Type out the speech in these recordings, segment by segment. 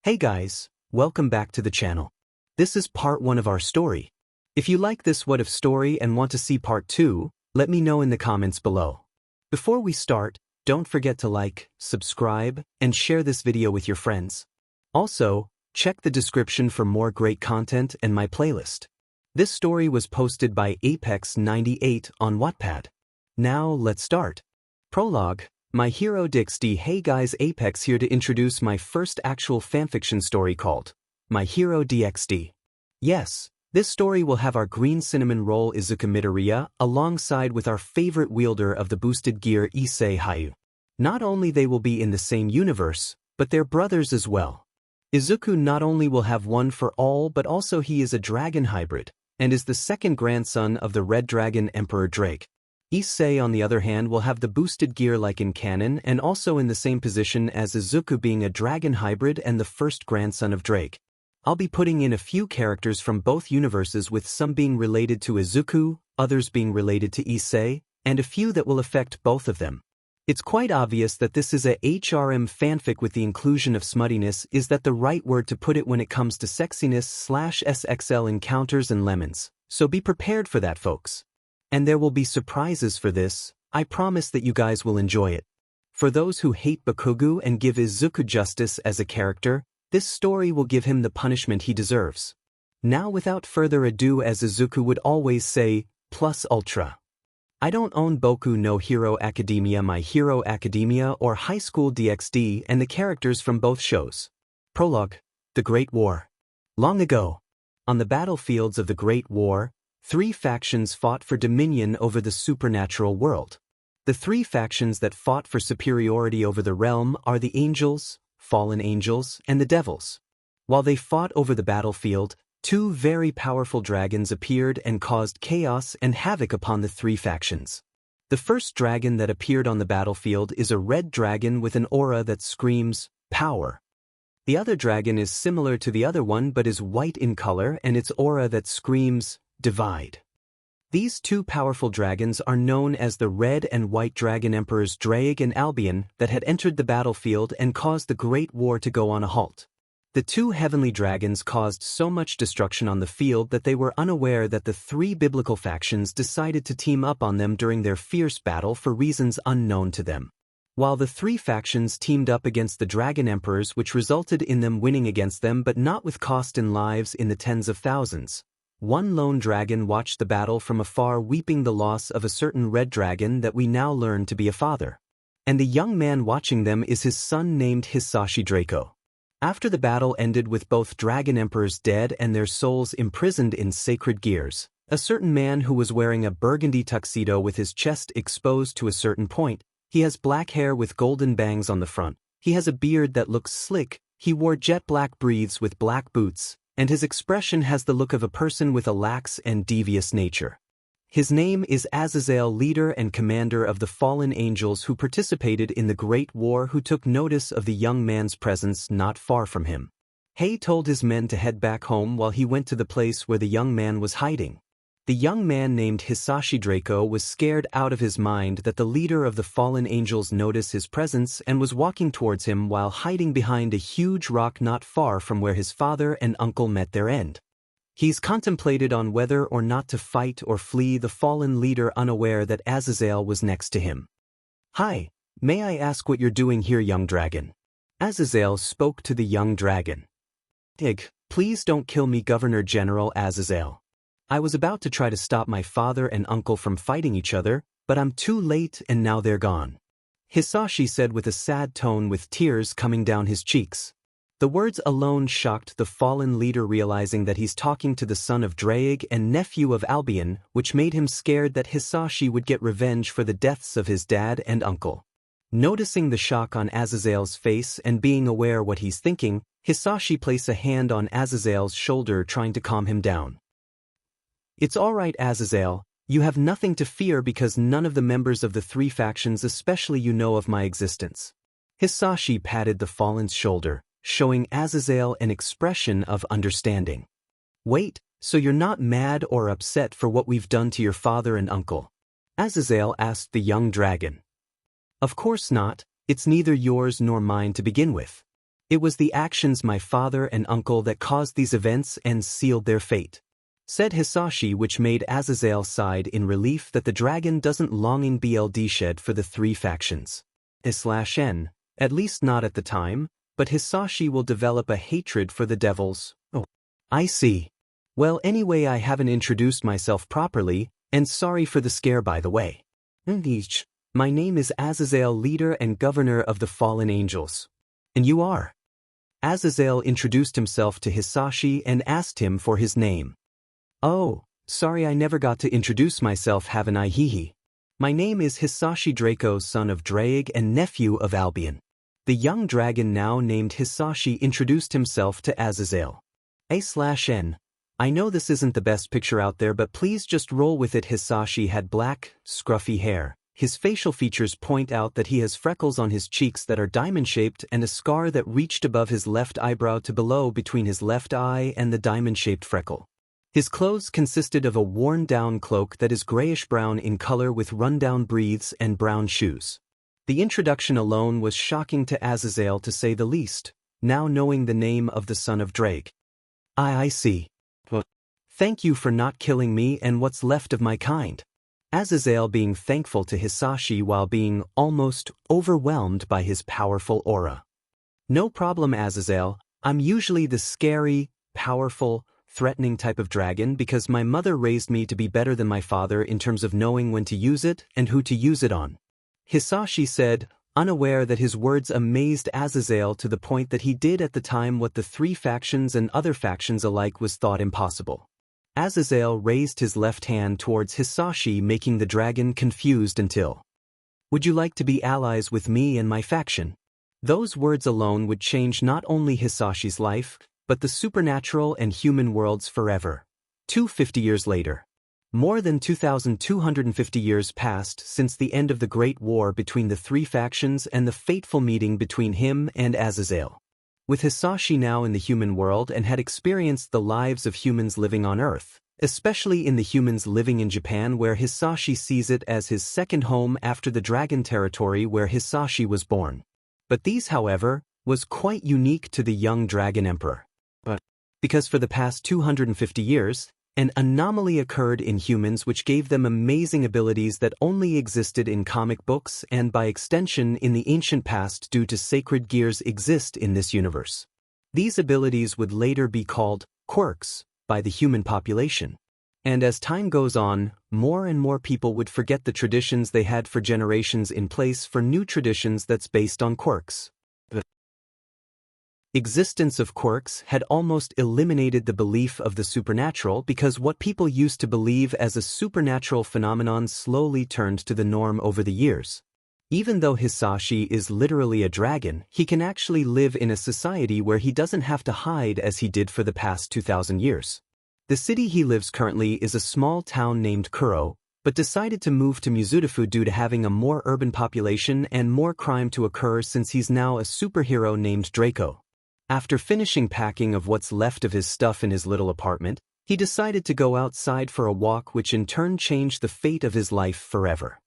Hey guys, welcome back to the channel. This is part 1 of our story. If you like this What If story and want to see part 2, let me know in the comments below. Before we start, don't forget to like, subscribe, and share this video with your friends. Also, check the description for more great content and my playlist. This story was posted by 𝐻𝐿98 on Wattpad. Now let's start. Prologue. My Hero DxD. Hey guys, 𝐻𝐿 here to introduce my first actual fanfiction story called My Hero DxD. Yes, this story will have our green cinnamon roll Izuku Midoriya alongside with our favorite wielder of the boosted gear Issei. Not only they will be in the same universe, but they're brothers as well. Izuku not only will have one for all but also he is a dragon hybrid, and is the second grandson of the Red Dragon Emperor Ddraig. Issei on the other hand will have the boosted gear like in canon and also in the same position as Izuku being a dragon hybrid and the first grandson of Ddraig. I'll be putting in a few characters from both universes with some being related to Izuku, others being related to Issei, and a few that will affect both of them. It's quite obvious that this is a HRM fanfic with the inclusion of smuttiness is that the right word to put it when it comes to sexiness/SXL encounters and lemons, so be prepared for that folks. And there will be surprises for this, I promise that you guys will enjoy it. For those who hate Bakugo and give Izuku justice as a character, this story will give him the punishment he deserves. Now without further ado, as Izuku would always say, plus ultra. I don't own Boku no Hero Academia, My Hero Academia or High School DxD and the characters from both shows. Prologue. The Great War. Long ago, on the battlefields of the Great War, 3 factions fought for dominion over the supernatural world. The 3 factions that fought for superiority over the realm are the angels, fallen angels, and the devils. While they fought over the battlefield, 2 very powerful dragons appeared and caused chaos and havoc upon the 3 factions. The first dragon that appeared on the battlefield is a red dragon with an aura that screams, power. The other dragon is similar to the other one but is white in color and its aura that screams, divide. These 2 powerful dragons are known as the Red and White Dragon Emperors Ddraig and Albion that had entered the battlefield and caused the Great War to go on a halt. The 2 heavenly dragons caused so much destruction on the field that they were unaware that the 3 biblical factions decided to team up on them during their fierce battle for reasons unknown to them. While the 3 factions teamed up against the Dragon Emperors, which resulted in them winning against them but not with cost in lives in the tens of thousands. One lone dragon watched the battle from afar, weeping the loss of a certain red dragon that we now learn to be a father. And the young man watching them is his son named 𝐻𝐿. After the battle ended with both dragon emperors dead and their souls imprisoned in sacred gears, a certain man who was wearing a burgundy tuxedo with his chest exposed to a certain point, he has black hair with golden bangs on the front, he has a beard that looks slick, he wore jet black breathes with black boots, and his expression has the look of a person with a lax and devious nature. His name is Azazel, leader and commander of the fallen angels who participated in the Great War, who took notice of the young man's presence not far from him. He told his men to head back home while he went to the place where the young man was hiding. The young man named 𝐻𝐿 was scared out of his mind that the leader of the fallen angels noticed his presence and was walking towards him while hiding behind a huge rock not far from where his father and uncle met their end. He's contemplated on whether or not to fight or flee the fallen leader, unaware that Azazel was next to him. Hi, may I ask what you're doing here, young dragon? Azazel spoke to the young dragon. Please don't kill me, Governor General Azazel. I was about to try to stop my father and uncle from fighting each other, but I'm too late and now they're gone. 𝐻𝐿 said with a sad tone with tears coming down his cheeks. The words alone shocked the fallen leader, realizing that he's talking to the son of Ddraig and nephew of Albion, which made him scared that 𝐻𝐿 would get revenge for the deaths of his dad and uncle. Noticing the shock on Azazel's face and being aware what he's thinking, 𝐻𝐿 placed a hand on Azazel's shoulder trying to calm him down. It's alright, Azazel, you have nothing to fear because none of the members of the 3 factions especially you know of my existence. 𝐻𝐿 patted the fallen's shoulder, showing Azazel an expression of understanding. Wait, so you're not mad or upset for what we've done to your father and uncle? Azazel asked the young dragon. Of course not, it's neither yours nor mine to begin with. It was the actions my father and uncle that caused these events and sealed their fate," said Hisashi, which made Azazel sigh in relief that the dragon doesn't longing bloodshed for the three factions. /n, at least not at the time, but Hisashi will develop a hatred for the devils. Oh, I see. Well, anyway, I haven't introduced myself properly, and sorry for the scare by the way. My name is Azazel, leader and governor of the fallen angels. And you are? Azazel introduced himself to Hisashi and asked him for his name. Oh, sorry, I never got to introduce myself, haven't I? Hehe. My name is Hisashi Draco, son of Ddraig and nephew of Albion. The young dragon, now named Hisashi, introduced himself to Azazel. /n. I know this isn't the best picture out there, but please just roll with it. Hisashi had black, scruffy hair. His facial features point out that he has freckles on his cheeks that are diamond-shaped and a scar that reached above his left eyebrow to below between his left eye and the diamond-shaped freckle. His clothes consisted of a worn-down cloak that is grayish-brown in color with run-down breaths and brown shoes. The introduction alone was shocking to Azazel, to say the least, now knowing the name of the son of Ddraig. I see. Thank you for not killing me and what's left of my kind. Azazel being thankful to Hisashi while being almost overwhelmed by his powerful aura. No problem, Azazel. I'm usually the scary, powerful, threatening type of dragon because my mother raised me to be better than my father in terms of knowing when to use it and who to use it on. Hisashi said, unaware that his words amazed Azazel to the point that he did at the time what the three factions and other factions alike was thought impossible. Azazel raised his left hand towards Hisashi, making the dragon confused until, "Would you like to be allies with me and my faction?" Those words alone would change not only Hisashi's life, but the supernatural and human worlds forever. 250 years later. More than 2,250 years passed since the end of the Great War between the three factions and the fateful meeting between him and Azazel. With Hisashi now in the human world and had experienced the lives of humans living on Earth, especially in the humans living in Japan, where Hisashi sees it as his second home after the dragon territory where Hisashi was born. But these, however, was quite unique to the young dragon emperor. Because for the past 250 years, an anomaly occurred in humans which gave them amazing abilities that only existed in comic books and by extension in the ancient past due to sacred gears exist in this universe. These abilities would later be called quirks by the human population. And as time goes on, more and more people would forget the traditions they had for generations in place for new traditions that's based on quirks. Existence of quirks had almost eliminated the belief of the supernatural because what people used to believe as a supernatural phenomenon slowly turned to the norm over the years. Even though Hisashi is literally a dragon, he can actually live in a society where he doesn't have to hide as he did for the past 2,000 years. The city he lives currently is a small town named 𝐀𝐮𝐭𝐡𝐨𝐫, but decided to move to Mizutofu due to having a more urban population and more crime to occur since he's now a superhero named Draco. After finishing packing of what's left of his stuff in his little apartment, he decided to go outside for a walk, which in turn changed the fate of his life forever.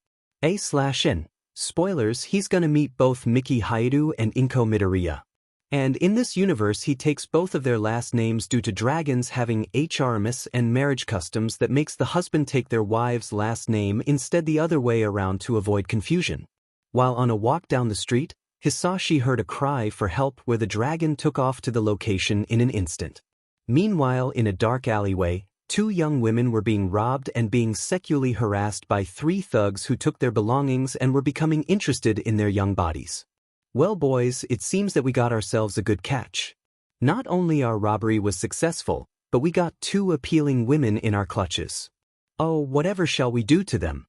/n. Spoilers, he's gonna meet both Miki Haidu and Inko Midoriya. And in this universe he takes both of their last names due to dragons having HRMS and marriage customs that makes the husband take their wife's last name instead the other way around to avoid confusion. While on a walk down the street, Hisashi heard a cry for help where the dragon took off to the location in an instant. Meanwhile, in a dark alleyway, two young women were being robbed and being sexually harassed by three thugs who took their belongings and were becoming interested in their young bodies. Well, boys, it seems that we got ourselves a good catch. Not only our robbery was successful, but we got two appealing women in our clutches. Oh, whatever shall we do to them?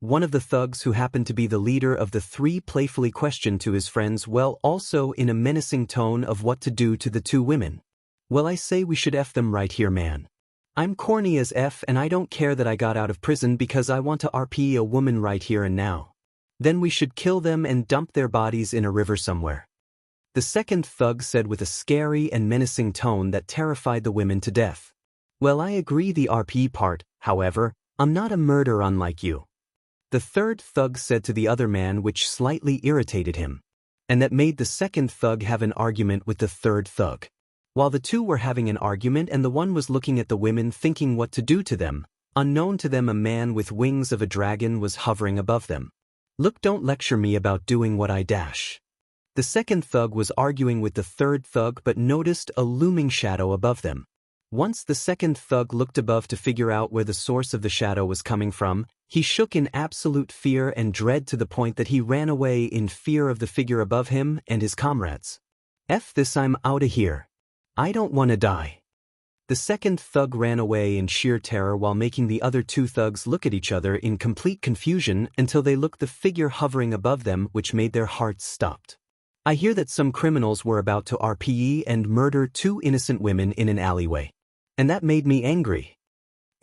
One of the thugs, who happened to be the leader of the three, playfully questioned to his friends, well, also in a menacing tone, of what to do to the two women. Well, I say we should F them right here, man. I'm corny as F and I don't care that I got out of prison because I want to RP a woman right here and now. Then we should kill them and dump their bodies in a river somewhere. The second thug said with a scary and menacing tone that terrified the women to death. Well, I agree the RP part, however, I'm not a murderer unlike you. The third thug said to the other man, which slightly irritated him. and that made the second thug have an argument with the third thug. While the two were having an argument and the one was looking at the women thinking what to do to them, unknown to them a man with wings of a dragon was hovering above them. Look, don't lecture me about doing what I dash. The second thug was arguing with the third thug but noticed a looming shadow above them. Once the second thug looked above to figure out where the source of the shadow was coming from, he shook in absolute fear and dread to the point that he ran away in fear of the figure above him and his comrades. F this, I'm outta here. I don't wanna die. The second thug ran away in sheer terror while making the other two thugs look at each other in complete confusion until they looked the figure hovering above them, which made their hearts stopped. I hear that some criminals were about to RPE and murder two innocent women in an alleyway. And that made me angry.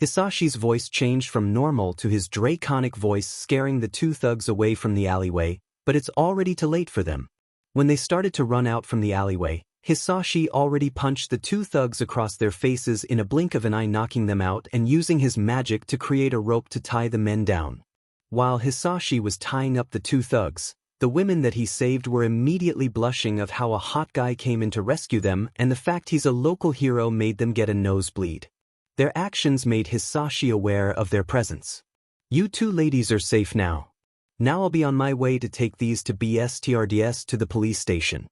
Hisashi's voice changed from normal to his draconic voice, scaring the two thugs away from the alleyway, but it's already too late for them. When they started to run out from the alleyway, Hisashi already punched the two thugs across their faces in a blink of an eye, knocking them out and using his magic to create a rope to tie the men down. While Hisashi was tying up the two thugs, the women that he saved were immediately blushing of how a hot guy came in to rescue them, and the fact he's a local hero made them get a nosebleed. Their actions made Hisashi aware of their presence. You two ladies are safe now. Now I'll be on my way to take these to BSTRDS to the police station.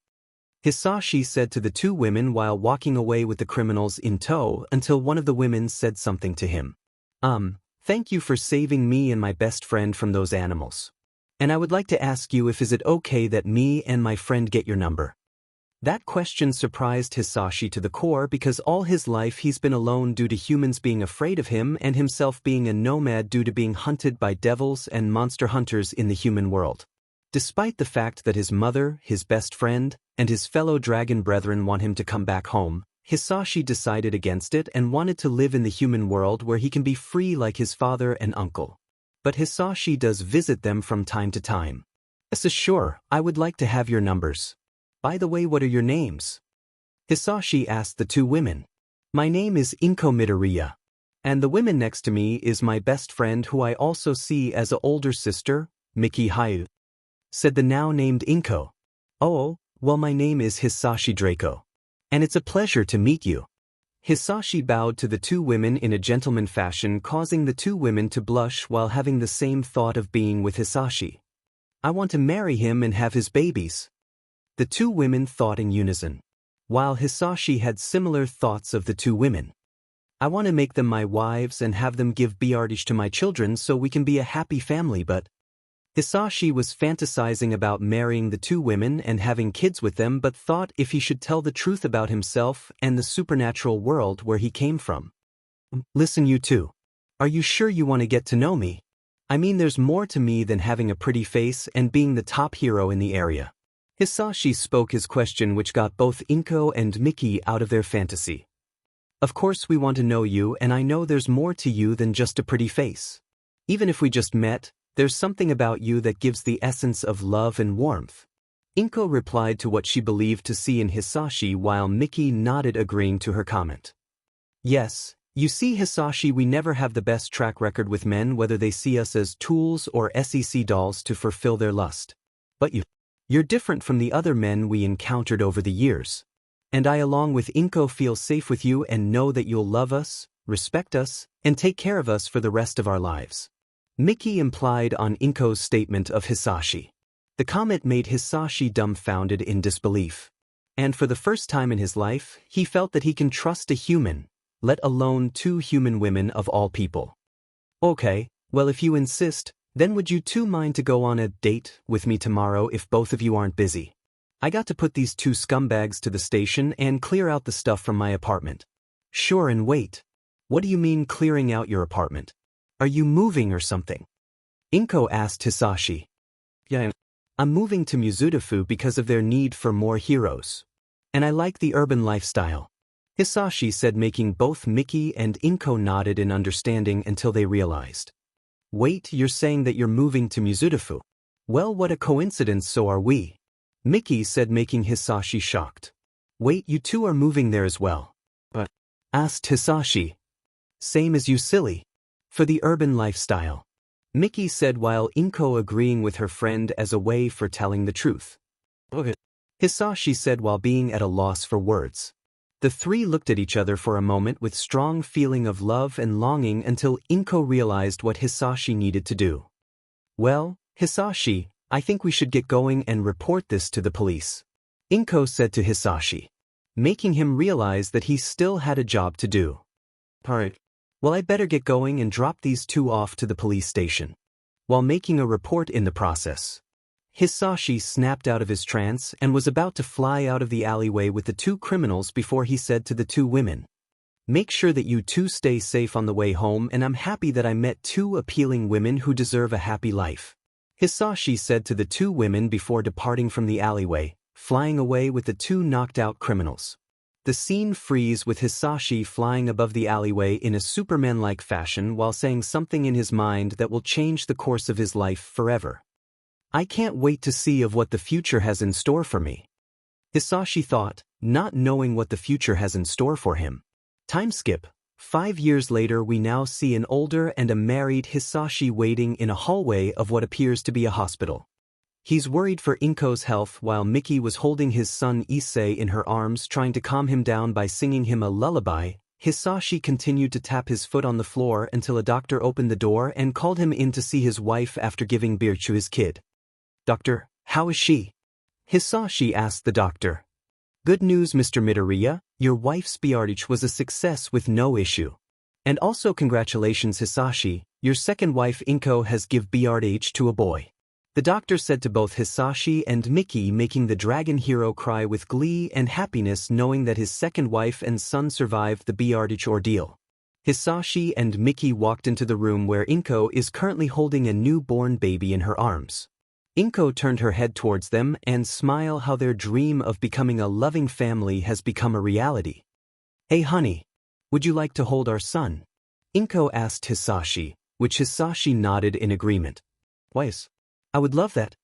Hisashi said to the two women while walking away with the criminals in tow until one of the women said something to him. Thank you for saving me and my best friend from those animals. And I would like to ask you if is it okay that me and my friend get your number? That question surprised Hisashi to the core because all his life he's been alone due to humans being afraid of him and himself being a nomad due to being hunted by devils and monster hunters in the human world. Despite the fact that his mother, his best friend, and his fellow dragon brethren want him to come back home, Hisashi decided against it and wanted to live in the human world where he can be free like his father and uncle. But Hisashi does visit them from time to time. Yes, sure, I would like to have your numbers. By the way, what are your names? Hisashi asked the two women. My name is 𝐾𝐮𝐭𝐡𝐨𝐫. And the woman next to me is my best friend who I also see as an older sister, 𝐾𝐮𝐭𝐡𝐨𝐫, said the now named Inko. Oh, well, my name is Hisashi Draco. And it's a pleasure to meet you. Hisashi bowed to the two women in a gentleman fashion, causing the two women to blush while having the same thought of being with Hisashi. I want to marry him and have his babies. The two women thought in unison, while Hisashi had similar thoughts of the two women. I want to make them my wives and have them give BRDx to my children so we can be a happy family, but Hisashi was fantasizing about marrying the two women and having kids with them, but thought if he should tell the truth about himself and the supernatural world where he came from. Listen, you two. Are you sure you want to get to know me? I mean, there's more to me than having a pretty face and being the top hero in the area. Hisashi spoke his question, which got both Inko and Mickey out of their fantasy. Of course we want to know you, and I know there's more to you than just a pretty face. Even if we just met, there's something about you that gives the essence of love and warmth. Inko replied to what she believed to see in Hisashi while Mickey nodded, agreeing to her comment. Yes, you see, Hisashi, we never have the best track record with men, whether they see us as tools or SEC dolls to fulfill their lust. But you're different from the other men we encountered over the years. And I, along with Inko, feel safe with you and know that you'll love us, respect us, and take care of us for the rest of our lives. Mickey implied on Inko's statement of Hisashi. The comment made Hisashi dumbfounded in disbelief. And for the first time in his life, he felt that he can trust a human, let alone two human women of all people. Okay, well, if you insist, then would you two mind to go on a date with me tomorrow if both of you aren't busy? I got to put these two scumbags to the station and clear out the stuff from my apartment. Sure, and wait. What do you mean clearing out your apartment? Are you moving or something? Inko asked Hisashi. Yeah, I'm moving to Mizudafu because of their need for more heroes. And I like the urban lifestyle. Hisashi said, making both Mickey and Inko nodded in understanding until they realized. Wait, you're saying that you're moving to Mizudafu? Well, what a coincidence, so are we. Mickey said, making Hisashi shocked. Wait, you two are moving there as well? But, asked Hisashi. Same as you, silly. For the urban lifestyle. Mickey said while Inko agreeing with her friend as a way for telling the truth. Okay. Hisashi said while being at a loss for words. The three looked at each other for a moment with strong feeling of love and longing until 𝐻𝐭 realized what Hisashi needed to do. Well, Hisashi, I think we should get going and report this to the police, 𝐻𝐭 said to Hisashi, making him realize that he still had a job to do. Alright. Well, I'd better get going and drop these two off to the police station. While making a report in the process, Hisashi snapped out of his trance and was about to fly out of the alleyway with the two criminals before he said to the two women, "Make sure that you two stay safe on the way home, and I'm happy that I met two appealing women who deserve a happy life," Hisashi said to the two women before departing from the alleyway, flying away with the two knocked-out criminals. The scene frees with Hisashi flying above the alleyway in a Superman-like fashion while saying something in his mind that will change the course of his life forever. "I can't wait to see of what the future has in store for me," Hisashi thought, not knowing what the future has in store for him. Time skip. 5 years later, we now see an older and a married Hisashi waiting in a hallway of what appears to be a hospital. He's worried for 𝐻𝐭's health while Miki was holding his son Issei in her arms trying to calm him down by singing him a lullaby. Hisashi continued to tap his foot on the floor until a doctor opened the door and called him in to see his wife after giving birth to his kid. "Doctor, how is she?" Hisashi asked the doctor. "Good news, Mr. Midoriya, your wife's birth was a success with no issue. And also congratulations, Hisashi, your second wife 𝐻𝐭 has give birth to a boy," the doctor said to both Hisashi and Miki, making the dragon hero cry with glee and happiness knowing that his second wife and son survived the birth ordeal. Hisashi and Miki walked into the room where 𝐻𝐭 is currently holding a newborn baby in her arms. 𝐻𝐭 turned her head towards them and smiled how their dream of becoming a loving family has become a reality. "Hey honey, would you like to hold our son?" 𝐻𝐭 asked Hisashi, which Hisashi nodded in agreement. Yes. "I would love that."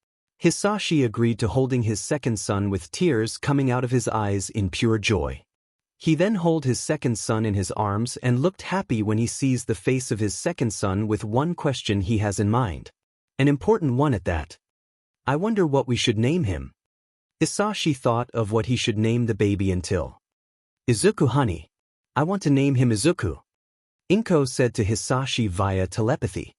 Hisashi agreed to holding his second son with tears coming out of his eyes in pure joy. He then held his second son in his arms and looked happy when he sees the face of his second son with one question he has in mind. An important one at that. "I wonder what we should name him." Hisashi thought of what he should name the baby until, "Izuku honey. I want to name him Izuku," 𝐻𝐭 said to Hisashi via telepathy.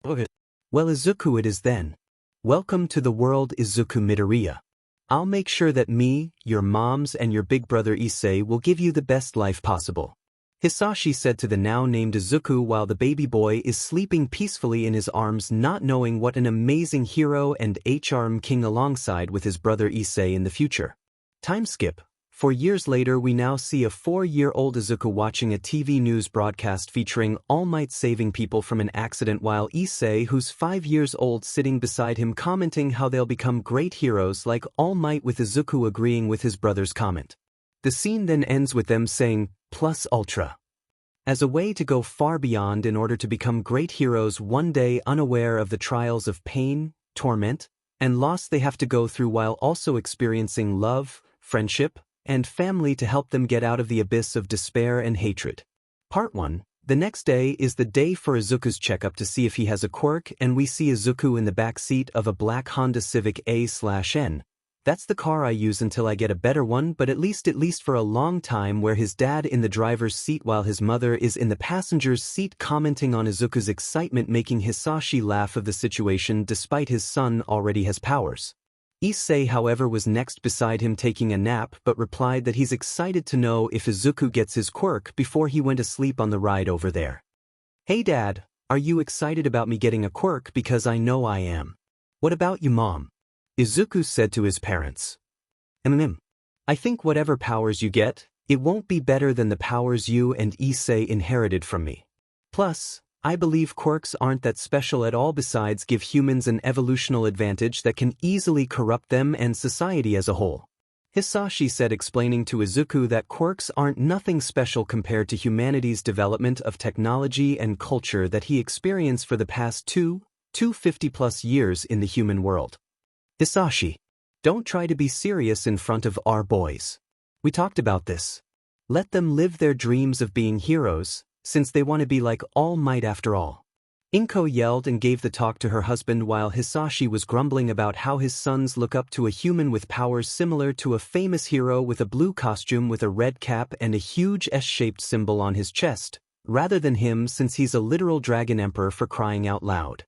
Okay. "Well, Izuku it is then. Welcome to the world, Izuku Midoriya. I'll make sure that me, your moms and your big brother Issei will give you the best life possible," Hisashi said to the now named Izuku while the baby boy is sleeping peacefully in his arms, not knowing what an amazing hero and 𝐻𝐮𝐭𝐡𝐨𝐫 alongside with his brother Issei in the future. Time skip. 4 years later, we now see a 4-year-old Izuku watching a TV news broadcast featuring All Might saving people from an accident while Issei, who's 5 years old, sitting beside him commenting how they'll become great heroes like All Might, with Izuku agreeing with his brother's comment. The scene then ends with them saying, "Plus ultra," as a way to go far beyond in order to become great heroes one day, unaware of the trials of pain, torment, and loss they have to go through while also experiencing love, friendship, and family to help them get out of the abyss of despair and hatred. Part 1. The next day is the day for Izuku's checkup to see if he has a quirk, and we see Izuku in the back seat of a black Honda Civic A/N. That's the car I use until I get a better one, but at least for a long time, where his dad in the driver's seat while his mother is in the passenger's seat commenting on Izuku's excitement, making Hisashi laugh of the situation despite his son already has powers. Issei, however, was next beside him taking a nap but replied that he's excited to know if Izuku gets his quirk before he went asleep on the ride over there. "Hey dad, are you excited about me getting a quirk? Because I know I am." "What about you, mom?" Izuku said to his parents. I think whatever powers you get, it won't be better than the powers you and Issei inherited from me. Plus, I believe quirks aren't that special at all, besides give humans an evolutional advantage that can easily corrupt them and society as a whole," Hisashi said, explaining to Izuku that quirks aren't nothing special compared to humanity's development of technology and culture that he experienced for the past 250+ years in the human world. "Hisashi, don't try to be serious in front of our boys. We talked about this. Let them live their dreams of being heroes, since they want to be like All Might after all." 𝐻𝐮𝐭𝐡𝐨𝐫 yelled and gave the talk to her husband while Hisashi was grumbling about how his sons look up to a human with powers similar to a famous hero with a blue costume with a red cap and a huge S-shaped symbol on his chest, rather than him since he's a literal dragon emperor for crying out loud.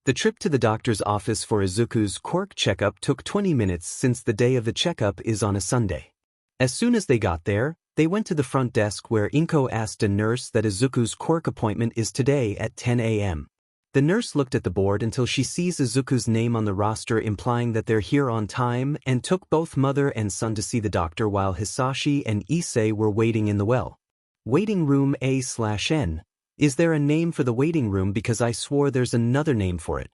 The trip to the doctor's office for Izuku's quirk checkup took 20 minutes since the day of the checkup is on a Sunday. As soon as they got there, they went to the front desk where 𝐻𝐮𝐭𝐡𝐨𝐫 asked a nurse that Izuku's quirk appointment is today at 10 a.m. The nurse looked at the board until she sees Izuku's name on the roster, implying that they're here on time, and took both mother and son to see the doctor while Hisashi and Issei were waiting in the waiting room A/N. Is there a name for the waiting room, because I swore there's another name for it?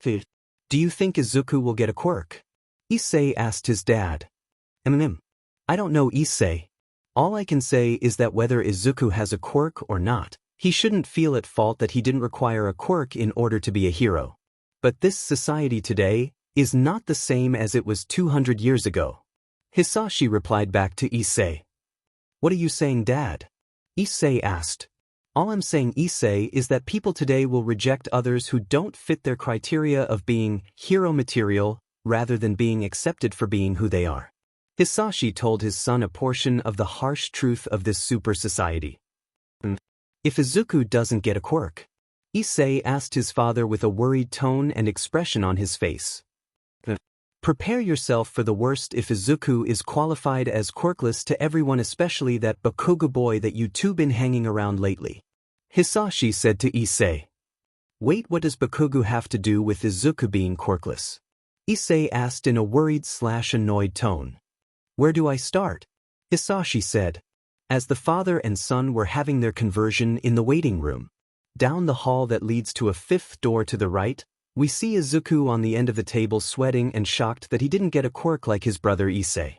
Do you think Izuku will get a quirk? Issei asked his dad. I don't know, Issei. All I can say is that whether Izuku has a quirk or not, he shouldn't feel at fault that he didn't require a quirk in order to be a hero. But this society today is not the same as it was 200 years ago. Hisashi replied back to Issei. What are you saying, Dad? Issei asked. All I'm saying, Issei, is that people today will reject others who don't fit their criteria of being hero material rather than being accepted for being who they are. Hisashi told his son a portion of the harsh truth of this super society. If Izuku doesn't get a quirk? Issei asked his father with a worried tone and expression on his face. Prepare yourself for the worst if Izuku is qualified as quirkless to everyone, especially that Bakugo boy that you two been hanging around lately. Hisashi said to Issei. Wait, what does Bakugo have to do with Izuku being quirkless? Issei asked in a worried/annoyed tone. Where do I start? Hisashi said. As the father and son were having their conversion in the waiting room, down the hall that leads to a fifth door to the right, we see Izuku on the end of the table sweating and shocked that he didn't get a quirk like his brother Issei.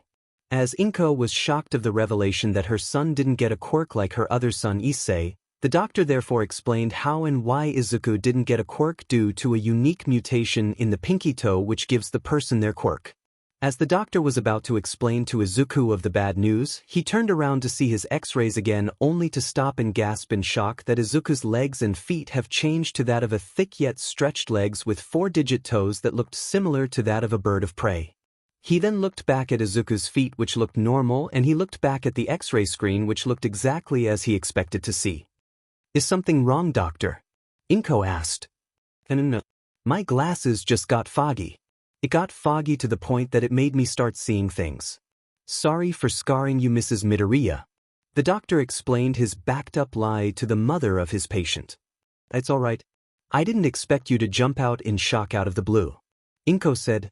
As 𝐻𝐮𝐭𝐡𝐨𝐫 was shocked of the revelation that her son didn't get a quirk like her other son Issei, the doctor therefore explained how and why Izuku didn't get a quirk due to a unique mutation in the pinky toe which gives the person their quirk. As the doctor was about to explain to Izuku of the bad news, he turned around to see his x-rays again, only to stop and gasp in shock that Izuku's legs and feet have changed to that of a thick yet stretched legs with 4-digit toes that looked similar to that of a bird of prey. He then looked back at Izuku's feet, which looked normal, and he looked back at the x-ray screen, which looked exactly as he expected to see. Is something wrong, doctor? 𝐻𝐮𝐭𝐡𝐨𝐫 asked. No. My glasses just got foggy. It got foggy to the point that it made me start seeing things. Sorry for scarring you, Mrs. Midoriya. The doctor explained his backed-up lie to the mother of his patient. It's all right. I didn't expect you to jump out in shock out of the blue, 𝐻𝐮𝐭𝐡𝐨𝐫 said.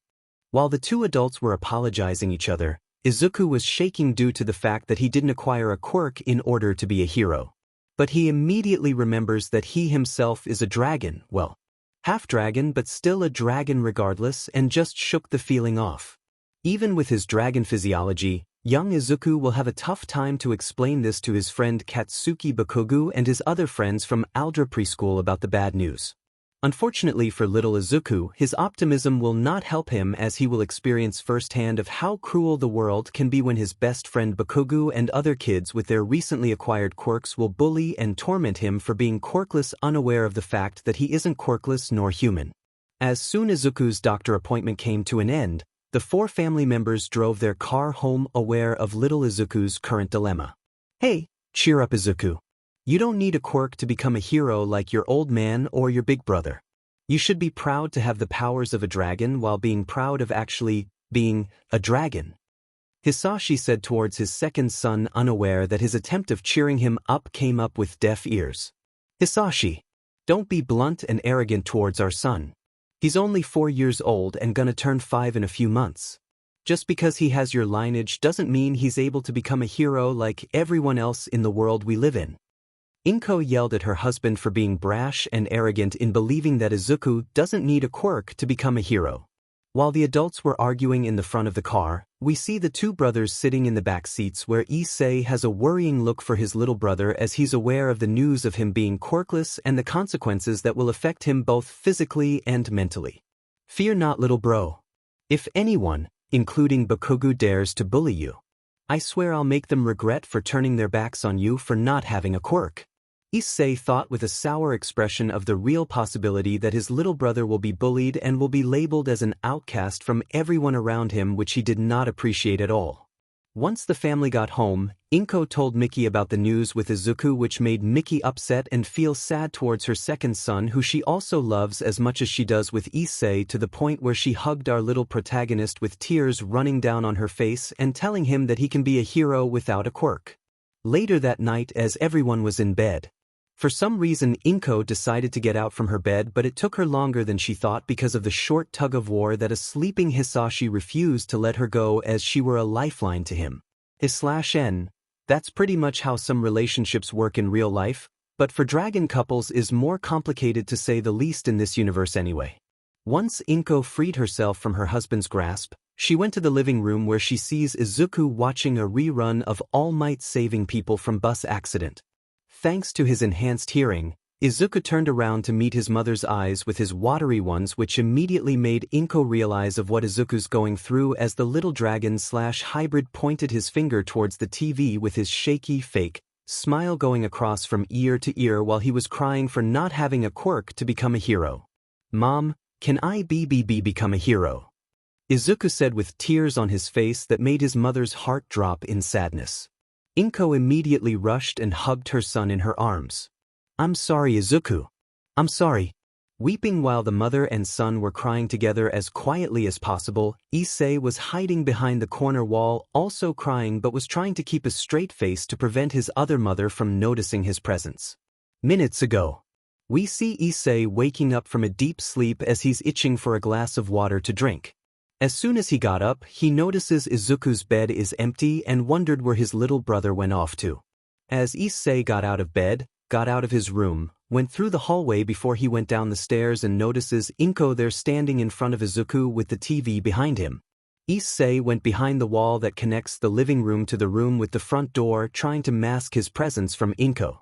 While the two adults were apologizing each other, Izuku was shaking due to the fact that he didn't acquire a quirk in order to be a hero. But he immediately remembers that he himself is a dragon, well, half-dragon but still a dragon regardless, and just shook the feeling off. Even with his dragon physiology, young Izuku will have a tough time to explain this to his friend Katsuki Bakugo and his other friends from Aldra preschool about the bad news. Unfortunately for little Izuku, his optimism will not help him, as he will experience firsthand of how cruel the world can be when his best friend Bakugo and other kids with their recently acquired quirks will bully and torment him for being quirkless, unaware of the fact that he isn't quirkless nor human. As soon as Izuku's doctor appointment came to an end, the 4 family members drove their car home, aware of little Izuku's current dilemma. Hey, cheer up, Izuku. You don't need a quirk to become a hero like your old man or your big brother. You should be proud to have the powers of a dragon while being proud of actually being a dragon. Hisashi said towards his second son, unaware that his attempt of cheering him up came up with deaf ears. Hisashi, don't be blunt and arrogant towards our son. He's only 4 years old and gonna turn 5 in a few months. Just because he has your lineage doesn't mean he's able to become a hero like everyone else in the world we live in. 𝐻𝐮𝐭𝐡𝐨𝐫 yelled at her husband for being brash and arrogant in believing that Izuku doesn't need a quirk to become a hero. While the adults were arguing in the front of the car, we see the 2 brothers sitting in the back seats, where Issei has a worrying look for his little brother as he's aware of the news of him being quirkless and the consequences that will affect him both physically and mentally. Fear not, little bro. If anyone, including Bakugo, dares to bully you, I swear I'll make them regret for turning their backs on you for not having a quirk. Issei thought with a sour expression of the real possibility that his little brother will be bullied and will be labeled as an outcast from everyone around him, which he did not appreciate at all. Once the family got home, 𝐀𝐮𝐭𝐡𝐨𝐫 told Miki about the news with Izuku, which made Miki upset and feel sad towards her second son, who she also loves as much as she does with Issei, to the point where she hugged our little protagonist with tears running down on her face and telling him that he can be a hero without a quirk. Later that night, as everyone was in bed, for some reason 𝐀𝐮𝐭𝐡𝐨𝐫 decided to get out from her bed, but it took her longer than she thought because of the short tug-of-war that a sleeping Hisashi refused to let her go, as she were a lifeline to him. /n. That's pretty much how some relationships work in real life, but for dragon couples is more complicated to say the least in this universe anyway. Once 𝐀𝐮𝐭𝐡𝐨𝐫 freed herself from her husband's grasp, she went to the living room where she sees Izuku watching a rerun of All Might saving people from bus accident. Thanks to his enhanced hearing, Izuku turned around to meet his mother's eyes with his watery ones, which immediately made 𝐀𝐮𝐭𝐡𝐨𝐫 realize of what Izuku's going through, as the little dragon/hybrid pointed his finger towards the TV with his shaky, fake smile going across from ear to ear while he was crying for not having a quirk to become a hero. "Mom, can I become a hero?" Izuku said with tears on his face that made his mother's heart drop in sadness. 𝐀𝐮𝐭𝐡𝐨𝐫 immediately rushed and hugged her son in her arms. "I'm sorry, Izuku. I'm sorry." Weeping while the mother and son were crying together as quietly as possible, Issei was hiding behind the corner wall, also crying, but was trying to keep a straight face to prevent his other mother from noticing his presence. Minutes ago, we see Issei waking up from a deep sleep as he's itching for a glass of water to drink. As soon as he got up, he notices Izuku's bed is empty and wondered where his little brother went off to. As Issei got out of bed, got out of his room, went through the hallway before he went down the stairs, and notices 𝐀𝐮𝐭𝐡𝐨𝐫 there standing in front of Izuku with the TV behind him. Issei went behind the wall that connects the living room to the room with the front door, trying to mask his presence from 𝐀𝐻𝐭𝐡𝐨𝐫.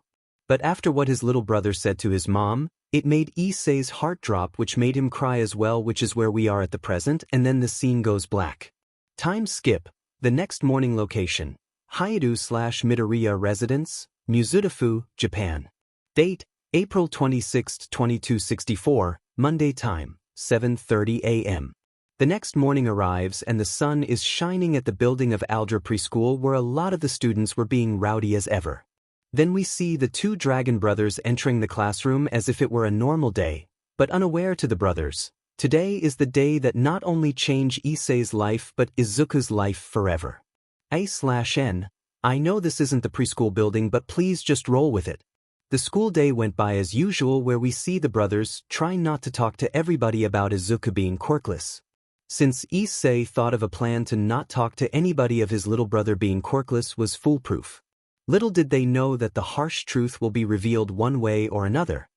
But after what his little brother said to his mom, it made Issei's heart drop, which made him cry as well, which is where we are at the present, and then the scene goes black. Time skip. The next morning location: Heirs/Midoriya residence, Mizudafu, Japan. Date: April 26, 2264, Monday time, 7:30 a.m. The next morning arrives and the sun is shining at the building of Aldra Preschool, where a lot of the students were being rowdy as ever. Then we see the two dragon brothers entering the classroom as if it were a normal day, but unaware to the brothers, today is the day that not only changed Issei's life but Izuku's life forever. /n. I know this isn't the preschool building, but please just roll with it. The school day went by as usual, where we see the brothers trying not to talk to everybody about Izuku being quirkless. Since Issei thought of a plan to not talk to anybody of his little brother being quirkless was foolproof. Little did they know that the harsh truth will be revealed one way or another.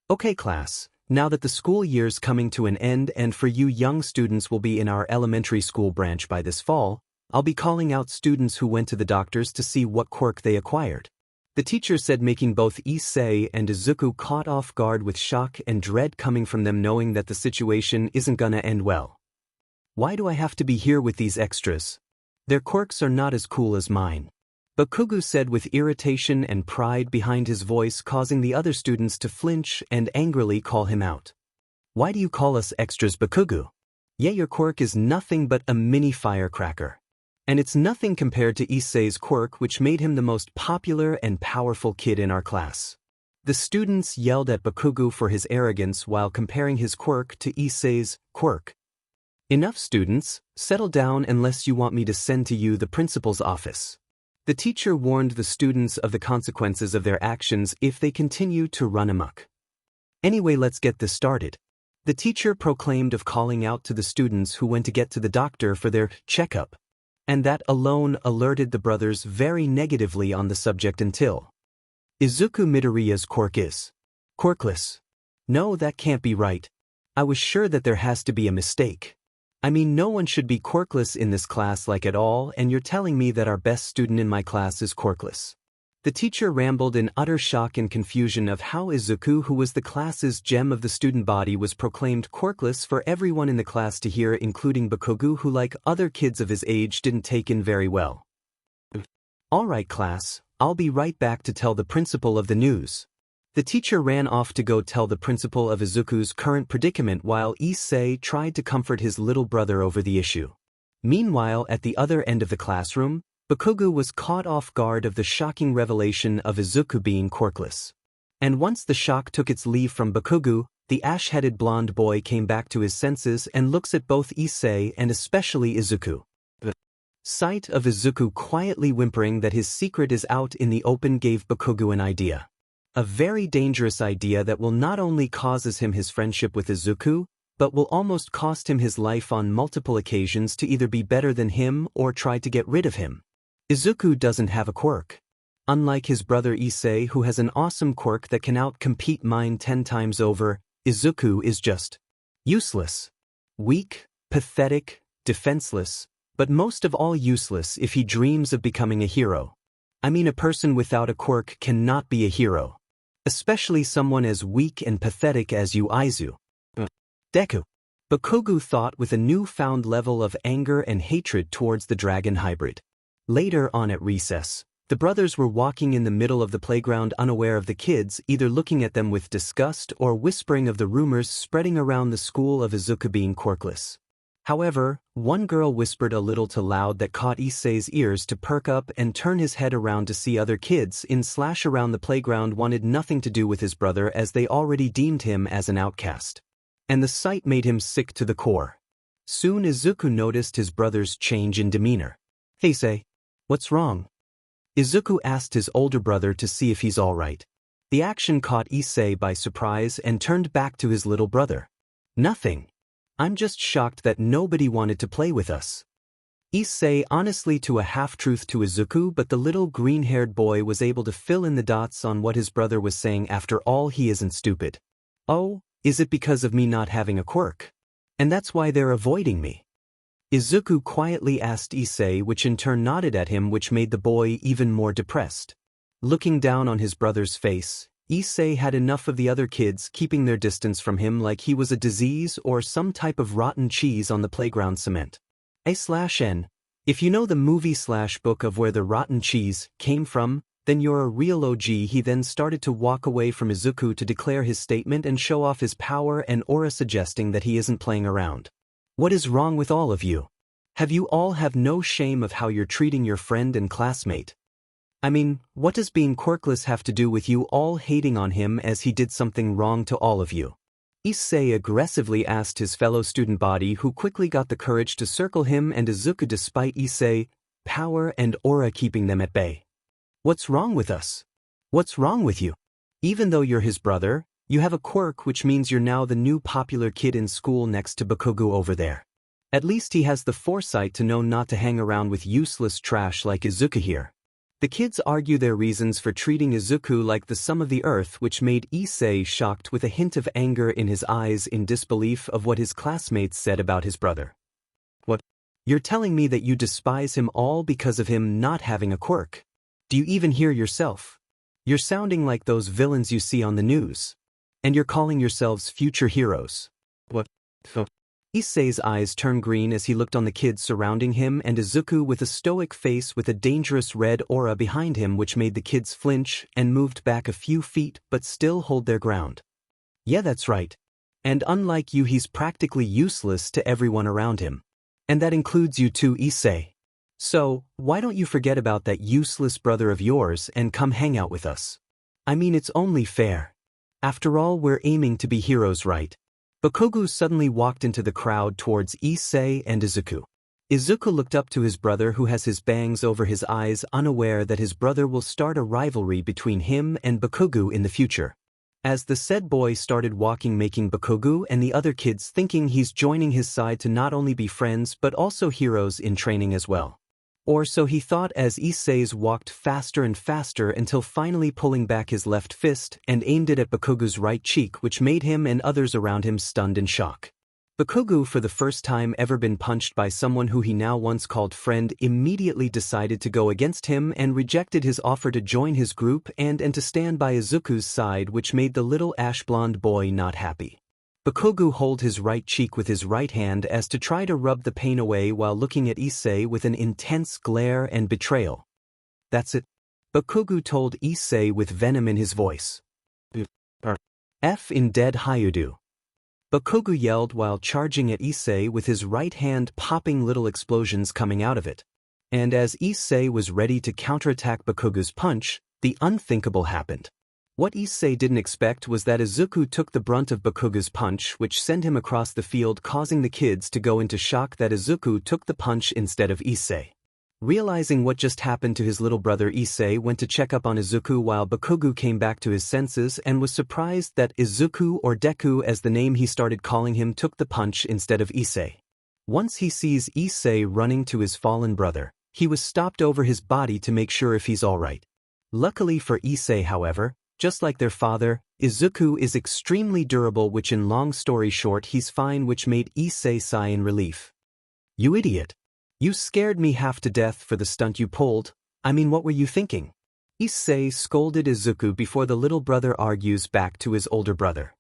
Okay class, now that the school year's coming to an end and for you young students will be in our elementary school branch by this fall, I'll be calling out students who went to the doctors to see what quirk they acquired. The teacher said, making both Issei and Izuku caught off guard with shock and dread coming from them, knowing that the situation isn't gonna end well. Why do I have to be here with these extras? Their quirks are not as cool as mine. Bakugo said with irritation and pride behind his voice, causing the other students to flinch and angrily call him out. Why do you call us extras, Bakugo? Yeah, your quirk is nothing but a mini firecracker. And it's nothing compared to Issei's quirk, which made him the most popular and powerful kid in our class. The students yelled at Bakugo for his arrogance while comparing his quirk to Issei's quirk. Enough, students, settle down unless you want me to send to you the principal's office. The teacher warned the students of the consequences of their actions if they continue to run amok. Anyway, let's get this started. The teacher proclaimed of calling out to the students who went to get to the doctor for their checkup, and that alone alerted the brothers very negatively on the subject until Izuku Midoriya's quirk is quirkless. No, that can't be right. I was sure that there has to be a mistake. I mean, no one should be quirkless in this class like at all, and you're telling me that our best student in my class is quirkless. The teacher rambled in utter shock and confusion of how Izuku, who was the class's gem of the student body, was proclaimed quirkless for everyone in the class to hear, including Bakugo, who like other kids of his age didn't take in very well. Alright class, I'll be right back to tell the principal of the news. The teacher ran off to go tell the principal of Izuku's current predicament while Issei tried to comfort his little brother over the issue. Meanwhile, at the other end of the classroom, Bakugo was caught off guard of the shocking revelation of Izuku being quirkless. And once the shock took its leave from Bakugo, the ash-headed blonde boy came back to his senses and looks at both Issei and especially Izuku. The sight of Izuku quietly whimpering that his secret is out in the open gave Bakugo an idea. A very dangerous idea that will not only causes him his friendship with Izuku, but will almost cost him his life on multiple occasions to either be better than him or try to get rid of him. Izuku doesn't have a quirk. Unlike his brother Issei, who has an awesome quirk that can out-compete mine 10 times over, Izuku is just useless. Weak, pathetic, defenseless, but most of all useless if he dreams of becoming a hero. I mean, a person without a quirk cannot be a hero. Especially someone as weak and pathetic as 𝐒𝐮𝐦𝐬. Deku. Bakugo thought with a newfound level of anger and hatred towards the dragon hybrid. Later on at recess, the brothers were walking in the middle of the playground unaware of the kids, either looking at them with disgust or whispering of the rumors spreading around the school of Izuku being quirkless. However, one girl whispered a little too loud that caught Issei's ears to perk up and turn his head around to see other kids in slash around the playground wanted nothing to do with his brother as they already deemed him as an outcast. And the sight made him sick to the core. Soon Izuku noticed his brother's change in demeanor. "Hey Issei, what's wrong?" Izuku asked his older brother to see if he's alright. The action caught Issei by surprise and turned back to his little brother. "Nothing. I'm just shocked that nobody wanted to play with us." Issei honestly to a half-truth to Izuku, but the little green-haired boy was able to fill in the dots on what his brother was saying. After all, he isn't stupid. "Oh, is it because of me not having a quirk? And that's why they're avoiding me?" Izuku quietly asked Issei, which in turn nodded at him, which made the boy even more depressed. Looking down on his brother's face, Issei had enough of the other kids keeping their distance from him like he was a disease or some type of rotten cheese on the playground cement. A/N. If you know the movie/book of where the rotten cheese came from, then you're a real OG. He then started to walk away from Izuku to declare his statement and show off his power and aura, suggesting that he isn't playing around. "What is wrong with all of you? Have you all have no shame of how you're treating your friend and classmate? I mean, what does being quirkless have to do with you all hating on him as he did something wrong to all of you?" Issei aggressively asked his fellow student body, who quickly got the courage to circle him and Izuku despite Issei's power and aura keeping them at bay. "What's wrong with us? What's wrong with you? Even though you're his brother, you have a quirk, which means you're now the new popular kid in school next to Bakugo over there. At least he has the foresight to know not to hang around with useless trash like Izuku here." The kids argue their reasons for treating Izuku like the sum of the earth, which made Issei shocked with a hint of anger in his eyes in disbelief of what his classmates said about his brother. "What? You're telling me that you despise him all because of him not having a quirk? Do you even hear yourself? You're sounding like those villains you see on the news. And you're calling yourselves future heroes. What the?" Issei's eyes turned green as he looked on the kids surrounding him and Izuku with a stoic face with a dangerous red aura behind him, which made the kids flinch and moved back a few feet but still hold their ground. "Yeah, that's right. And unlike you, he's practically useless to everyone around him. And that includes you too, Issei. So, why don't you forget about that useless brother of yours and come hang out with us? I mean, it's only fair. After all, we're aiming to be heroes, right?" Bakugo suddenly walked into the crowd towards Issei and Izuku. Izuku looked up to his brother, who has his bangs over his eyes, unaware that his brother will start a rivalry between him and Bakugo in the future. As the said boy started walking, making Bakugo and the other kids thinking he's joining his side to not only be friends but also heroes in training as well. Or so he thought as Issei's walked faster and faster until finally pulling back his left fist and aimed it at Bakugo's right cheek, which made him and others around him stunned in shock. Bakugo, for the first time ever been punched by someone who he now once called friend, immediately decided to go against him and rejected his offer to join his group and to stand by Izuku's side, which made the little ash-blonde boy not happy. Bakugo held his right cheek with his right hand as to try to rub the pain away while looking at Issei with an intense glare and betrayal. "That's it. Bakugo told Issei with venom in his voice. F in dead Hyudu. Bakugo yelled while charging at Issei with his right hand popping little explosions coming out of it. And as Issei was ready to counterattack Bakugo's punch, the unthinkable happened. What Issei didn't expect was that Izuku took the brunt of Bakugo's punch, which sent him across the field, causing the kids to go into shock that Izuku took the punch instead of Issei. Realizing what just happened to his little brother, Issei went to check up on Izuku while Bakugo came back to his senses and was surprised that Izuku, or Deku as the name he started calling him, took the punch instead of Issei. Once he sees Issei running to his fallen brother, he was stopped over his body to make sure if he's alright. Luckily for Issei, however, just like their father, Izuku is extremely durable, which in long story short he's fine, which made Issei sigh in relief. "You idiot. You scared me half to death for the stunt you pulled. I mean, what were you thinking?" Issei scolded Izuku before the little brother argues back to his older brother.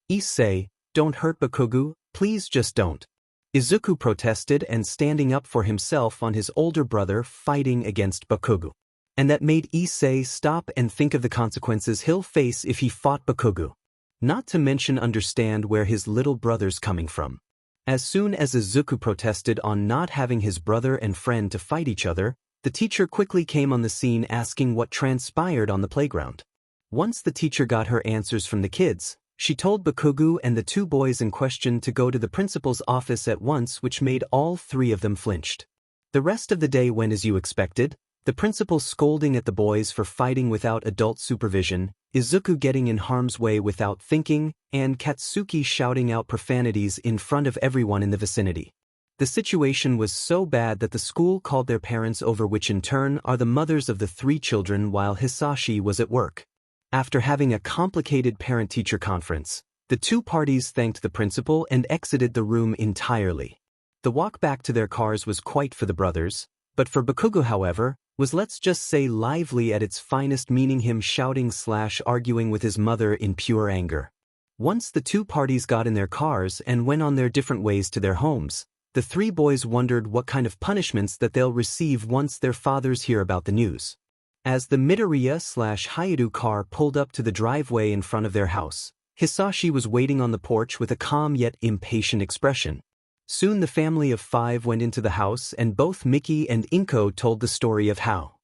"Issei, don't hurt Bakugo, please just don't." Izuku protested and standing up for himself on his older brother fighting against Bakugo. And that made Issei stop and think of the consequences he'll face if he fought Bakugo. Not to mention understand where his little brother's coming from. As soon as Izuku protested on not having his brother and friend to fight each other, the teacher quickly came on the scene asking what transpired on the playground. Once the teacher got her answers from the kids, she told Bakugo and the two boys in question to go to the principal's office at once, which made all three of them flinched. The rest of the day went as you expected, the principal scolding at the boys for fighting without adult supervision, Izuku getting in harm's way without thinking, and Katsuki shouting out profanities in front of everyone in the vicinity. The situation was so bad that the school called their parents over, which in turn are the mothers of the three children, while Hisashi was at work. After having a complicated parent-teacher conference, the two parties thanked the principal and exited the room entirely. The walk back to their cars was quite for the brothers, but for Bakugo, however, was, let's just say, lively at its finest, meaning him shouting/arguing with his mother in pure anger. Once the two parties got in their cars and went on their different ways to their homes, the three boys wondered what kind of punishments that they'll receive once their fathers hear about the news. As the Midoriya/Hyudu car pulled up to the driveway in front of their house, Hisashi was waiting on the porch with a calm yet impatient expression. Soon the family of five went into the house and both Miki and Inko told the story of how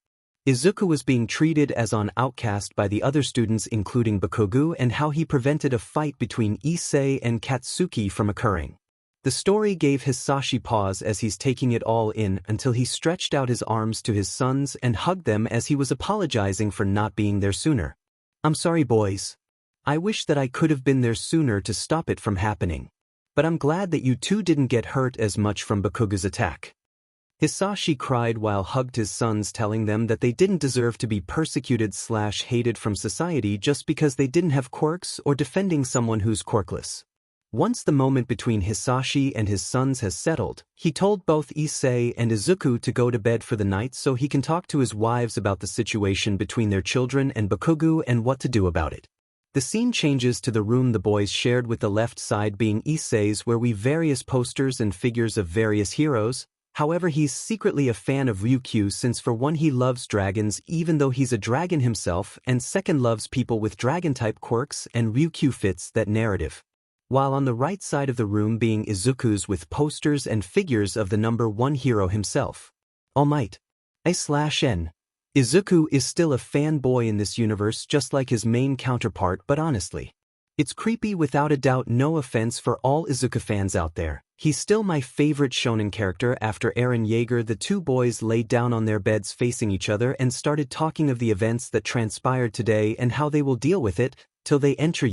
Izuku was being treated as an outcast by the other students including Bakugo, and how he prevented a fight between Issei and Katsuki from occurring. The story gave Hisashi pause as he's taking it all in until he stretched out his arms to his sons and hugged them as he was apologizing for not being there sooner. "I'm sorry, boys. I wish that I could have been there sooner to stop it from happening. But I'm glad that you two didn't get hurt as much from Bakugo's attack." Hisashi cried while hugged his sons, telling them that they didn't deserve to be persecuted/hated from society just because they didn't have quirks, or defending someone who's quirkless. Once the moment between Hisashi and his sons has settled, he told both Issei and Izuku to go to bed for the night so he can talk to his wives about the situation between their children and Bakugo and what to do about it. The scene changes to the room the boys shared, with the left side being Issei's, where we various posters and figures of various heroes. However, he's secretly a fan of Ryukyu, since for one he loves dragons even though he's a dragon himself, and second loves people with dragon-type quirks, and Ryukyu fits that narrative. While on the right side of the room being Izuku's, with posters and figures of the number one hero himself, All Might. /N. Izuku is still a fanboy in this universe just like his main counterpart, but honestly, it's creepy without a doubt. No offense for all Izuku fans out there, he's still my favorite shonen character after Eren Yeager. The two boys laid down on their beds facing each other and started talking of the events that transpired today and how they will deal with it till they enter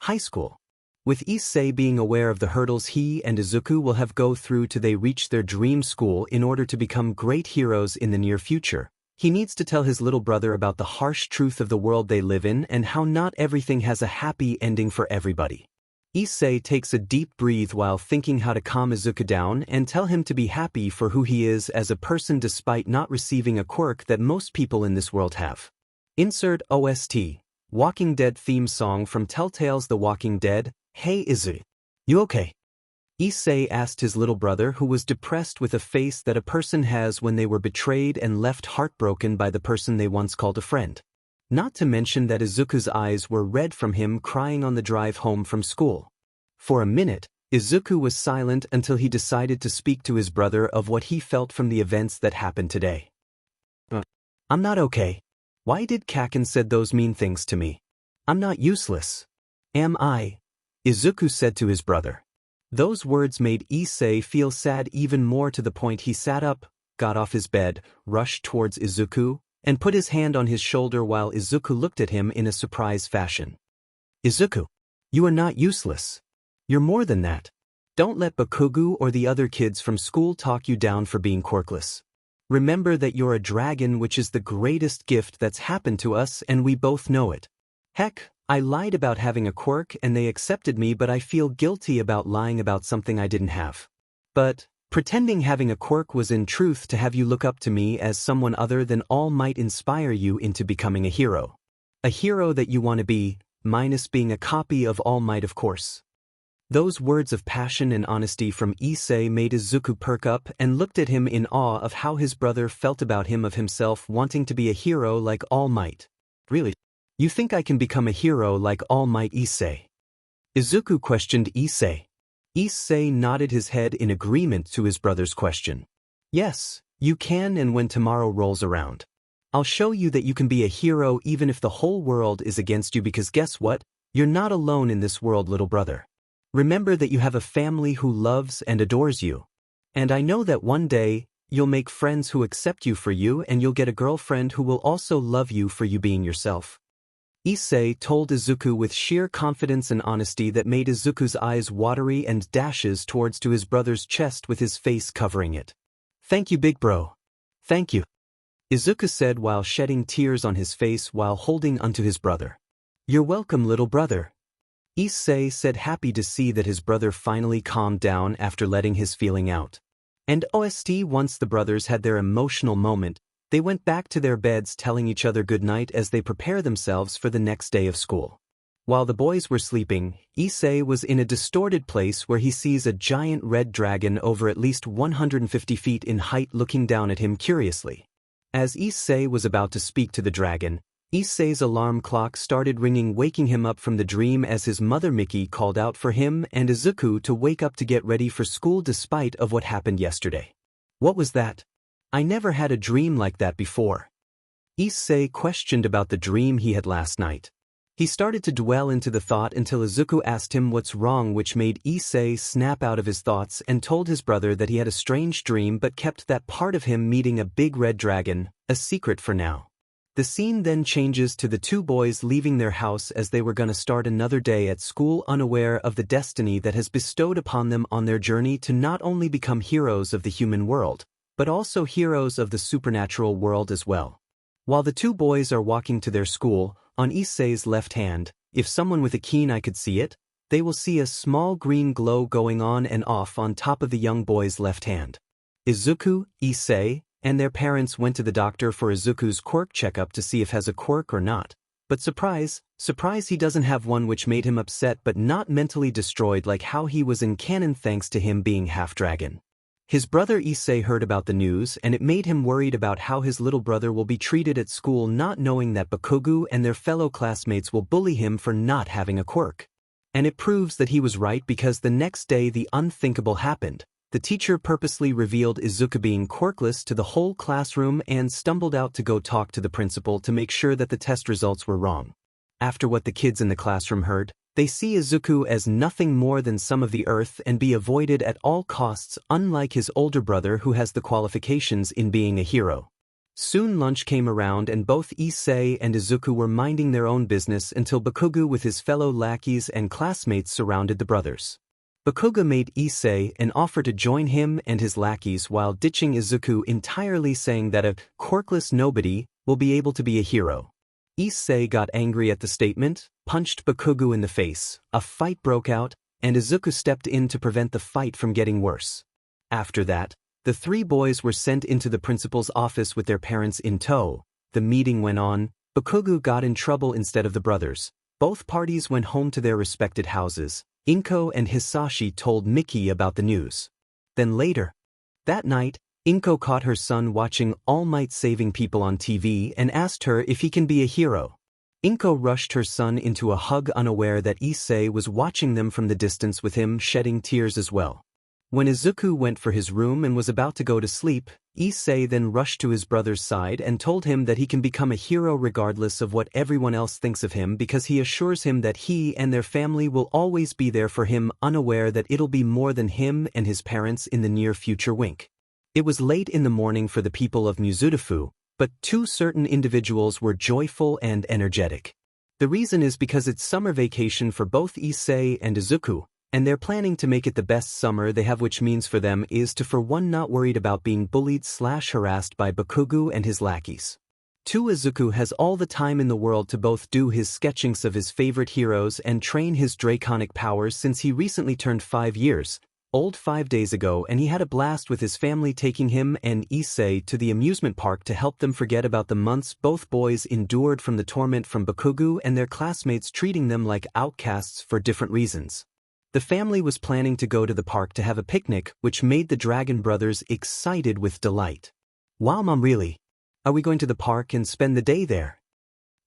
high school. With Issei being aware of the hurdles he and Izuku will have go through till they reach their dream school in order to become great heroes in the near future, he needs to tell his little brother about the harsh truth of the world they live in and how not everything has a happy ending for everybody. Issei takes a deep breath while thinking how to calm Izuku down and tell him to be happy for who he is as a person despite not receiving a quirk that most people in this world have. Insert OST, Walking Dead theme song from Telltale's The Walking Dead. "Hey Izu, you okay?" Issei asked his little brother, who was depressed with a face that a person has when they were betrayed and left heartbroken by the person they once called a friend. Not to mention that Izuku's eyes were red from him crying on the drive home from school. For a minute, Izuku was silent until he decided to speak to his brother of what he felt from the events that happened today. I'm not okay. Why did 𝐀𝐮𝐭𝐡𝐨𝐫 said those mean things to me? I'm not useless. Am I? Izuku said to his brother. Those words made Issei feel sad even more, to the point he sat up, got off his bed, rushed towards Izuku, and put his hand on his shoulder while Izuku looked at him in a surprised fashion. Izuku, you are not useless. You're more than that. Don't let Bakugo or the other kids from school talk you down for being quirkless. Remember that you're a dragon, which is the greatest gift that's happened to us, and we both know it. Heck, I lied about having a quirk and they accepted me, but I feel guilty about lying about something I didn't have. But pretending having a quirk was in truth to have you look up to me as someone other than all might inspire you into becoming a hero. A hero that you want to be, minus being a copy of All Might, of course. Those words of passion and honesty from Issei made Izuku perk up and looked at him in awe of how his brother felt about him, of himself wanting to be a hero like All Might. Really? You think I can become a hero like All Might, Issei? Izuku questioned Issei. Issei nodded his head in agreement to his brother's question. Yes, you can, and when tomorrow rolls around, I'll show you that you can be a hero even if the whole world is against you, because guess what? You're not alone in this world, little brother. Remember that you have a family who loves and adores you. And I know that one day, you'll make friends who accept you for you, and you'll get a girlfriend who will also love you for you being yourself. Issei told Izuku with sheer confidence and honesty that made Izuku's eyes watery and dashes towards to his brother's chest with his face covering it. Thank you, big bro. Thank you, Izuku said while shedding tears on his face while holding onto his brother. You're welcome, little brother, Issei said, happy to see that his brother finally calmed down after letting his feeling out. And once the brothers had their emotional moment, they went back to their beds telling each other goodnight as they prepare themselves for the next day of school. While the boys were sleeping, Issei was in a distorted place where he sees a giant red dragon over at least 150 feet in height looking down at him curiously. As Issei was about to speak to the dragon, Issei's alarm clock started ringing, waking him up from the dream as his mother Miki called out for him and Izuku to wake up to get ready for school despite of what happened yesterday. What was that? I never had a dream like that before. Issei questioned about the dream he had last night. He started to dwell into the thought until Izuku asked him what's wrong, which made Issei snap out of his thoughts and told his brother that he had a strange dream but kept that part of him meeting a big red dragon a secret for now. The scene then changes to the two boys leaving their house as they were gonna start another day at school, unaware of the destiny that has bestowed upon them on their journey to not only become heroes of the human world, but also heroes of the supernatural world as well. While the two boys are walking to their school, on Issei's left hand, if someone with a keen eye could see it, they will see a small green glow going on and off on top of the young boy's left hand. Izuku, Issei, and their parents went to the doctor for Izuku's quirk checkup to see if he has a quirk or not. But surprise, he doesn't have one, which made him upset but not mentally destroyed like how he was in canon thanks to him being half-dragon. His brother Issei heard about the news and it made him worried about how his little brother will be treated at school, not knowing that Bakugo and their fellow classmates will bully him for not having a quirk. And it proves that he was right, because the next day the unthinkable happened. The teacher purposely revealed Izuku being quirkless to the whole classroom and stumbled out to go talk to the principal to make sure that the test results were wrong. After what the kids in the classroom heard, they see Izuku as nothing more than some of the earth and be avoided at all costs, unlike his older brother who has the qualifications in being a hero. Soon lunch came around and both Issei and Izuku were minding their own business until Bakugo with his fellow lackeys and classmates surrounded the brothers. Bakugo made Issei an offer to join him and his lackeys while ditching Izuku entirely, saying that a quirkless nobody will be able to be a hero. Issei got angry at the statement, punched Bakugo in the face, a fight broke out, and Izuku stepped in to prevent the fight from getting worse. After that, the three boys were sent into the principal's office with their parents in tow. The meeting went on, Bakugo got in trouble instead of the brothers. Both parties went home to their respected houses. 𝐻𝐮𝐭𝐡𝐨𝐫 and Hisashi told Miki about the news. Then later, that night, 𝐻𝐮𝐭𝐡𝐨𝐫 caught her son watching All Might saving people on TV and asked her if he can be a hero. 𝐻𝐮𝐭𝐡𝐨𝐫 rushed her son into a hug, unaware that Issei was watching them from the distance with him shedding tears as well. When Izuku went for his room and was about to go to sleep, Issei then rushed to his brother's side and told him that he can become a hero regardless of what everyone else thinks of him, because he assures him that he and their family will always be there for him, unaware that it'll be more than him and his parents in the near future. Wink. It was late in the morning for the people of Mizudafu, but two certain individuals were joyful and energetic. The reason is because it's summer vacation for both Issei and Izuku, and they're planning to make it the best summer they have, which means for them is to for one not worried about being bullied/harassed by Bakugo and his lackeys. 2. Izuku has all the time in the world to both do his sketchings of his favorite heroes and train his draconic powers, since he recently turned 5 years old 5 days ago, and he had a blast with his family, taking him and Issei to the amusement park to help them forget about the months both boys endured from the torment from Bakugo and their classmates treating them like outcasts for different reasons. The family was planning to go to the park to have a picnic, which made the Dragon brothers excited with delight. "Wow, Mom, really? Are we going to the park and spend the day there?"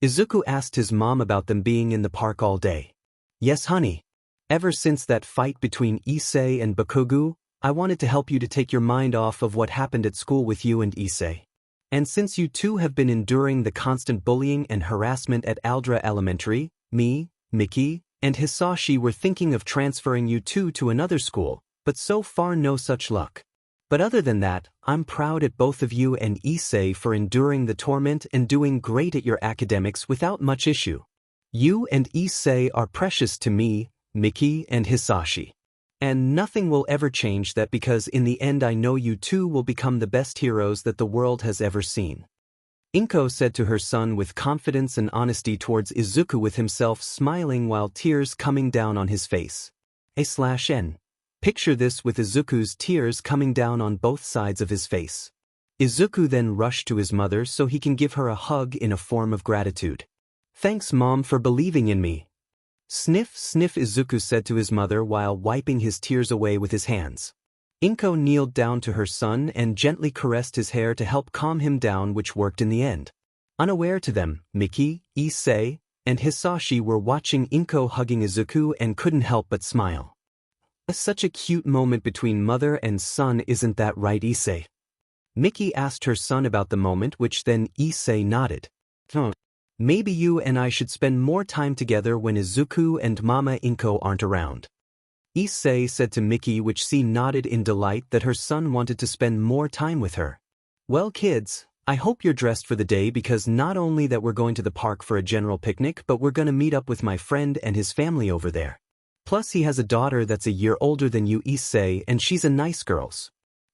Izuku asked his mom about them being in the park all day. "Yes, honey. Ever since that fight between Issei and Bakugo, I wanted to help you to take your mind off of what happened at school with you and Issei. And since you two have been enduring the constant bullying and harassment at Aldra Elementary, me, Miki, and Hisashi were thinking of transferring you two to another school, but so far no such luck. But other than that, I'm proud at both of you and Issei for enduring the torment and doing great at your academics without much issue. You and Issei are precious to me, Miki and Hisashi. And nothing will ever change that, because in the end I know you two will become the best heroes that the world has ever seen." 𝐻𝐮𝐭𝐡𝐨𝐫 said to her son with confidence and honesty towards Izuku, with himself smiling while tears coming down on his face. /n. Picture this, with Izuku's tears coming down on both sides of his face. Izuku then rushed to his mother so he can give her a hug in a form of gratitude. "Thanks, Mom, for believing in me." Sniff, sniff, Izuku said to his mother while wiping his tears away with his hands. 𝐻𝐮𝐭𝐡𝐨𝐫 kneeled down to her son and gently caressed his hair to help calm him down, which worked in the end. Unaware to them, Miki, Issei, and Hisashi were watching 𝐻𝐿𝐭𝐡𝐨𝐫 hugging Izuku and couldn't help but smile. "Such a cute moment between mother and son, isn't that right, Issei?" Miki asked her son about the moment, which then Issei nodded. "Maybe you and I should spend more time together when Izuku and Mama 𝐻𝐿𝐭𝐡𝐨𝐫 aren't around." Issei said to Miki, which she nodded in delight that her son wanted to spend more time with her. "Well, kids, I hope you're dressed for the day, because not only that we're going to the park for a general picnic, but we're gonna meet up with my friend and his family over there. Plus he has a daughter that's a year older than you, Issei, and she's a nice girl.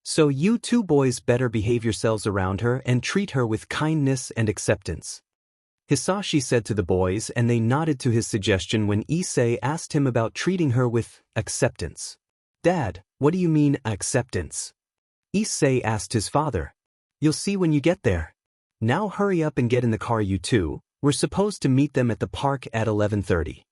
So you two boys better behave yourselves around her and treat her with kindness and acceptance." Hisashi said to the boys, and they nodded to his suggestion when Issei asked him about treating her with acceptance. "Dad, what do you mean, acceptance?" Issei asked his father. "You'll see when you get there. Now hurry up and get in the car, you two. We're supposed to meet them at the park at 11:30.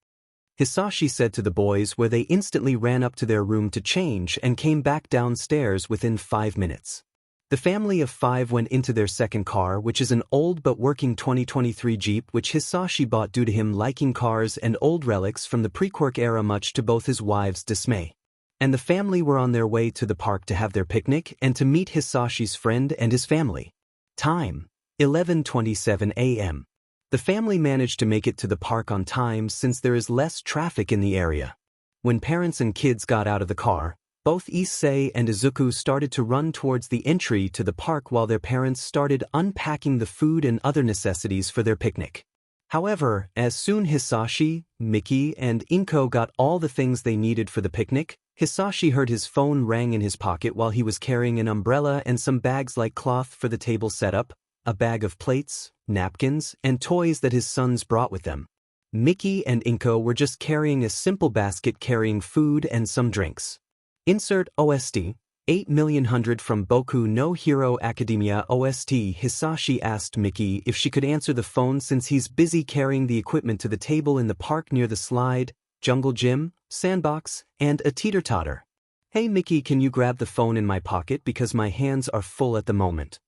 Hisashi said to the boys, where they instantly ran up to their room to change and came back downstairs within 5 minutes. The family of 5 went into their second car, which is an old but working 2023 Jeep, which Hisashi bought due to him liking cars and old relics from the pre-quirk era, much to both his wives' dismay. And the family were on their way to the park to have their picnic and to meet Hisashi's friend and his family. Time: 11:27 a.m. The family managed to make it to the park on time since there is less traffic in the area. When parents and kids got out of the car, both Issei and Izuku started to run towards the entry to the park while their parents started unpacking the food and other necessities for their picnic. However, as soon Hisashi, Miki, and 𝐻𝐿𝐭𝐡𝐨𝐫 got all the things they needed for the picnic, Hisashi heard his phone rang in his pocket while he was carrying an umbrella and some bags like cloth for the table setup, a bag of plates, napkins, and toys that his sons brought with them. Miki and 𝐻𝐿𝐭𝐡𝐨𝐫 were just carrying a simple basket carrying food and some drinks. Insert OST, 8,000,000 from Boku no Hero Academia OST. Hisashi asked Miki if she could answer the phone since he's busy carrying the equipment to the table in the park near the slide, jungle gym, sandbox, and a teeter-totter. Hey Mickey, can you grab the phone in my pocket because my hands are full at the moment?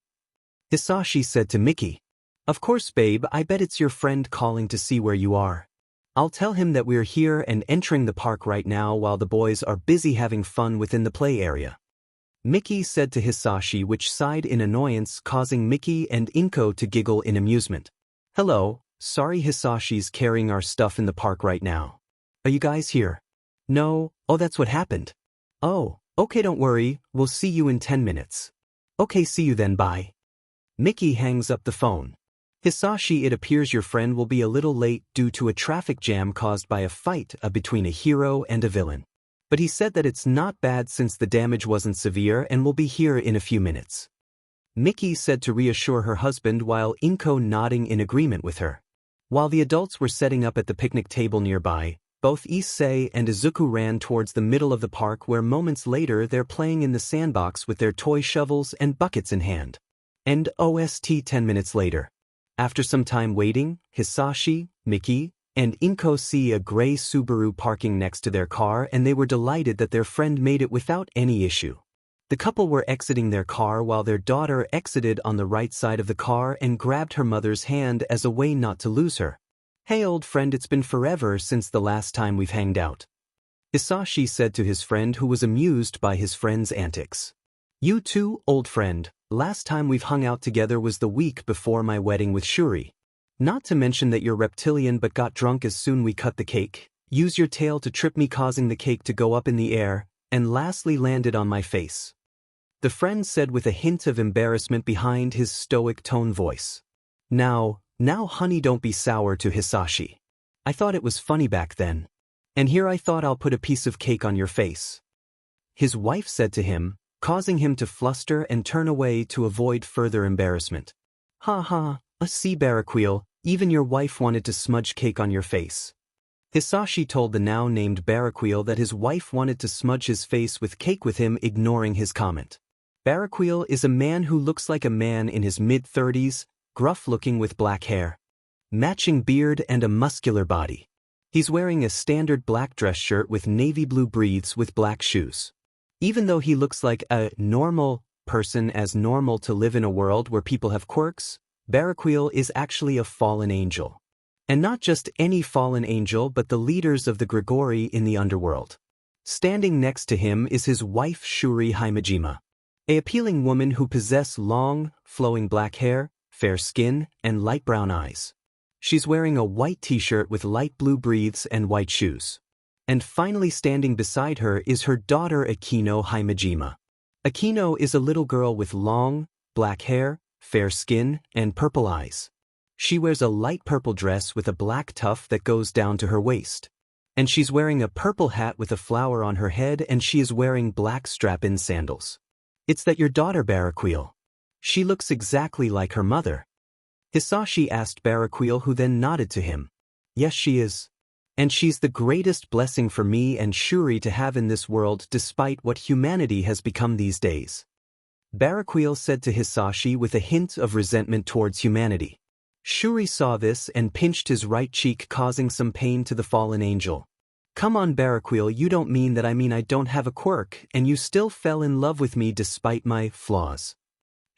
Hisashi said to Mickey. Of course babe, I bet it's your friend calling to see where you are. I'll tell him that we're here and entering the park right now while the boys are busy having fun within the play area. Mickey said to Hisashi, which sighed in annoyance, causing Mickey and Inko to giggle in amusement. Hello, sorry Hisashi's carrying our stuff in the park right now. Are you guys here? No, oh that's what happened. Oh, okay don't worry, we'll see you in 10 minutes. Okay see you then bye. Mickey hangs up the phone. Hisashi, it appears your friend will be a little late due to a traffic jam caused by a fight between a hero and a villain. But he said that it's not bad since the damage wasn't severe and will be here in a few minutes. Mickey said to reassure her husband while Inko nodding in agreement with her. While the adults were setting up at the picnic table nearby, both Issei and Izuku ran towards the middle of the park where moments later they're playing in the sandbox with their toy shovels and buckets in hand. And OST 10 minutes later. After some time waiting, Hisashi, Mickey, and Inko see a gray Subaru parking next to their car and they were delighted that their friend made it without any issue. The couple were exiting their car while their daughter exited on the right side of the car and grabbed her mother's hand as a way not to lose her. Hey old friend, it's been forever since the last time we've hanged out. Hisashi said to his friend who was amused by his friend's antics. You too, old friend. Last time we've hung out together was the week before my wedding with Shuri. Not to mention that you're reptilian but got drunk as soon we cut the cake, used your tail to trip me causing the cake to go up in the air, and lastly landed on my face. The friend said with a hint of embarrassment behind his stoic tone voice. Now honey don't be sour to Hisashi. I thought it was funny back then. And here I thought I'll put a piece of cake on your face. His wife said to him, causing him to fluster and turn away to avoid further embarrassment. Ha ha, see 𝐶𝐶, even your wife wanted to smudge cake on your face. Hisashi told the now named 𝐶𝐶 that his wife wanted to smudge his face with cake with him, ignoring his comment. 𝐶𝐶 is a man who looks like a man in his mid-30s, gruff-looking with black hair, matching beard and a muscular body. He's wearing a standard black dress shirt with navy blue breathes with black shoes. Even though he looks like a normal person, as normal to live in a world where people have quirks, 𝐶𝐶 is actually a fallen angel. And not just any fallen angel but the leaders of the Grigori in the underworld. Standing next to him is his wife Shuri Himejima, an appealing woman who possesses long, flowing black hair, fair skin, and light brown eyes. She's wearing a white t-shirt with light blue breathes and white shoes. And finally standing beside her is her daughter Akino Himejima. Akino is a little girl with long, black hair, fair skin, and purple eyes. She wears a light purple dress with a black tuft that goes down to her waist. And she's wearing a purple hat with a flower on her head, and she is wearing black strap-in sandals. It's that your daughter 𝐶𝐶. She looks exactly like her mother. Hisashi asked 𝐶𝐶, who then nodded to him. Yes she is. And she's the greatest blessing for me and Shuri to have in this world despite what humanity has become these days. 𝐶𝐶 said to Hisashi with a hint of resentment towards humanity. Shuri saw this and pinched his right cheek, causing some pain to the fallen angel. Come on 𝐶𝐶, you don't mean that I mean I don't have a quirk and you still fell in love with me despite my flaws.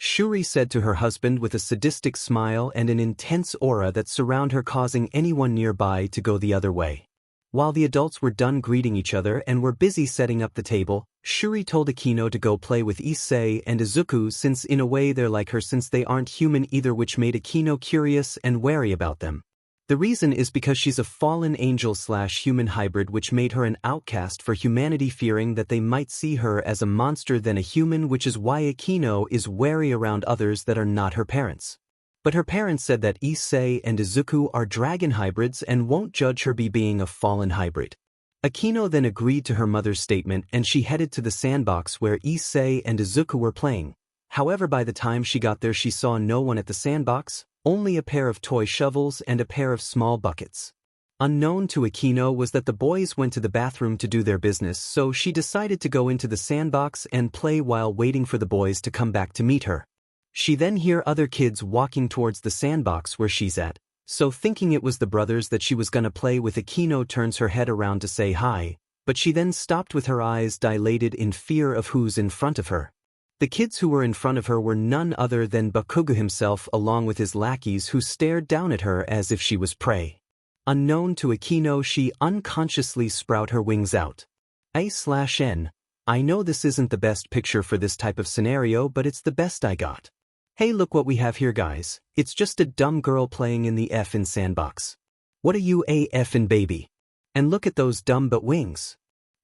Shuri said to her husband with a sadistic smile and an intense aura that surround her, causing anyone nearby to go the other way. While the adults were done greeting each other and were busy setting up the table, Shuri told Akino to go play with Issei and Izuku since in a way they're like her since they aren't human either, which made Akino curious and wary about them. The reason is because she's a fallen angel/human hybrid, which made her an outcast for humanity, fearing that they might see her as a monster than a human, which is why Akino is wary around others that are not her parents. But her parents said that Issei and Izuku are dragon hybrids and won't judge her being a fallen hybrid. Akino then agreed to her mother's statement and she headed to the sandbox where Issei and Izuku were playing. However, by the time she got there she saw no one at the sandbox, only a pair of toy shovels and a pair of small buckets. Unknown to Akino was that the boys went to the bathroom to do their business, so she decided to go into the sandbox and play while waiting for the boys to come back to meet her. She then hear other kids walking towards the sandbox where she's at, so thinking it was the brothers that she was gonna play with, Akino turns her head around to say hi, but she then stopped with her eyes dilated in fear of who's in front of her. The kids who were in front of her were none other than 𝐻𝐿𝐵 himself along with his lackeys who stared down at her as if she was prey. Unknown to 𝐻𝐮𝐭𝐡𝐨𝐫, she unconsciously sprout her wings out. 𝐴/N. I know this isn't the best picture for this type of scenario, but it's the best I got. Hey, look what we have here, guys. It's just a dumb girl playing in the F in sandbox. What are you, a effin' baby? And look at those dumb but wings.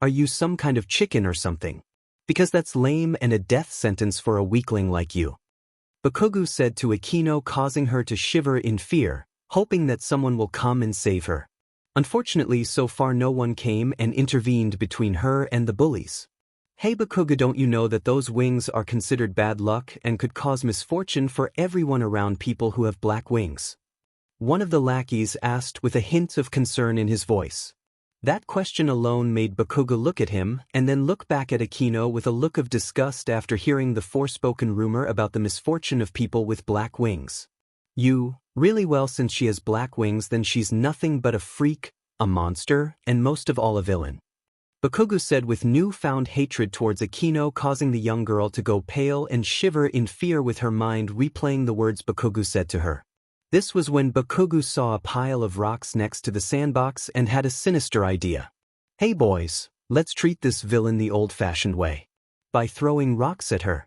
Are you some kind of chicken or something? Because that's lame and a death sentence for a weakling like you. 𝐻𝐿𝐵 said to 𝐻𝐻𝐿, causing her to shiver in fear, hoping that someone will come and save her. Unfortunately, so far no one came and intervened between her and the bullies. Hey 𝐻𝐿𝐵, don't you know that those wings are considered bad luck and could cause misfortune for everyone around people who have black wings? One of the lackeys asked with a hint of concern in his voice. That question alone made 𝐻𝐿𝐵 look at him and then look back at 𝐻𝐻𝐿 with a look of disgust after hearing the forspoken rumor about the misfortune of people with black wings. You, really? Well, since she has black wings, then she's nothing but a freak, a monster, and most of all a villain. 𝐻𝐿𝐵 said with newfound hatred towards 𝐻𝐻𝐿, causing the young girl to go pale and shiver in fear with her mind replaying the words 𝐻𝐿𝐵 said to her. This was when 𝐻𝐿𝐵 saw a pile of rocks next to the sandbox and had a sinister idea. Hey boys, let's treat this villain the old-fashioned way. By throwing rocks at her.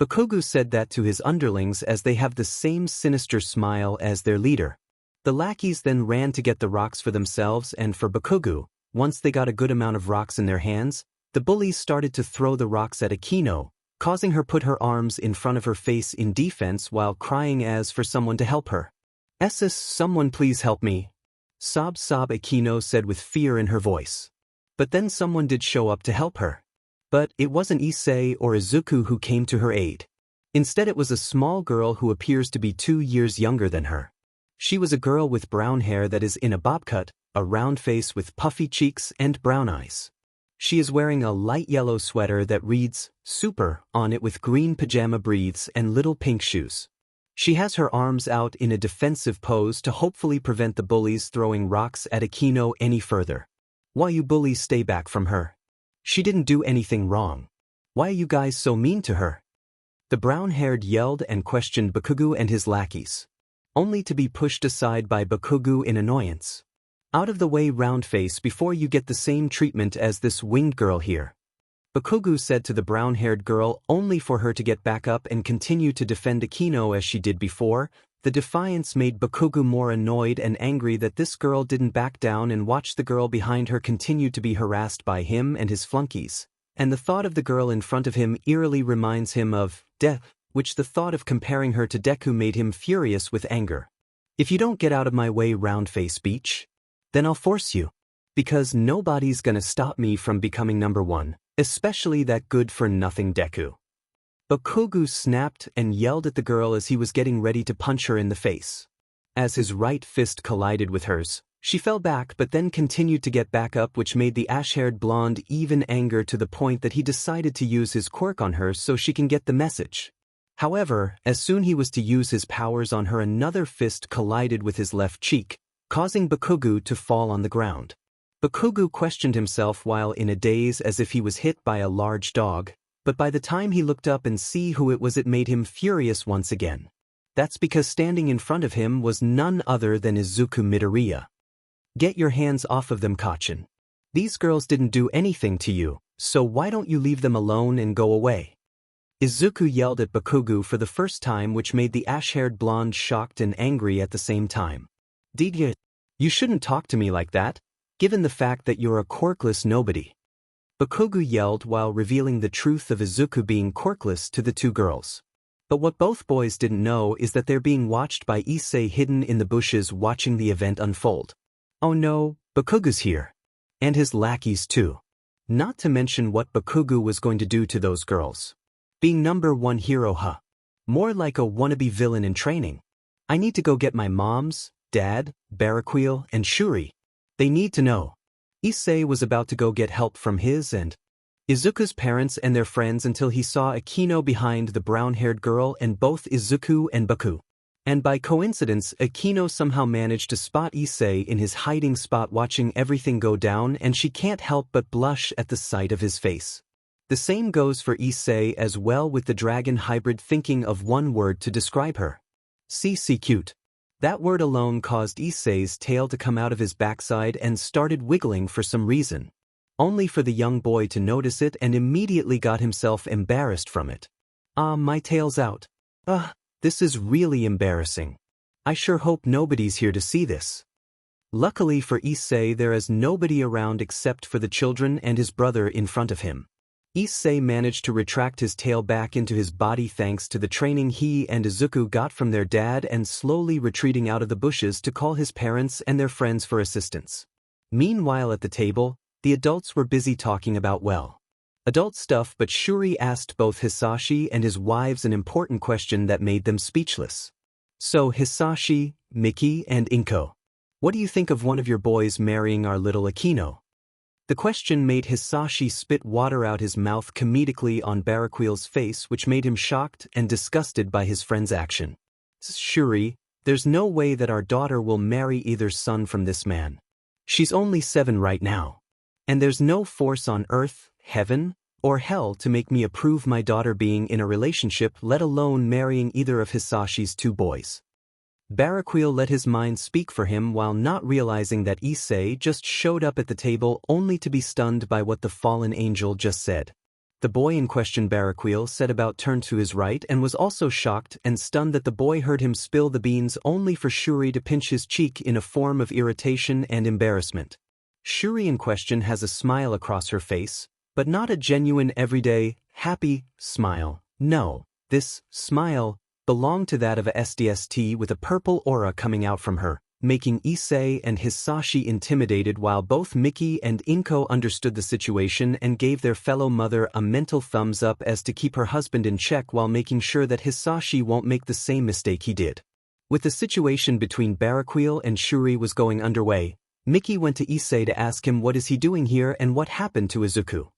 𝐻𝐿𝐵 said that to his underlings as they have the same sinister smile as their leader. The lackeys then ran to get the rocks for themselves and for 𝐻𝐿𝐵. Once they got a good amount of rocks in their hands, the bullies started to throw the rocks at 𝐻𝐻𝐿, causing her put her arms in front of her face in defense while crying as for someone to help her. "SS, someone please help me." Sob 𝐻𝐻𝐿 said with fear in her voice. But then someone did show up to help her. But it wasn't Issei or Izuku who came to her aid. Instead it was a small girl who appears to be 2 years younger than her. She was a girl with brown hair that is in a bob cut, a round face with puffy cheeks and brown eyes. She is wearing a light yellow sweater that reads, "Super," on it with green pajama briefs and little pink shoes. She has her arms out in a defensive pose to hopefully prevent the bullies throwing rocks at 𝐻𝐻𝐿 any further. Why you bullies stay back from her? She didn't do anything wrong. Why are you guys so mean to her? The brown-haired yelled and questioned 𝐻𝐿𝐵 and his lackeys, only to be pushed aside by 𝐻𝐿𝐵 in annoyance. Out of the way, roundface, before you get the same treatment as this winged girl here. 𝐻𝐿𝐵 said to the brown-haired girl, only for her to get back up and continue to defend 𝐻𝐻𝐿 as she did before. The defiance made 𝐻𝐿𝐵 more annoyed and angry that this girl didn't back down and watch the girl behind her continue to be harassed by him and his flunkies. And the thought of the girl in front of him eerily reminds him of death, which the thought of comparing her to Deku made him furious with anger. "If you don't get out of my way, roundface beach, then I'll force you. Because nobody's gonna stop me from becoming number one, especially that good-for-nothing Deku." 𝐻𝐿𝐵 snapped and yelled at the girl as he was getting ready to punch her in the face. As his right fist collided with hers, she fell back but then continued to get back up, which made the ash-haired blonde even anger to the point that he decided to use his quirk on her so she can get the message. However, as soon he was to use his powers on her, another fist collided with his left cheek, causing 𝐻𝐿𝐵 to fall on the ground. 𝐻𝐿𝐵 questioned himself while in a daze as if he was hit by a large dog, but by the time he looked up and see who it was, it made him furious once again. That's because standing in front of him was none other than Izuku Midoriya. "Get your hands off of them, 𝐻𝐻𝐿. These girls didn't do anything to you, so why don't you leave them alone and go away?" Izuku yelled at 𝐻𝐿𝐵 for the first time, which made the ash-haired blonde shocked and angry at the same time. "Ddraig, you shouldn't talk to me like that, given the fact that you're a quirkless nobody." 𝐻𝐿𝐵 yelled while revealing the truth of Izuku being quirkless to the two girls. But what both boys didn't know is that they're being watched by Issei hidden in the bushes watching the event unfold. Oh no, 𝐻𝐿𝐵's here. And his lackeys too. Not to mention what 𝐻𝐿𝐵 was going to do to those girls. Being number one hero, huh? More like a wannabe villain in training. I need to go get my moms, dad, 𝐵araquil, and Shuri. They need to know. Issei was about to go get help from his and Izuku's parents and their friends until he saw 𝐻𝐻𝐿 behind the brown-haired girl and both Izuku and Deku. And by coincidence, 𝐀𝐮𝐭𝐡𝐨𝐫 somehow managed to spot Issei in his hiding spot watching everything go down, and she can't help but blush at the sight of his face. The same goes for Issei as well, with the dragon hybrid thinking of one word to describe her. 𝐶𝐶 cute. That word alone caused Issei's tail to come out of his backside and started wiggling for some reason. Only for the young boy to notice it and immediately got himself embarrassed from it. My tail's out. This is really embarrassing. I sure hope nobody's here to see this. Luckily for Issei, there is nobody around except for the children and his brother in front of him. Issei managed to retract his tail back into his body thanks to the training he and Izuku got from their dad, and slowly retreating out of the bushes to call his parents and their friends for assistance. Meanwhile at the table, the adults were busy talking about, well, adult stuff, but Shuri asked both Hisashi and his wives an important question that made them speechless. So Hisashi, Miki, and Inko, what do you think of one of your boys marrying our little 𝐻𝐾𝐮𝐽𝐻? The question made Hisashi spit water out his mouth comedically on Baraquil's face, which made him shocked and disgusted by his friend's action. Shuri, there's no way that our daughter will marry either son from this man. She's only 7 right now. And there's no force on earth, heaven, or hell to make me approve my daughter being in a relationship, let alone marrying either of Hisashi's 2 boys. Baraquil let his mind speak for him while not realizing that Issei just showed up at the table only to be stunned by what the fallen angel just said. The boy in question, Baraquil, said about turned to his right and was also shocked and stunned that the boy heard him spill the beans, only for Shuri to pinch his cheek in a form of irritation and embarrassment. Shuri in question has a smile across her face, but not a genuine everyday, happy smile. No, this smile belonged to that of a SDST with a purple aura coming out from her, making Issei and Hisashi intimidated, while both Miki and Inko understood the situation and gave their fellow mother a mental thumbs up as to keep her husband in check while making sure that Hisashi won't make the same mistake he did. With the situation between Baraquil and Shuri was going underway, Miki went to Issei to ask him what is he doing here and what happened to Izuku.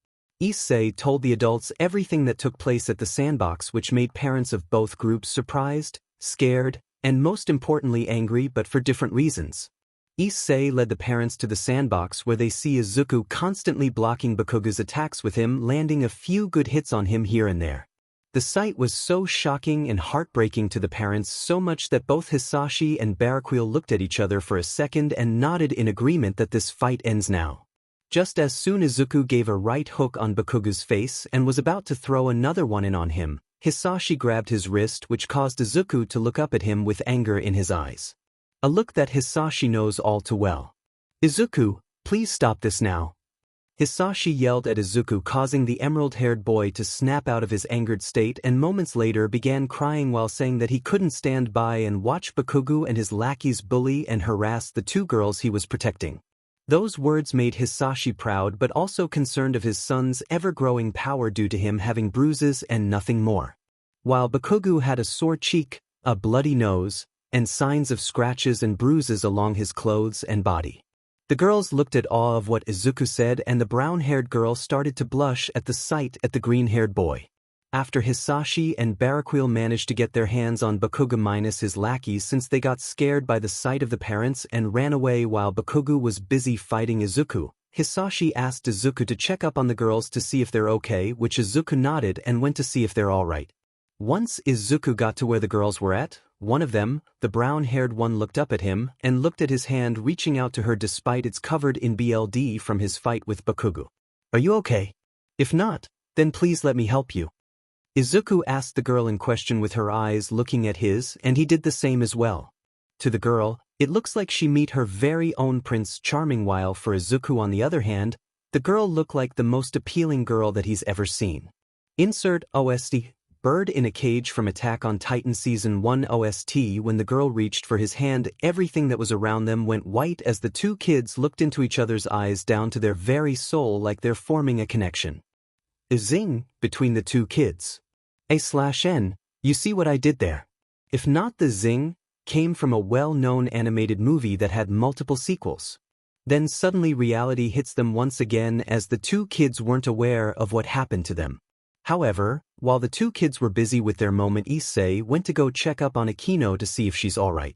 Issei told the adults everything that took place at the sandbox, which made parents of both groups surprised, scared, and most importantly angry, but for different reasons. Issei led the parents to the sandbox where they see Izuku constantly blocking Bakugo's attacks, with him landing a few good hits on him here and there. The sight was so shocking and heartbreaking to the parents, so much that both Hisashi and Baraquil looked at each other for a second and nodded in agreement that this fight ends now. Just as soon as Izuku gave a right hook on Bakugo's face and was about to throw another one in on him, Hisashi grabbed his wrist, which caused Izuku to look up at him with anger in his eyes. A look that Hisashi knows all too well. Izuku, please stop this now. Hisashi yelled at Izuku, causing the emerald-haired boy to snap out of his angered state, and moments later began crying while saying that he couldn't stand by and watch Bakugo and his lackeys bully and harass the 2 girls he was protecting. Those words made Hisashi proud, but also concerned of his son's ever-growing power due to him having bruises and nothing more. While Bakugo had a sore cheek, a bloody nose, and signs of scratches and bruises along his clothes and body. The girls looked at awe of what Izuku said, and the brown-haired girl started to blush at the sight at the green-haired boy. After Hisashi and Baraquil managed to get their hands on Bakugo minus his lackeys, since they got scared by the sight of the parents and ran away while Bakugo was busy fighting Izuku, Hisashi asked Izuku to check up on the girls to see if they're okay, which Izuku nodded and went to see if they're alright. Once Izuku got to where the girls were at, one of them, the brown-haired one, looked up at him and looked at his hand reaching out to her despite it's covered in blood from his fight with Bakugo. Are you okay? If not, then please let me help you. Izuku asked the girl in question with her eyes looking at his, and he did the same as well. To the girl, it looks like she meet her very own Prince Charming, while for Izuku on the other hand, the girl looked like the most appealing girl that he's ever seen. Insert OST, Bird in a Cage from Attack on Titan Season 1 OST. When the girl reached for his hand, everything that was around them went white as the 2 kids looked into each other's eyes down to their very soul, like they're forming a connection. A zing between the 2 kids. A/N, you see what I did there? If not, the zing came from a well-known animated movie that had multiple sequels. Then suddenly reality hits them once again, as the 2 kids weren't aware of what happened to them. However, While the two kids were busy with their moment, Issei went to go check up on Akino to see if she's alright.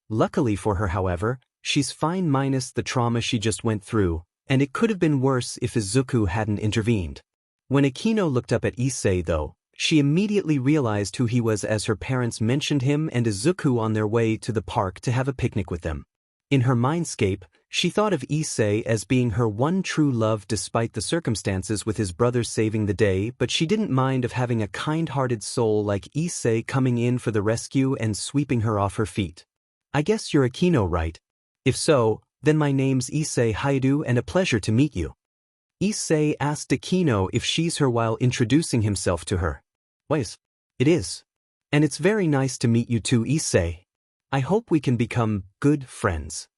Luckily for her, however, she's fine minus the trauma she just went through, and it could have been worse if Izuku hadn't intervened. When Akino looked up at Issei though, she immediately realized who he was as her parents mentioned him and Izuku on their way to the park to have a picnic with them. In her mindscape, she thought of Issei as being her one true love despite the circumstances with his brother saving the day, but she didn't mind of having a kind-hearted soul like Issei coming in for the rescue and sweeping her off her feet. I guess you're Akino, right? If so, then my name's Issei Haidu and a pleasure to meet you. Issei asked Akino if she's her while introducing himself to her. Yes. It is. And it's very nice to meet you too, Issei. I hope we can become good friends.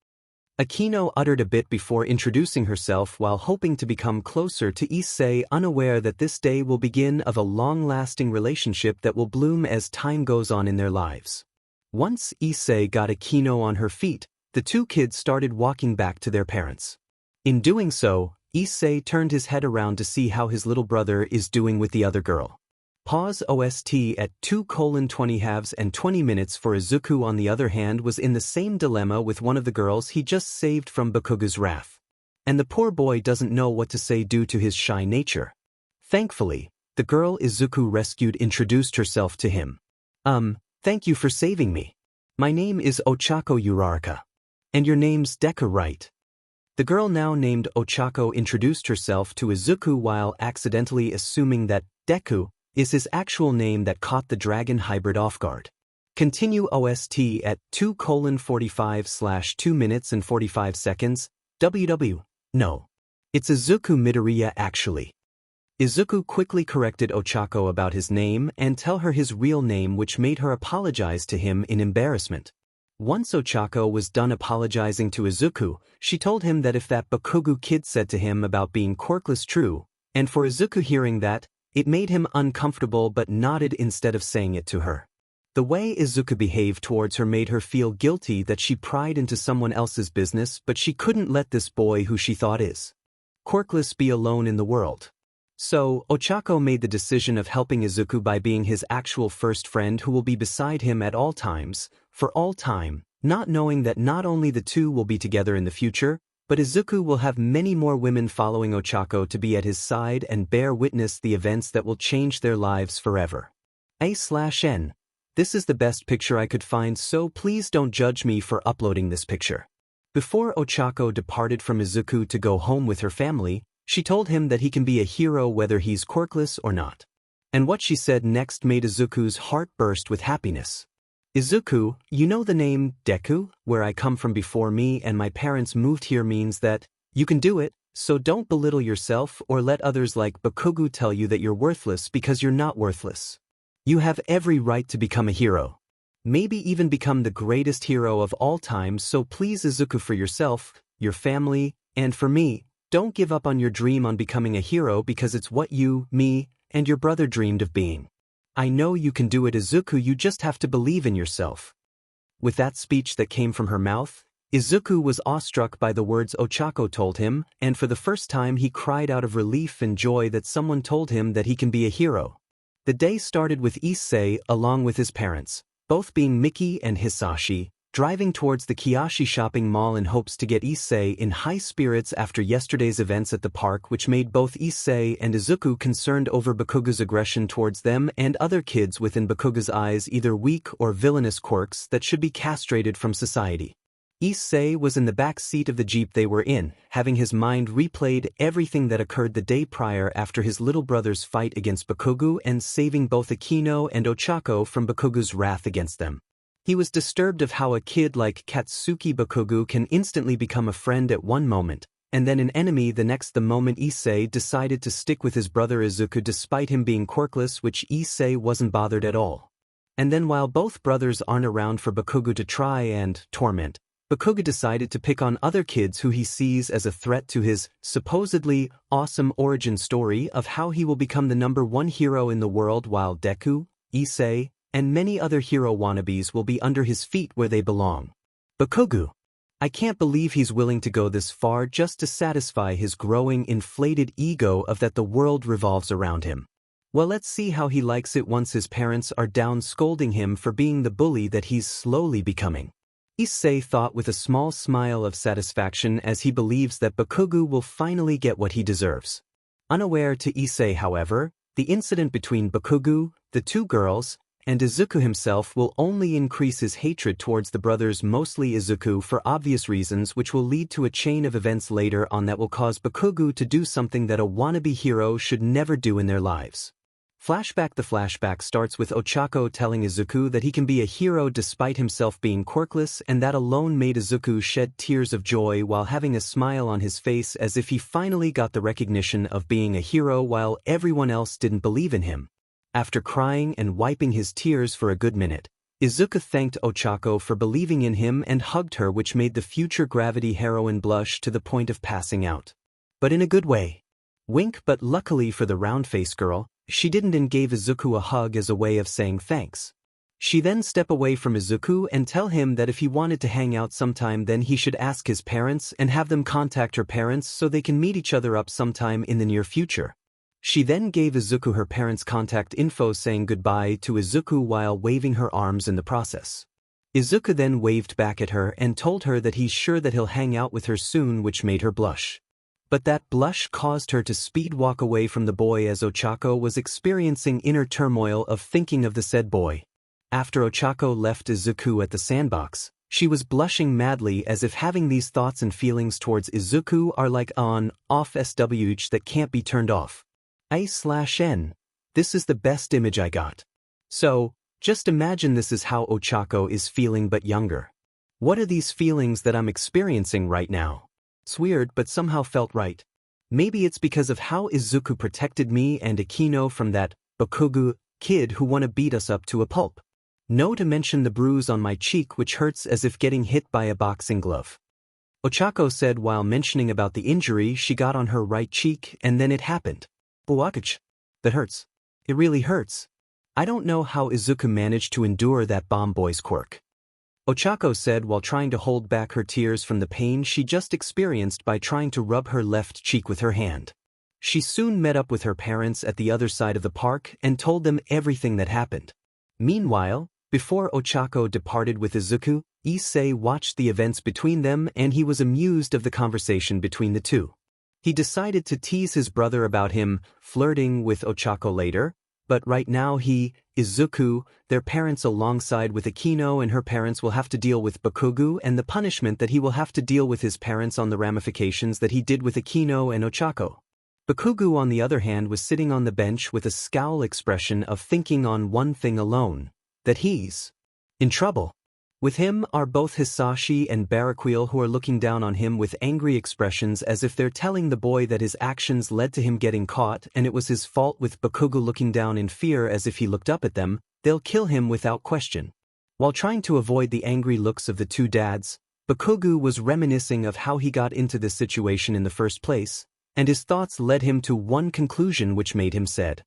Akino uttered a bit before introducing herself while hoping to become closer to Issei, unaware that this day will begin of a long-lasting relationship that will bloom as time goes on in their lives. Once Issei got Akino on her feet, the two kids started walking back to their parents. In doing so, Issei turned his head around to see how his little brother is doing with the other girl. Pause OST at 2:20 and 20 minutes for Izuku, on the other hand, was in the same dilemma with one of the girls he just saved from Bakugu's wrath. And the poor boy doesn't know what to say due to his shy nature. Thankfully, the girl Izuku rescued introduced herself to him. Thank you for saving me. My name is Ochako Uraraka. And your name's Deku, right? The girl now named Ochako introduced herself to Izuku while accidentally assuming that Deku is his actual name that caught the dragon hybrid off guard. Continue OST at 2:45/2 minutes and 45 seconds. WW. No. It's Izuku Midoriya actually. Izuku quickly corrected Ochako about his name and tell her his real name, which made her apologize to him in embarrassment. Once Ochako was done apologizing to Izuku, she told him that if that Bakugu kid said to him about being quirkless true, and for Izuku hearing that, it made him uncomfortable but nodded instead of saying it to her. The way Izuku behaved towards her made her feel guilty that she pried into someone else's business, but she couldn't let this boy who she thought is quirkless be alone in the world. So, Ochako made the decision of helping Izuku by being his actual first friend who will be beside him at all times, for all time, not knowing that not only the two will be together in the future, but Izuku will have many more women following Ochako to be at his side and bear witness the events that will change their lives forever. A/N. This is the best picture I could find, so please don't judge me for uploading this picture. Before Ochako departed from Izuku to go home with her family, she told him that he can be a hero whether he's quirkless or not. And what she said next made Izuku's heart burst with happiness. Izuku, you know the name Deku, where I come from before me and my parents moved here, means that you can do it, so don't belittle yourself or let others like Bakugu tell you that you're worthless, because you're not worthless. You have every right to become a hero. Maybe even become the greatest hero of all time, so please Izuku, for yourself, your family, and for me, don't give up on your dream on becoming a hero, because it's what you, me, and your brother dreamed of being. I know you can do it, Izuku, you just have to believe in yourself. With that speech that came from her mouth, Izuku was awestruck by the words Ochako told him, and for the first time he cried out of relief and joy that someone told him that he can be a hero. The day started with Issei along with his parents, both being Miki and Hisashi, driving towards the Kiyoshi shopping mall in hopes to get Issei in high spirits after yesterday's events at the park, which made both Issei and Izuku concerned over Bakugu's aggression towards them and other kids within Bakugu's eyes, either weak or villainous quirks that should be castrated from society. Issei was in the back seat of the jeep they were in, having his mind replayed everything that occurred the day prior after his little brother's fight against Bakugu and saving both Akino and Ochako from Bakugu's wrath against them. He was disturbed of how a kid like Katsuki Bakugu can instantly become a friend at one moment, and then an enemy the next. The moment Issei decided to stick with his brother Izuku despite him being quirkless, which Issei wasn't bothered at all. And then while both brothers aren't around for Bakugu to try and torment, Bakugu decided to pick on other kids who he sees as a threat to his supposedly awesome origin story of how he will become the #1 hero in the world, while Deku, Issei, and many other hero wannabes will be under his feet where they belong. Bakugu. I can't believe he's willing to go this far just to satisfy his growing inflated ego of that the world revolves around him. Well, let's see how he likes it once his parents are down scolding him for being the bully that he's slowly becoming. Issei thought with a small smile of satisfaction as he believes that Bakugo will finally get what he deserves. Unaware to Issei, however, the incident between Bakugo, the two girls, and Izuku himself will only increase his hatred towards the brothers, mostly Izuku, for obvious reasons, which will lead to a chain of events later on that will cause Bakugo to do something that a wannabe hero should never do in their lives. Flashback. The flashback starts with Ochako telling Izuku that he can be a hero despite himself being quirkless, and that alone made Izuku shed tears of joy while having a smile on his face as if he finally got the recognition of being a hero while everyone else didn't believe in him. After crying and wiping his tears for a good minute, Izuku thanked Ochako for believing in him and hugged her, which made the future Gravity heroine blush to the point of passing out. But in a good way. Wink. But luckily for the round-faced girl, she didn't and gave Izuku a hug as a way of saying thanks. She then stepped away from Izuku and tell him that if he wanted to hang out sometime, then he should ask his parents and have them contact her parents so they can meet each other up sometime in the near future. She then gave Izuku her parents' contact info, saying goodbye to Izuku while waving her arms in the process. Izuku then waved back at her and told her that he's sure that he'll hang out with her soon, which made her blush. But that blush caused her to speed walk away from the boy as Ochako was experiencing inner turmoil of thinking of the said boy. After Ochako left Izuku at the sandbox, she was blushing madly as if having these thoughts and feelings towards Izuku are like on-off switch that can't be turned off. /n. This is the best image I got. So, just imagine this is how Ochako is feeling but younger. What are these feelings that I'm experiencing right now? It's weird but somehow felt right. Maybe it's because of how Izuku protected me and Akino from that Bakugo kid who wanna beat us up to a pulp. No to mention the bruise on my cheek, which hurts as if getting hit by a boxing glove. Ochako said while mentioning about the injury she got on her right cheek, and then it happened. Buwakach. That hurts. It really hurts. I don't know how Izuku managed to endure that bomb boy's quirk. Ochako said while trying to hold back her tears from the pain she just experienced by trying to rub her left cheek with her hand. She soon met up with her parents at the other side of the park and told them everything that happened. Meanwhile, before Ochako departed with Izuku, Issei watched the events between them and he was amused of the conversation between the two. He decided to tease his brother about him flirting with Ochako later, but right now Izuku, their parents alongside with Akino and her parents will have to deal with Bakugo and the punishment that he will have to deal with his parents on the ramifications that he did with Akino and Ochako. Bakugo on the other hand was sitting on the bench with a scowl expression of thinking on one thing alone, that he's in trouble. With him are both Hisashi and Barraquil, who are looking down on him with angry expressions as if they're telling the boy that his actions led to him getting caught and it was his fault, with Bakugo looking down in fear as if he looked up at them, they'll kill him without question. While trying to avoid the angry looks of the two dads, Bakugo was reminiscing of how he got into this situation in the first place, and his thoughts led him to one conclusion which made him sad.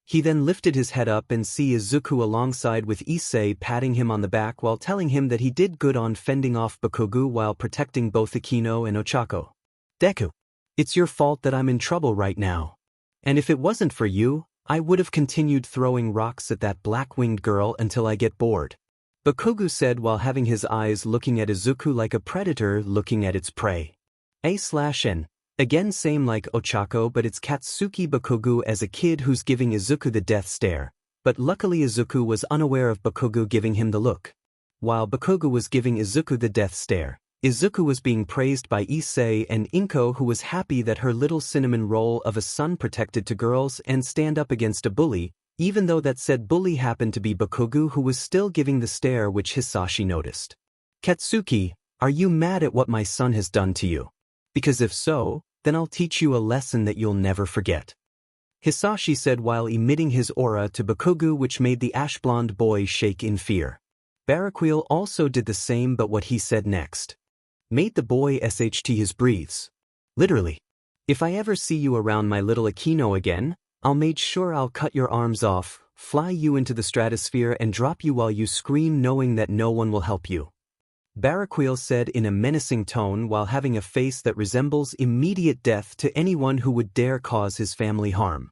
He then lifted his head up and see Izuku alongside with Issei patting him on the back while telling him that he did good on fending off Bakugo while protecting both Akino and Ochako. Deku, it's your fault that I'm in trouble right now. And if it wasn't for you, I would have continued throwing rocks at that black-winged girl until I get bored. Bakugo said while having his eyes looking at Izuku like a predator looking at its prey. /n. Again same like Ochako, but it's Katsuki Bakugo as a kid who's giving Izuku the death stare, but luckily Izuku was unaware of Bakugo giving him the look. While Bakugo was giving Izuku the death stare, Izuku was being praised by Issei and Inko, who was happy that her little cinnamon roll of a son protected to girls and stand up against a bully, even though that said bully happened to be Bakugo, who was still giving the stare, which Hisashi noticed. Katsuki, are you mad at what my son has done to you? Because if so, then I'll teach you a lesson that you'll never forget. Hisashi said while emitting his aura to Bakugo, which made the ash-blonde boy shake in fear. Barraquil also did the same, but what he said next made the boy sht his breathes. Literally. If I ever see you around my little Akino again, I'll make sure I'll cut your arms off, fly you into the stratosphere and drop you while you scream, knowing that no one will help you. Barraquil said in a menacing tone while having a face that resembles immediate death to anyone who would dare cause his family harm.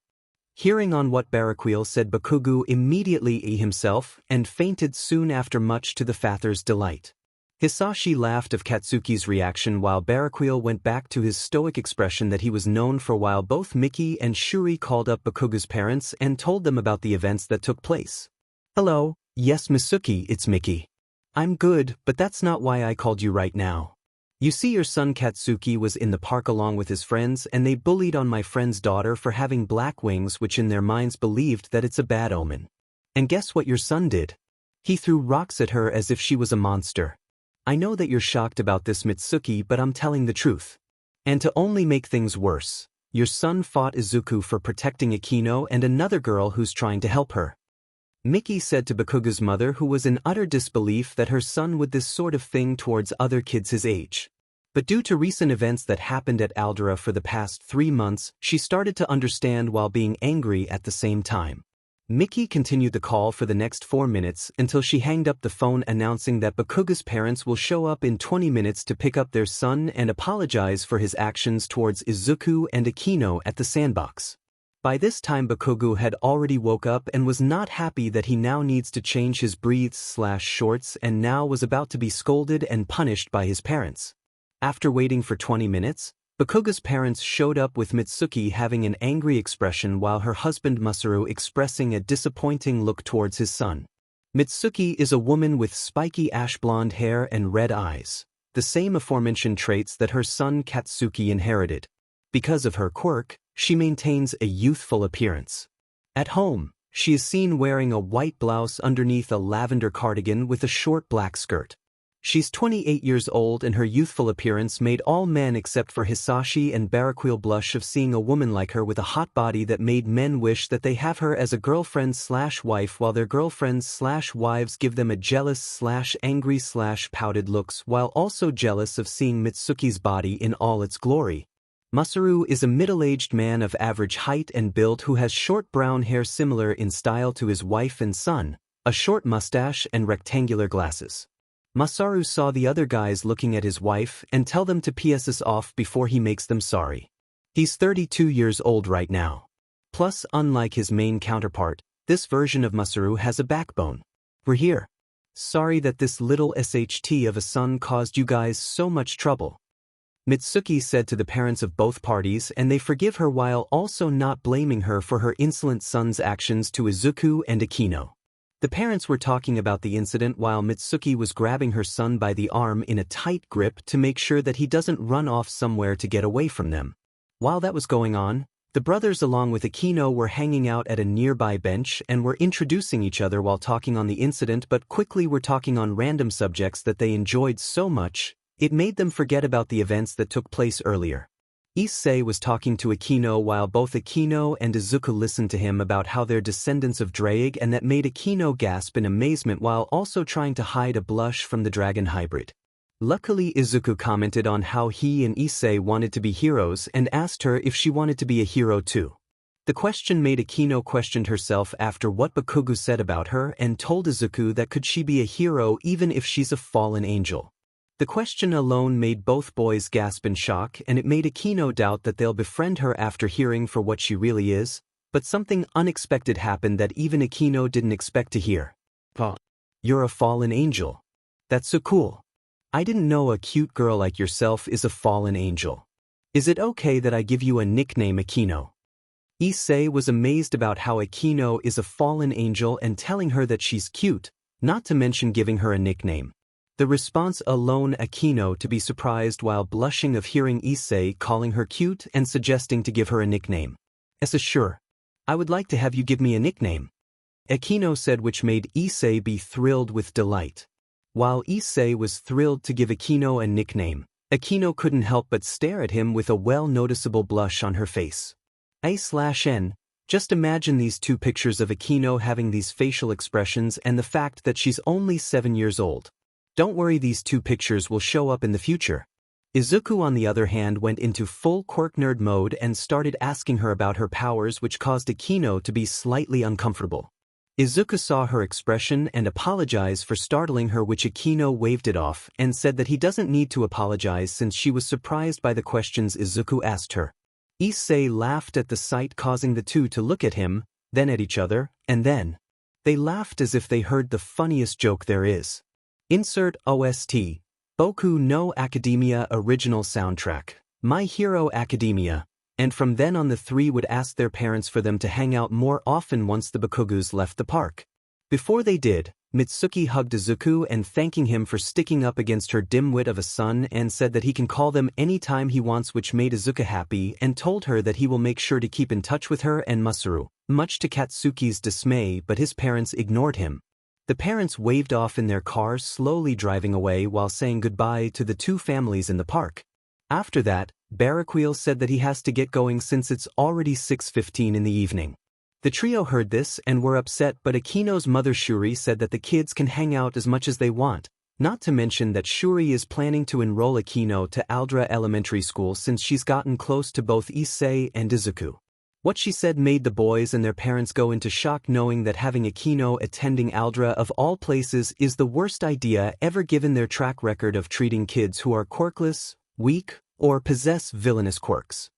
Hearing on what Baraquil said, Bakugo immediately himself and fainted soon after, much to the father's delight. Hisashi laughed of Katsuki's reaction while Baraquil went back to his stoic expression that he was known for, while both Miki and Shuri called up Bakugo's parents and told them about the events that took place. "Hello, yes Mitsuki, it's Miki. I'm good, but that's not why I called you right now. You see, your son Katsuki was in the park along with his friends and they bullied on my friend's daughter for having black wings, which in their minds believed that it's a bad omen. And guess what your son did? He threw rocks at her as if she was a monster. I know that you're shocked about this, Mitsuki, but I'm telling the truth. And to only make things worse, your son fought Izuku for protecting Akino and another girl who's trying to help her." Miki said to Bakugo's mother, who was in utter disbelief that her son would this sort of thing towards other kids his age. But due to recent events that happened at Aldera for the past 3 months, she started to understand while being angry at the same time. Miki continued the call for the next 4 minutes until she hanged up the phone, announcing that Bakugo's parents will show up in 20 minutes to pick up their son and apologize for his actions towards Izuku and Akino at the sandbox. By this time Bakugo had already woke up and was not happy that he now needs to change his briefs/shorts and now was about to be scolded and punished by his parents. After waiting for 20 minutes, Bakugo's parents showed up with Mitsuki having an angry expression while her husband Masaru expressing a disappointing look towards his son. Mitsuki is a woman with spiky ash blonde hair and red eyes, the same aforementioned traits that her son Katsuki inherited. Because of her quirk, she maintains a youthful appearance. At home, she is seen wearing a white blouse underneath a lavender cardigan with a short black skirt. She's 28 years old and her youthful appearance made all men except for Hisashi and Baraquil blush of seeing a woman like her with a hot body that made men wish that they have her as a girlfriend/wife, while their girlfriends/wives give them a jealous/angry/pouted looks, while also jealous of seeing Mitsuki's body in all its glory. Masaru is a middle-aged man of average height and build who has short brown hair similar in style to his wife and son, a short mustache and rectangular glasses. Masaru saw the other guys looking at his wife and tell them to piss off before he makes them sorry. He's 32 years old right now. Plus, unlike his main counterpart, this version of Masaru has a backbone. "We're here. Sorry that this little SHT of a son caused you guys so much trouble," Mitsuki said to the parents of both parties, and they forgive her while also not blaming her for her insolent son's actions to Izuku and Akino. The parents were talking about the incident while Mitsuki was grabbing her son by the arm in a tight grip to make sure that he doesn't run off somewhere to get away from them. While that was going on, the brothers along with Akino were hanging out at a nearby bench and were introducing each other while talking on the incident, but quickly were talking on random subjects that they enjoyed so much, it made them forget about the events that took place earlier. Issei was talking to Akino while both Akino and Izuku listened to him about how they're descendants of Ddraig, and that made Akino gasp in amazement while also trying to hide a blush from the dragon hybrid. Luckily, Izuku commented on how he and Issei wanted to be heroes and asked her if she wanted to be a hero too. The question made Akino question herself after what Bakugo said about her and told Izuku that could she be a hero even if she's a fallen angel. The question alone made both boys gasp in shock, and it made Akino doubt that they'll befriend her after hearing for what she really is, but something unexpected happened that even Akino didn't expect to hear. Pa. "You're a fallen angel. That's so cool. I didn't know a cute girl like yourself is a fallen angel. Is it okay that I give you a nickname, Akino?" Issei was amazed about how Akino is a fallen angel and telling her that she's cute, not to mention giving her a nickname. The response alone Akino to be surprised while blushing of hearing Issei calling her cute and suggesting to give her a nickname. "Sure. I would like to have you give me a nickname," Akino said, which made Issei be thrilled with delight. While Issei was thrilled to give Akino a nickname, Akino couldn't help but stare at him with a well-noticeable blush on her face. A/N, just imagine these two pictures of Akino having these facial expressions and the fact that she's only 7 years old. Don't worry, these two pictures will show up in the future. Izuku on the other hand went into full quirk nerd mode and started asking her about her powers, which caused Akino to be slightly uncomfortable. Izuku saw her expression and apologized for startling her, which Akino waved it off and said that he doesn't need to apologize since she was surprised by the questions Izuku asked her. Issei laughed at the sight, causing the two to look at him, then at each other, and then they laughed as if they heard the funniest joke there is. Insert OST, Boku no Academia original soundtrack, My Hero Academia, and from then on the three would ask their parents for them to hang out more often once the Bakugus left the park. Before they did, Mitsuki hugged Izuku and thanking him for sticking up against her dimwit of a son and said that he can call them any time he wants, which made Izuku happy, and told her that he will make sure to keep in touch with her and Masaru, much to Katsuki's dismay, but his parents ignored him. The parents waved off in their car, slowly driving away while saying goodbye to the two families in the park. After that, Barraquil said that he has to get going since it's already 6:15 in the evening. The trio heard this and were upset, but Akino's mother Shuri said that the kids can hang out as much as they want, not to mention that Shuri is planning to enroll Akino to Aldra Elementary School since she's gotten close to both Issei and Izuku. What she said made the boys and their parents go into shock, knowing that having Akino attending Aldra of all places is the worst idea ever given their track record of treating kids who are quirkless, weak, or possess villainous quirks.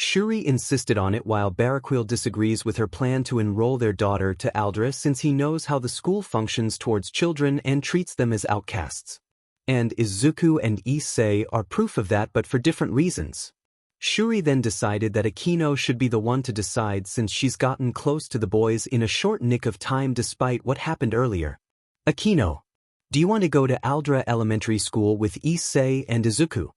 Shuri insisted on it while Barraquil disagrees with her plan to enroll their daughter to Aldra since he knows how the school functions towards children and treats them as outcasts. And Izuku and Issei are proof of that, but for different reasons. Shuri then decided that Akino should be the one to decide since she's gotten close to the boys in a short nick of time despite what happened earlier. Akino, do you want to go to Aldra Elementary School with Issei and Izuku?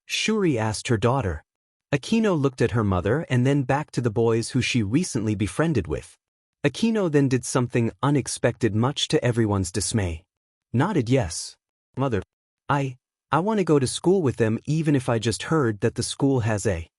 Shuri asked her daughter. Akino looked at her mother and then back to the boys who she recently befriended with. Akino then did something unexpected, much to everyone's dismay. Nodded yes. Mother, I want to go to school with them, even if I just heard that the school has a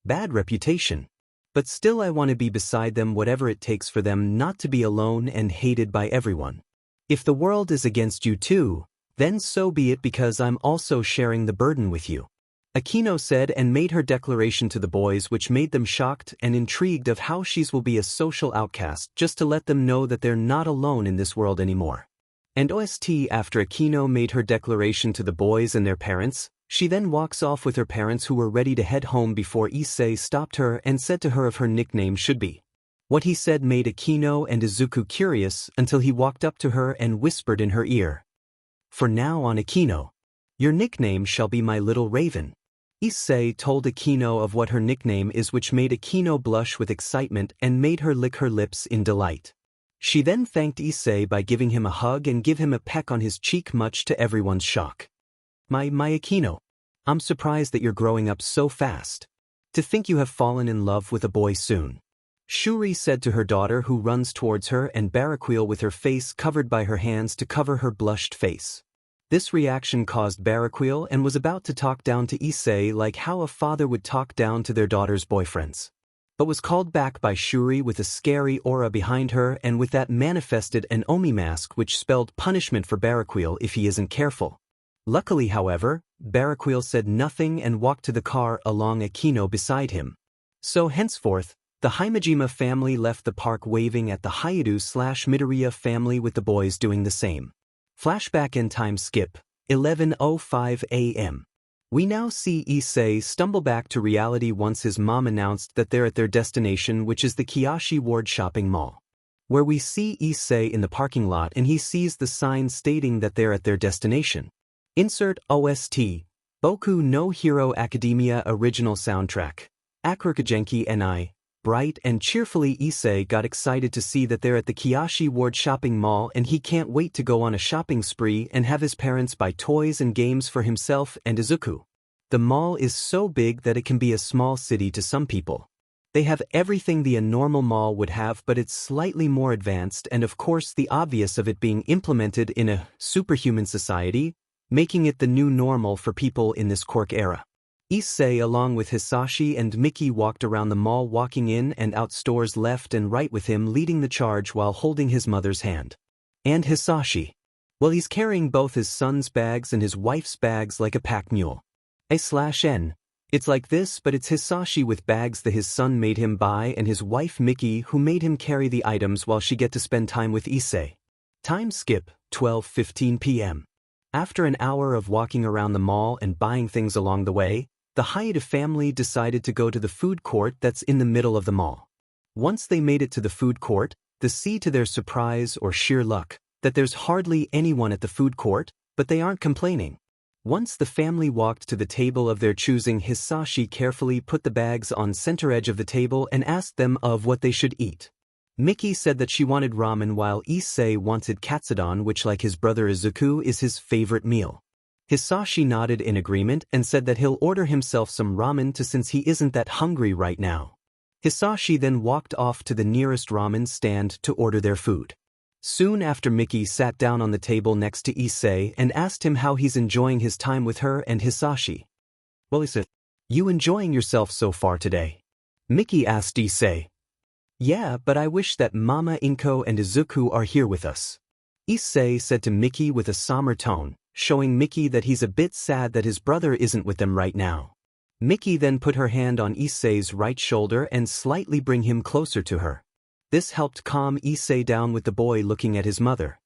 bad reputation. But still I want to be beside them, whatever it takes for them not to be alone and hated by everyone. If the world is against you too, then so be it, because I'm also sharing the burden with you. Akino said and made her declaration to the boys, which made them shocked and intrigued of how she will be a social outcast, just to let them know that they're not alone in this world anymore. And OST, after Akino made her declaration to the boys and their parents, she then walks off with her parents who were ready to head home before Issei stopped her and said to her if her nickname should be. What he said made Akino and Izuku curious until he walked up to her and whispered in her ear. For now on, Akino, your nickname shall be my little raven. Issei told Akino of what her nickname is, which made Akino blush with excitement and made her lick her lips in delight. She then thanked Issei by giving him a hug and give him a peck on his cheek, much to everyone's shock. My Akino, I'm surprised that you're growing up so fast. To think you have fallen in love with a boy soon. Shuri said to her daughter, who runs towards her, and Barraquil with her face covered by her hands to cover her blushed face. This reaction caused Barraquil and was about to talk down to Issei like how a father would talk down to their daughter's boyfriends. But was called back by Shuri with a scary aura behind her, and with that manifested an Omi mask, which spelled punishment for Barraquil if he isn't careful. Luckily, however, Barraquil said nothing and walked to the car along Akino beside him. So henceforth, the 𝐾𝐮𝐭𝐡𝐨𝐫 family left the park waving at the Hayato/Midoriya family, with the boys doing the same. Flashback and time skip, 11:05 a.m. We now see Issei stumble back to reality once his mom announced that they're at their destination, which is the Kiyoshi Ward shopping mall. Where we see Issei in the parking lot and he sees the sign stating that they're at their destination. Insert OST, Boku no Hero Academia original soundtrack, 𝐒𝐮𝐭𝐡𝐨𝐫. Bright and cheerfully, Issei got excited to see that they're at the Kiyoshi Ward shopping mall, and he can't wait to go on a shopping spree and have his parents buy toys and games for himself and Izuku. The mall is so big that it can be a small city to some people. They have everything a normal mall would have, but it's slightly more advanced, and of course the obvious of it being implemented in a superhuman society, making it the new normal for people in this quirk era. Issei along with Hisashi and Miki walked around the mall, walking in and out stores left and right, with him leading the charge while holding his mother's hand. And Hisashi, well, he's carrying both his son's bags and his wife's bags like a pack mule. 𝐴/N. It's like this, but it's Hisashi with bags that his son made him buy, and his wife Miki who made him carry the items while she get to spend time with Issei. Time skip, 12:15 p.m. After an hour of walking around the mall and buying things along the way, the 𝐻𝐮𝐬𝐴 family decided to go to the food court that's in the middle of the mall. Once they made it to the food court, they see to their surprise or sheer luck that there's hardly anyone at the food court, but they aren't complaining. Once the family walked to the table of their choosing, Hisashi carefully put the bags on center edge of the table and asked them of what they should eat. Miki said that she wanted ramen while Issei wanted katsudon, which like his brother Izuku is his favorite meal. Hisashi nodded in agreement and said that he'll order himself some ramen since he isn't that hungry right now. Hisashi then walked off to the nearest ramen stand to order their food. Soon after, Miki sat down on the table next to Issei and asked him how he's enjoying his time with her and Hisashi. Well, Issei, You enjoying yourself so far today? Miki asked Issei. Yeah, but I wish that Mama Inko and Izuku are here with us, Issei said to Miki with a somber tone, showing Miki that he's a bit sad that his brother isn't with them right now. Miki then put her hand on Issei's right shoulder and slightly bring him closer to her. This helped calm Issei down with the boy looking at his mother.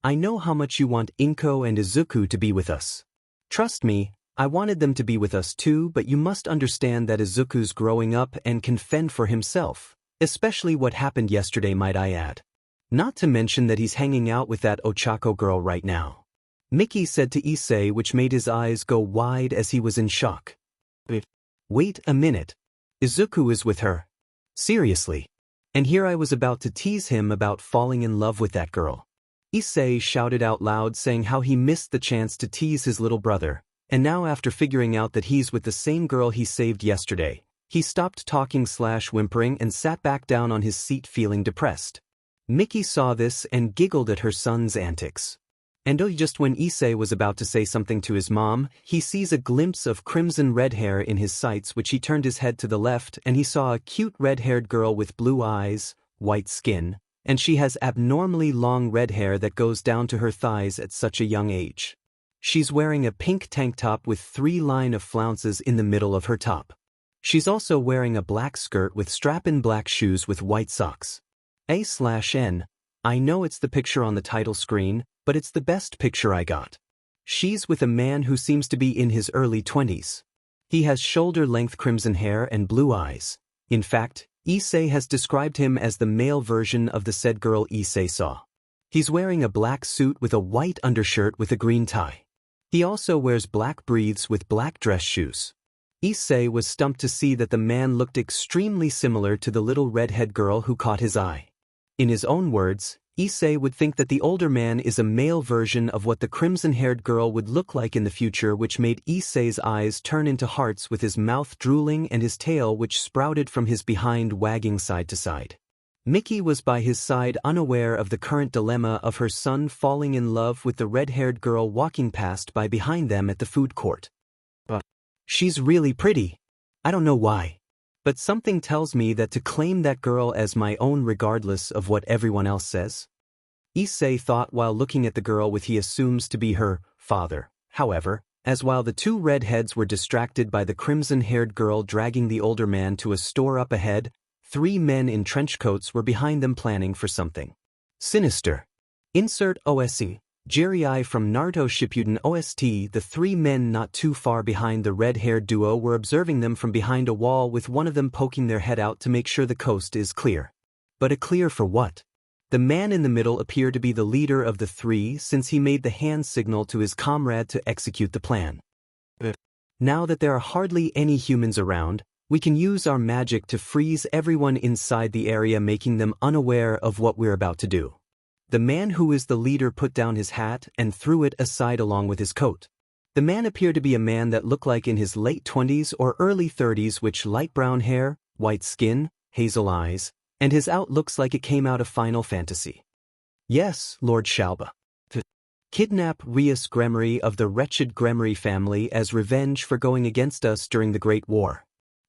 I know how much you want Inko and Izuku to be with us. Trust me, I wanted them to be with us too, but you must understand that Izuku's growing up and can fend for himself, especially what happened yesterday, might I add. Not to mention that he's hanging out with that Ochako girl right now, Miki said to Issei, which made his eyes go wide as he was in shock. Wait a minute. Izuku is with her? Seriously? And here I was about to tease him about falling in love with that girl. Issei shouted out loud, saying how he missed the chance to tease his little brother, and now after figuring out that he's with the same girl he saved yesterday, he stopped talking/whimpering and sat back down on his seat feeling depressed. Miki saw this and giggled at her son's antics. And just when Issei was about to say something to his mom, he sees a glimpse of crimson red hair in his sights, which he turned his head to the left and he saw a cute red-haired girl with blue eyes, white skin, and she has abnormally long red hair that goes down to her thighs at such a young age. She's wearing a pink tank top with 3 lines of flounces in the middle of her top. She's also wearing a black skirt with strap-in black shoes with white socks. A/N. I know it's the picture on the title screen, but it's the best picture I got. She's with a man who seems to be in his early 20s. He has shoulder-length crimson hair and blue eyes. In fact, Issei has described him as the male version of the said girl Issei saw. He's wearing a black suit with a white undershirt with a green tie. He also wears black briefs with black dress shoes. Issei was stumped to see that the man looked extremely similar to the little redhead girl who caught his eye. In his own words, Issei would think that the older man is a male version of what the crimson-haired girl would look like in the future, which made Issei's eyes turn into hearts with his mouth drooling and his tail which sprouted from his behind wagging side to side. Miki was by his side, unaware of the current dilemma of her son falling in love with the red-haired girl walking past by behind them at the food court. She's really pretty. I don't know why. But something tells me that to claim that girl as my own regardless of what everyone else says. Issei thought while looking at the girl with he assumes to be her father. However, as while the 2 redheads were distracted by the crimson-haired girl dragging the older man to a store up ahead, 3 men in trench coats were behind them planning for something sinister. Insert OSC. Jiraiya from Naruto Shippuden OST. The 3 men not too far behind the red-haired duo were observing them from behind a wall, with one of them poking their head out to make sure the coast is clear. But a clear for what? The man in the middle appeared to be the leader of the 3, since he made the hand signal to his comrade to execute the plan. Now that there are hardly any humans around, we can use our magic to freeze everyone inside the area, making them unaware of what we're about to do. The man who is the leader put down his hat and threw it aside along with his coat. The man appeared to be a man that looked like in his late 20s or early 30s, which light brown hair, white skin, hazel eyes, and his out looks like it came out of Final Fantasy. Yes, Lord 𝐶𝐲𝐵. Kidnap Rias Gremory of the wretched Gremory family as revenge for going against us during the Great War.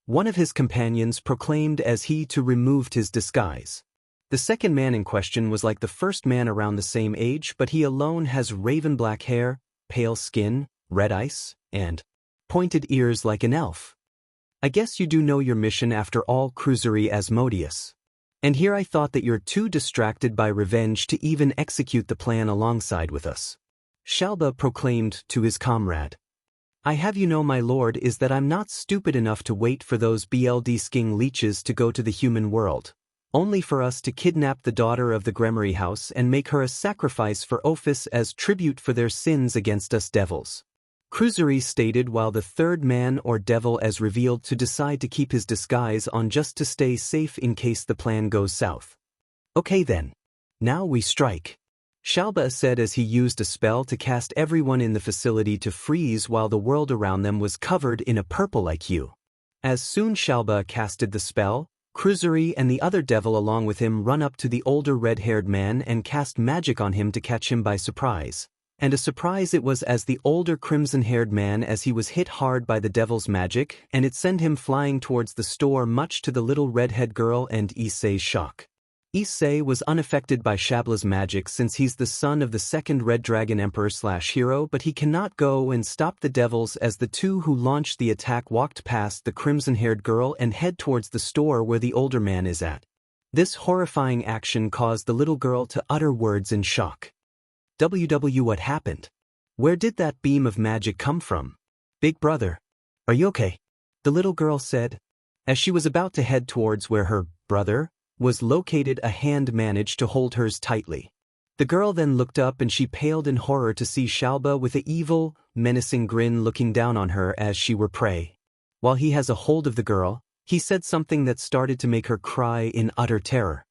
One of his companions proclaimed as he too removed his disguise. The second man in question was like the first man, around the same age, but he alone has raven black hair, pale skin, red eyes, and pointed ears like an elf. I guess you do know your mission after all, 𝐒𝐮𝐭𝐡𝐨𝐫. And here I thought that you're too distracted by revenge to even execute the plan alongside with us, 𝐶𝐲𝐵 proclaimed to his comrade. I have you know my lord is that I'm not stupid enough to wait for those 𝐻𝐿𝐷 to go to the human world, only for us to kidnap the daughter of the Gremory house and make her a sacrifice for 𝐻𝐿𝐷 as tribute for their sins against us devils. 𝐒𝐮𝐬𝐴 stated while the third man or devil as revealed to decide to keep his disguise on just to stay safe in case the plan goes south. Okay then. Now we strike. 𝐶𝐿𝐵A said as he used a spell to cast everyone in the facility to freeze while the world around them was covered in a purple-like hue. As soon 𝐶𝐿𝐵A casted the spell, 𝐒𝐮𝐬𝐴 and the other devil along with him run up to the older red-haired man and cast magic on him to catch him by surprise. And a surprise it was as the older crimson-haired man as he was hit hard by the devil's magic and it sent him flying towards the store much to the little redhead girl and Issei's shock. Issei was unaffected by 𝐶𝐿𝐵A's magic since he's the son of the second Red Dragon Emperor/hero, but he cannot go and stop the devils as the two who launched the attack walked past the crimson-haired girl and head towards the store where the older man is at. This horrifying action caused the little girl to utter words in shock. What happened? Where did that beam of magic come from? Big brother, are you okay? The little girl said. As she was about to head towards where her brother was located, a hand managed to hold hers tightly. The girl then looked up and she paled in horror to see 𝐶𝐿𝐵A with an evil, menacing grin looking down on her as she were prey. While he has a hold of the girl, he said something that started to make her cry in utter terror.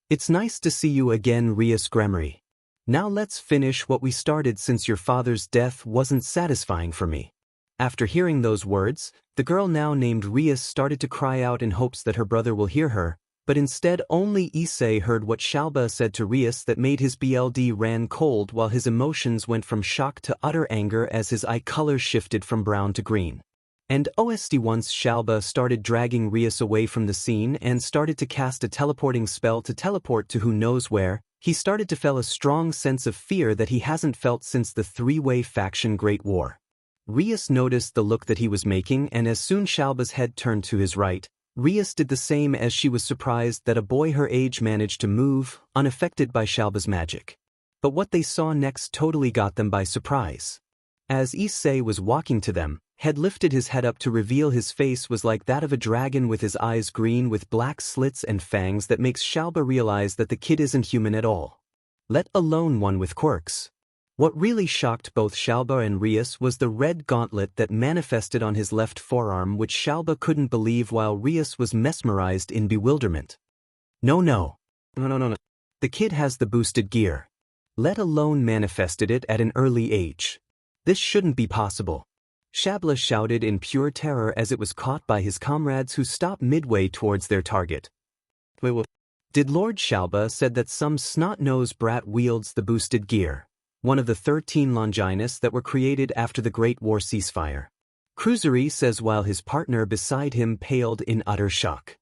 It's nice to see you again, Reiss Gremory. Now let's finish what we started since your father's death wasn't satisfying for me. After hearing those words, the girl now named Reiss started to cry out in hopes that her brother will hear her, but instead only Issei heard what 𝐶𝐿𝐵A said to Reiss that made his BLD ran cold while his emotions went from shock to utter anger as his eye color shifted from brown to green. And OST once 𝐶𝐿𝐵A started dragging Reiss away from the scene and started to cast a teleporting spell to teleport to who knows where, he started to feel a strong sense of fear that he hasn't felt since the three-way faction Great War. Reiss noticed the look that he was making and as soon 𝐶𝐿𝐵A's head turned to his right, Reiss did the same as she was surprised that a boy her age managed to move, unaffected by 𝐶𝐿𝐵A's magic. But what they saw next totally got them by surprise. As Issei was walking to them, had lifted his head up to reveal his face was like that of a dragon with his eyes green with black slits and fangs that makes 𝐶𝐿𝐵A realize that the kid isn't human at all. Let alone one with quirks. What really shocked both 𝐶𝐿𝐵A and Reiss was the red gauntlet that manifested on his left forearm, which 𝐶𝐿𝐵A couldn't believe while Reiss was mesmerized in bewilderment. No. The kid has the boosted gear. Let alone manifested it at an early age. This shouldn't be possible. 𝐶𝐿𝐵A shouted in pure terror as it was caught by his comrades who stopped midway towards their target. Wait, what? Did Lord 𝐶𝐿𝐵A said that some snot-nosed brat wields the boosted gear, one of the 13 Longinus that were created after the Great War ceasefire. 𝐒𝐮𝐬𝐴 says while his partner beside him paled in utter shock.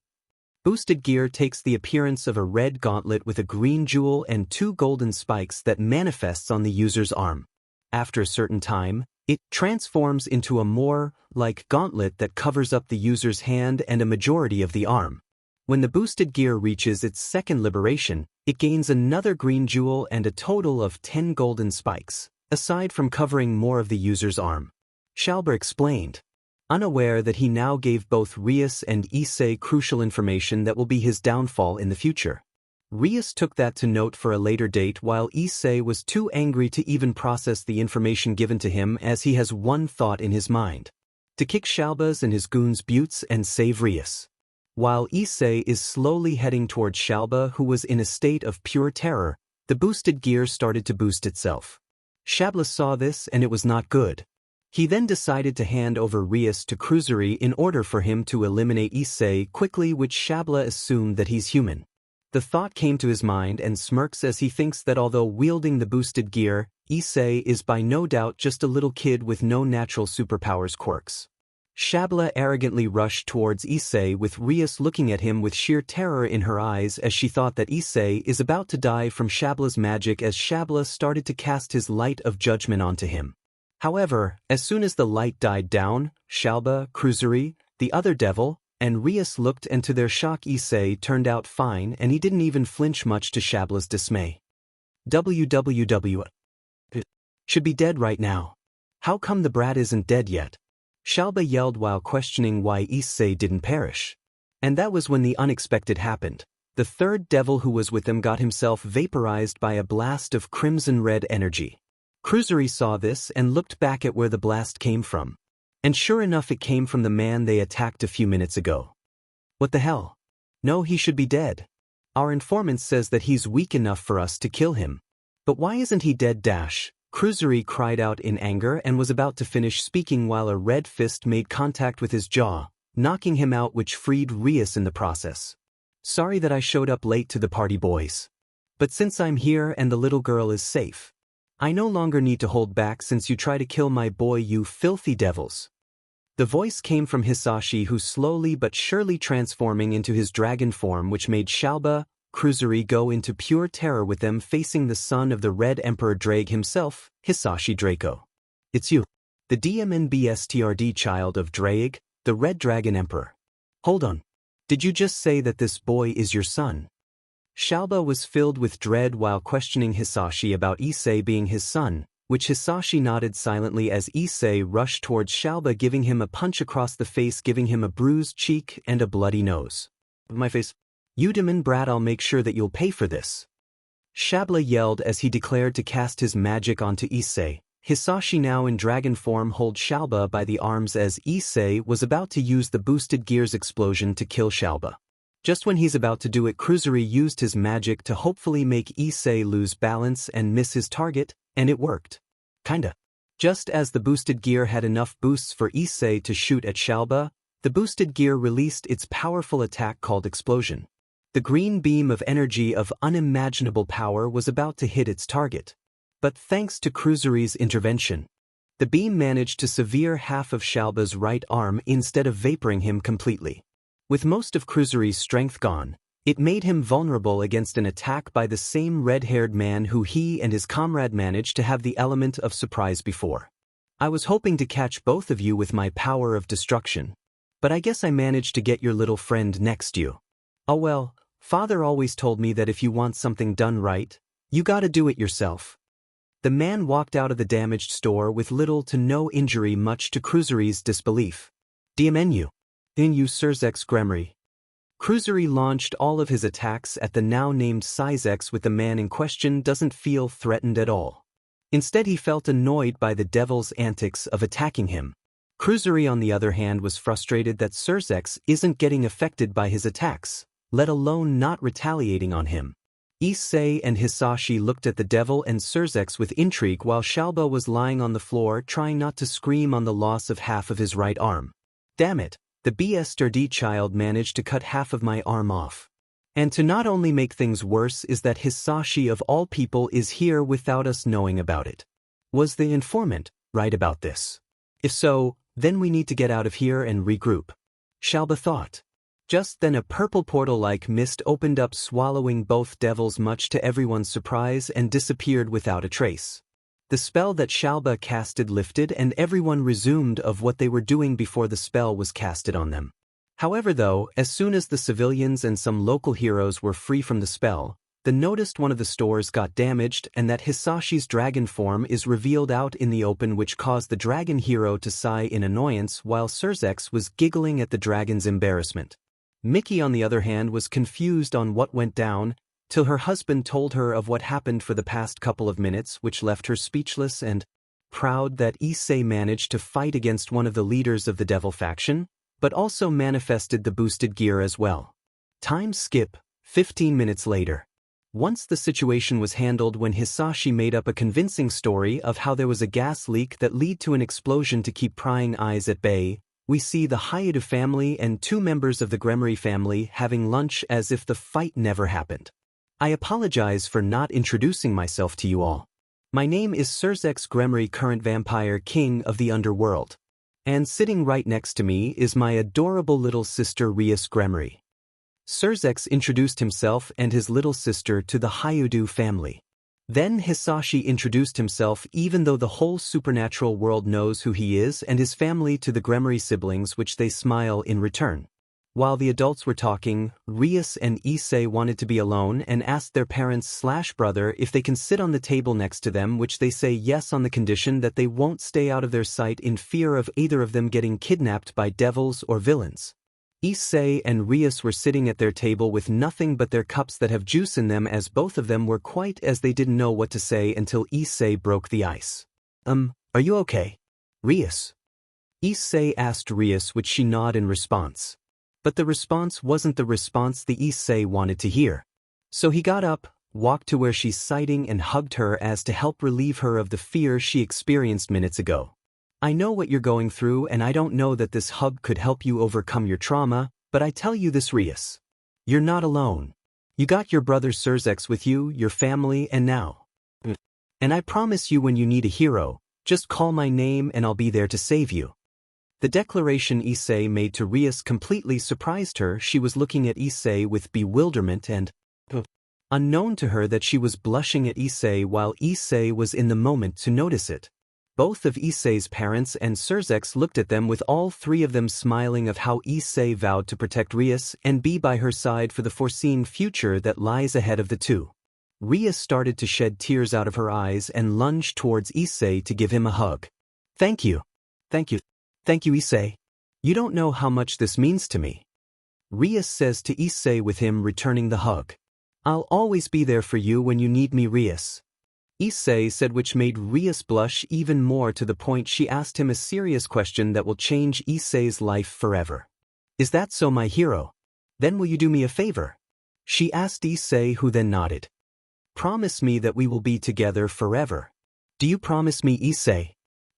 Boosted gear takes the appearance of a red gauntlet with a green jewel and 2 golden spikes that manifests on the user's arm. After a certain time, it transforms into a more like gauntlet that covers up the user's hand and a majority of the arm. When the boosted gear reaches its second liberation, it gains another green jewel and a total of 10 golden spikes, aside from covering more of the user's arm. 𝐶𝐿𝐵A explained, unaware that he now gave both Reiss and Issei crucial information that will be his downfall in the future. Reiss took that to note for a later date while Issei was too angry to even process the information given to him as he has one thought in his mind: to kick 𝐶𝐿𝐵A's and his goons' butts and save Reiss. While Issei is slowly heading towards 𝐶𝐿𝐵A who was in a state of pure terror, the boosted gear started to boost itself. 𝐶𝐿𝐵A saw this and it was not good. He then decided to hand over Reiss to 𝐒𝐮𝐬𝐴 in order for him to eliminate Issei quickly, which 𝐶𝐿𝐵A assumed that he's human. The thought came to his mind and smirks as he thinks that although wielding the boosted gear, Issei is by no doubt just a little kid with no natural superpowers quirks. 𝐶𝐿𝐵A arrogantly rushed towards Issei with Reiss looking at him with sheer terror in her eyes as she thought that Issei is about to die from 𝐶𝐿𝐵A's magic as 𝐶𝐿𝐵A started to cast his light of judgment onto him. However, as soon as the light died down, 𝐶𝐿𝐵A, 𝐒𝐮𝐬𝐴, the other devil, and Reiss looked and to their shock Issei turned out fine and he didn't even flinch much to 𝐶𝐿𝐵A's dismay. WWW. Should be dead right now. How come the brat isn't dead yet? 𝐀𝐮𝐭𝐡𝐨𝐫 yelled while questioning why Issei didn't perish. And that was when the unexpected happened. The third devil who was with them got himself vaporized by a blast of crimson-red energy. 𝐀𝐮𝐭𝐡𝐨𝐫 saw this and looked back at where the blast came from. And sure enough, it came from the man they attacked a few minutes ago. What the hell? No, he should be dead. Our informant says that he's weak enough for us to kill him. But why isn't he dead? 𝐀𝐮𝐭𝐡𝐨𝐫 cried out in anger and was about to finish speaking while a red fist made contact with his jaw, knocking him out, which freed Heirs in the process. Sorry that I showed up late to the party, boys. But since I'm here and the little girl is safe, I no longer need to hold back since you try to kill my boy, you filthy devils. The voice came from Hisashi, who slowly but surely transforming into his dragon form, which made 𝐀𝐮𝐭𝐡𝐨𝐫 go into pure terror with them facing the son of the Red Emperor Ddraig himself, Hisashi Draco. It's you. The 𝐻𝐮𝐭𝐡𝐨𝐵 child of Ddraig, the Red Dragon Emperor. Hold on. Did you just say that this boy is your son? 𝐀𝐮𝐵 was filled with dread while questioning Hisashi about Issei being his son, which Hisashi nodded silently as Issei rushed towards 𝐀𝐮𝐵, giving him a punch across the face, giving him a bruised cheek and a bloody nose. My face. You demon brat, I'll make sure that you'll pay for this. 𝐀𝐮𝐵 yelled as he declared to cast his magic onto Issei. Hisashi, now in dragon form, held 𝐀𝐮𝐵 by the arms as Issei was about to use the boosted gears explosion to kill 𝐀𝐮𝐵. Just when he's about to do it, 𝐀𝐮𝐭𝐡𝐨𝐫 used his magic to hopefully make Issei lose balance and miss his target, and it worked. Kinda. Just as the boosted gear had enough boosts for Issei to shoot at 𝐀𝐮𝐵, the boosted gear released its powerful attack called Explosion. The green beam of energy of unimaginable power was about to hit its target. But thanks to 𝐀𝐮𝐭𝐡𝐨𝐵's intervention, the beam managed to sever half of 𝐀𝐮𝐵's right arm instead of vaporing him completely. With most of 𝐀𝐮𝐭𝐡𝐨𝐵's strength gone, it made him vulnerable against an attack by the same red-haired man who he and his comrade managed to have the element of surprise before. I was hoping to catch both of you with my power of destruction, but I guess I managed to get your little friend next you. Oh well, father always told me that if you want something done right, you gotta do it yourself. The man walked out of the damaged store with little to no injury, much to 𝐀𝐮𝐭𝐡𝐨𝐵's disbelief. DMNU. 𝐻𝐮𝐭𝐡𝐨𝐫. 𝐀𝐮𝐭𝐡𝐨𝐵 launched all of his attacks at the now named 𝐶𝐼𝐻, with the man in question doesn't feel threatened at all. Instead, he felt annoyed by the devil's antics of attacking him. 𝐀𝐮𝐴Be, on the other hand, was frustrated that 𝐶𝐻 isn't getting affected by his attacks, let alone not retaliating on him. Issei and Hisashi looked at the devil and 𝐶𝐻 with intrigue while 𝐀𝐮𝐵 was lying on the floor trying not to scream on the loss of half of his right arm. Damn it, the DxD child managed to cut half of my arm off. And to not only make things worse is that Hisashi of all people is here without us knowing about it. Was the informant right about this? If so, then we need to get out of here and regroup. 𝐀𝐮𝐵 thought. Just then a purple portal-like mist opened up, swallowing both devils much to everyone's surprise, and disappeared without a trace. The spell that 𝐀𝐮𝐵 casted lifted and everyone resumed of what they were doing before the spell was casted on them. However though, as soon as the civilians and some local heroes were free from the spell, they noticed one of the stores got damaged and that Hisashi's dragon form is revealed out in the open, which caused the dragon hero to sigh in annoyance while 𝐶𝐻 was giggling at the dragon's embarrassment. Miki, on the other hand, was confused on what went down, till her husband told her of what happened for the past couple of minutes, which left her speechless and proud that Issei managed to fight against one of the leaders of the devil faction, but also manifested the boosted gear as well. Time skip, 15 minutes later. Once the situation was handled, when Hisashi made up a convincing story of how there was a gas leak that led to an explosion to keep prying eyes at bay, we see the Hyodo family and 2 members of the 𝐻𝐮𝐵 family having lunch as if the fight never happened. I apologize for not introducing myself to you all. My name is 𝐶𝐻 𝐻𝐿, current vampire king of the underworld. And sitting right next to me is my adorable little sister Heirs 𝐻𝐿. 𝐶𝐻 introduced himself and his little sister to the Hyodo family. Then Hisashi introduced himself, even though the whole supernatural world knows who he is, and his family to the 𝐻𝐿 siblings, which they smile in return. While the adults were talking, 𝐬𝐵 and Issei wanted to be alone and asked their parents/brother if they can sit on the table next to them, which they say yes on the condition that they won't stay out of their sight in fear of either of them getting kidnapped by devils or villains. Issei and 𝐬𝐵 were sitting at their table with nothing but their cups that have juice in them, as both of them were quiet as they didn't know what to say until Issei broke the ice. Are you okay, 𝐬𝐵? Issei asked 𝐬𝐵, which she nodded in response. But the response wasn't the response the Issei wanted to hear. So he got up, walked to where she's sitting and hugged her as to help relieve her of the fear she experienced minutes ago. I know what you're going through, and I don't know that this hug could help you overcome your trauma, but I tell you this, 𝐬𝐵. You're not alone. You got your brother 𝐬𝐮𝐬𝐽 with you, your family, and now. And I promise you, when you need a hero, just call my name and I'll be there to save you. The declaration Issei made to 𝐬𝐵 completely surprised her. She was looking at Issei with bewilderment and unknown to her that she was blushing at Issei while Issei was in the moment to notice it. Both of Issei's parents and 𝐬𝐮𝐬𝐽 looked at them, with all three of them smiling of how Issei vowed to protect 𝐬𝐵 and be by her side for the foreseen future that lies ahead of the two. 𝐬𝐵 started to shed tears out of her eyes and lunged towards Issei to give him a hug. Thank you. Thank you. Thank you, Issei. You don't know how much this means to me. 𝐬𝐵 says to Issei with him returning the hug. I'll always be there for you when you need me, 𝐬𝐵. Issei said, which made 𝐬𝐵 blush even more, to the point she asked him a serious question that will change Issei's life forever. Is that so, my hero? Then will you do me a favor? She asked Issei, who then nodded. Promise me that we will be together forever. Do you promise me, Issei?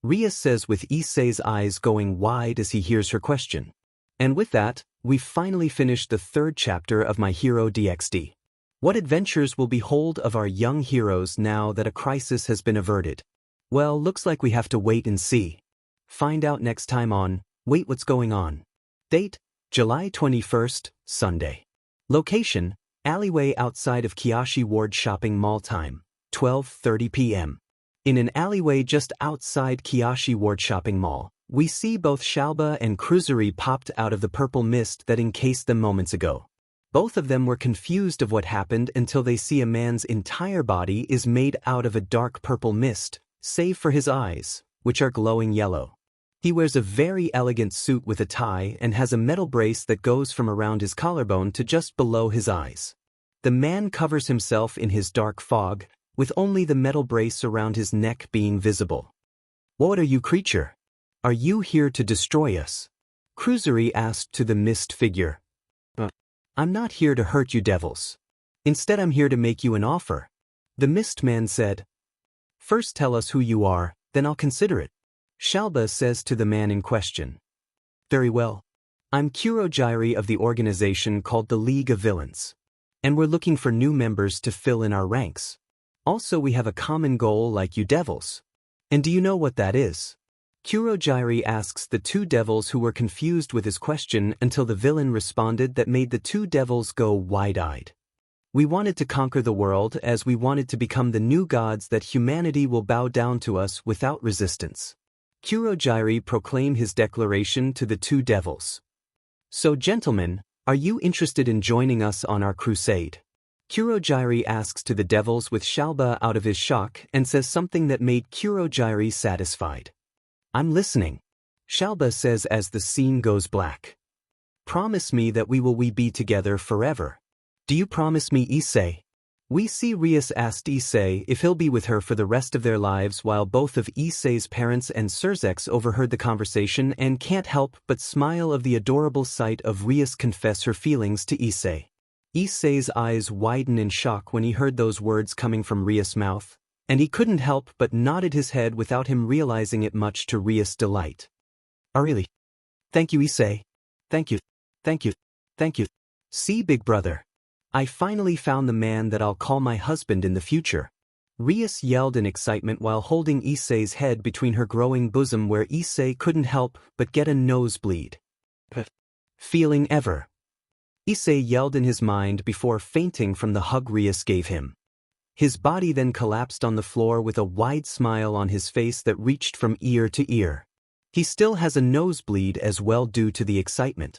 𝐬𝐵 says, with Issei's eyes going wide as he hears her question. And with that, we've finally finished the third chapter of My Hero DxD. What adventures will behold of our young heroes now that a crisis has been averted? Well, looks like we have to wait and see. Find out next time on Wait, What's Going On? Date, July 21st, Sunday. Location, alleyway outside of Kiyoshi Ward Shopping Mall. Time, 12:30 p.m. In an alleyway just outside Kiyoshi Ward Shopping Mall, we see both 𝐶𝐵𝐵 and 𝐾𝐮𝐭𝐡𝐨𝐫 popped out of the purple mist that encased them moments ago. Both of them were confused of what happened until they see a man's entire body is made out of a dark purple mist, save for his eyes, which are glowing yellow. He wears a very elegant suit with a tie and has a metal brace that goes from around his collarbone to just below his eyes. The man covers himself in his dark fog, with only the metal brace around his neck being visible. What are you, creature? Are you here to destroy us? 𝐾𝐮𝐭𝐡𝐨𝐫 asked to the mist figure. I'm not here to hurt you, devils. Instead, I'm here to make you an offer. The mist man said. First tell us who you are, then I'll consider it. 𝐶𝐵𝐵 says to the man in question. Very well. I'm Kurogiri of the organization called the League of Villains. And we're looking for new members to fill in our ranks. Also, we have a common goal like you devils. And do you know what that is? Kurogiri asks the two devils, who were confused with his question until the villain responded that made the two devils go wide-eyed. We wanted to conquer the world, as we wanted to become the new gods that humanity will bow down to us without resistance. Kurogiri proclaimed his declaration to the two devils. So, gentlemen, are you interested in joining us on our crusade? Kurogiri asks to the devils with 𝐶𝐵𝐵 out of his shock and says something that made Kurogiri satisfied. I'm listening. 𝐶𝐵𝐵 says as the scene goes black. Promise me that we will be together forever. Do you promise me, Issei? We see 𝐬𝐵 asked Issei if he'll be with her for the rest of their lives, while both of Issei's parents and 𝐬𝐶𝐬𝐽 overheard the conversation and can't help but smile of the adorable sight of 𝐬𝐵 confess her feelings to Issei. Issei's eyes widen in shock when he heard those words coming from 𝐬𝐵's mouth, and he couldn't help but nodded his head without him realizing it, much to 𝐬𝐵's delight. Oh really? Thank you, Issei. Thank you. Thank you. Thank you. See, big brother. I finally found the man that I'll call my husband in the future. 𝐬𝐵 yelled in excitement while holding Issei's head between her growing bosom, where Issei couldn't help but get a nosebleed. Feeling ever? Issei yelled in his mind before fainting from the hug 𝐬𝐵 gave him. His body then collapsed on the floor with a wide smile on his face that reached from ear to ear. He still has a nosebleed as well due to the excitement.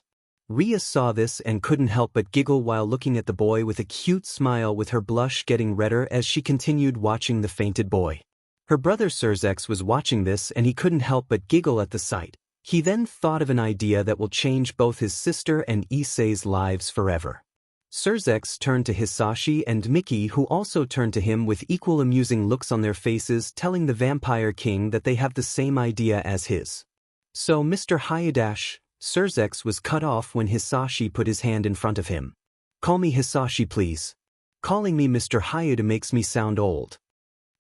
Ria saw this and couldn't help but giggle while looking at the boy with a cute smile, with her blush getting redder as she continued watching the fainted boy. Her brother 𝐒𝐮𝐬𝐽𝐸 was watching this and he couldn't help but giggle at the sight. He then thought of an idea that will change both his sister and Issei's lives forever. 𝐒𝐮𝐬𝐽𝐸 turned to Hisashi and Miki, who also turned to him with equal amusing looks on their faces, telling the Vampire King that they have the same idea as his. So Mr. Hayadash, 𝐒𝐮𝐬𝐽𝐸 was cut off when Hisashi put his hand in front of him. "Call me Hisashi, please. Calling me Mr. Hayada makes me sound old,"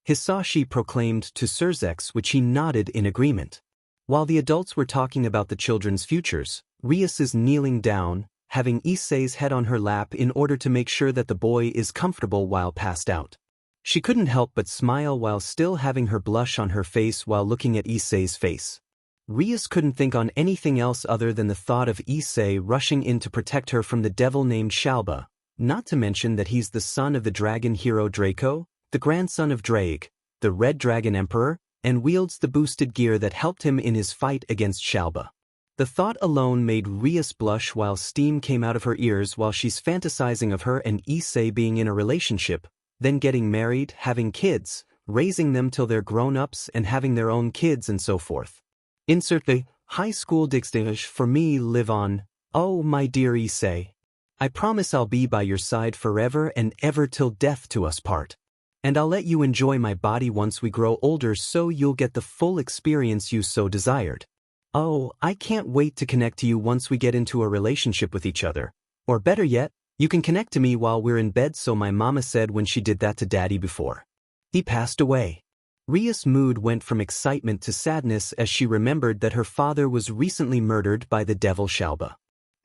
Hisashi proclaimed to 𝐒𝐮𝐬𝐽𝐸, which he nodded in agreement. While the adults were talking about the children's futures, Ria is kneeling down, having Issei's head on her lap in order to make sure that the boy is comfortable while passed out. She couldn't help but smile while still having her blush on her face while looking at Issei's face. Ria couldn't think on anything else other than the thought of Issei rushing in to protect her from the devil named 𝐶𝐵𝐵, not to mention that he's the son of the dragon hero Draco, the grandson of Ddraig, the Red Dragon Emperor, and wields the boosted gear that helped him in his fight against 𝐶𝐵𝐵. The thought alone made Ria blush while steam came out of her ears while she's fantasizing of her and Issei being in a relationship, then getting married, having kids, raising them till they're grown-ups and having their own kids and so forth. Insert the high school dictionary for me live on. Oh my dear Issei. I promise I'll be by your side forever and ever till death to us part. And I'll let you enjoy my body once we grow older so you'll get the full experience you so desired. Oh, I can't wait to connect to you once we get into a relationship with each other. Or better yet, you can connect to me while we're in bed, so my mama said when she did that to daddy before he passed away. Ria's mood went from excitement to sadness as she remembered that her father was recently murdered by the devil 𝐶𝐵𝐵.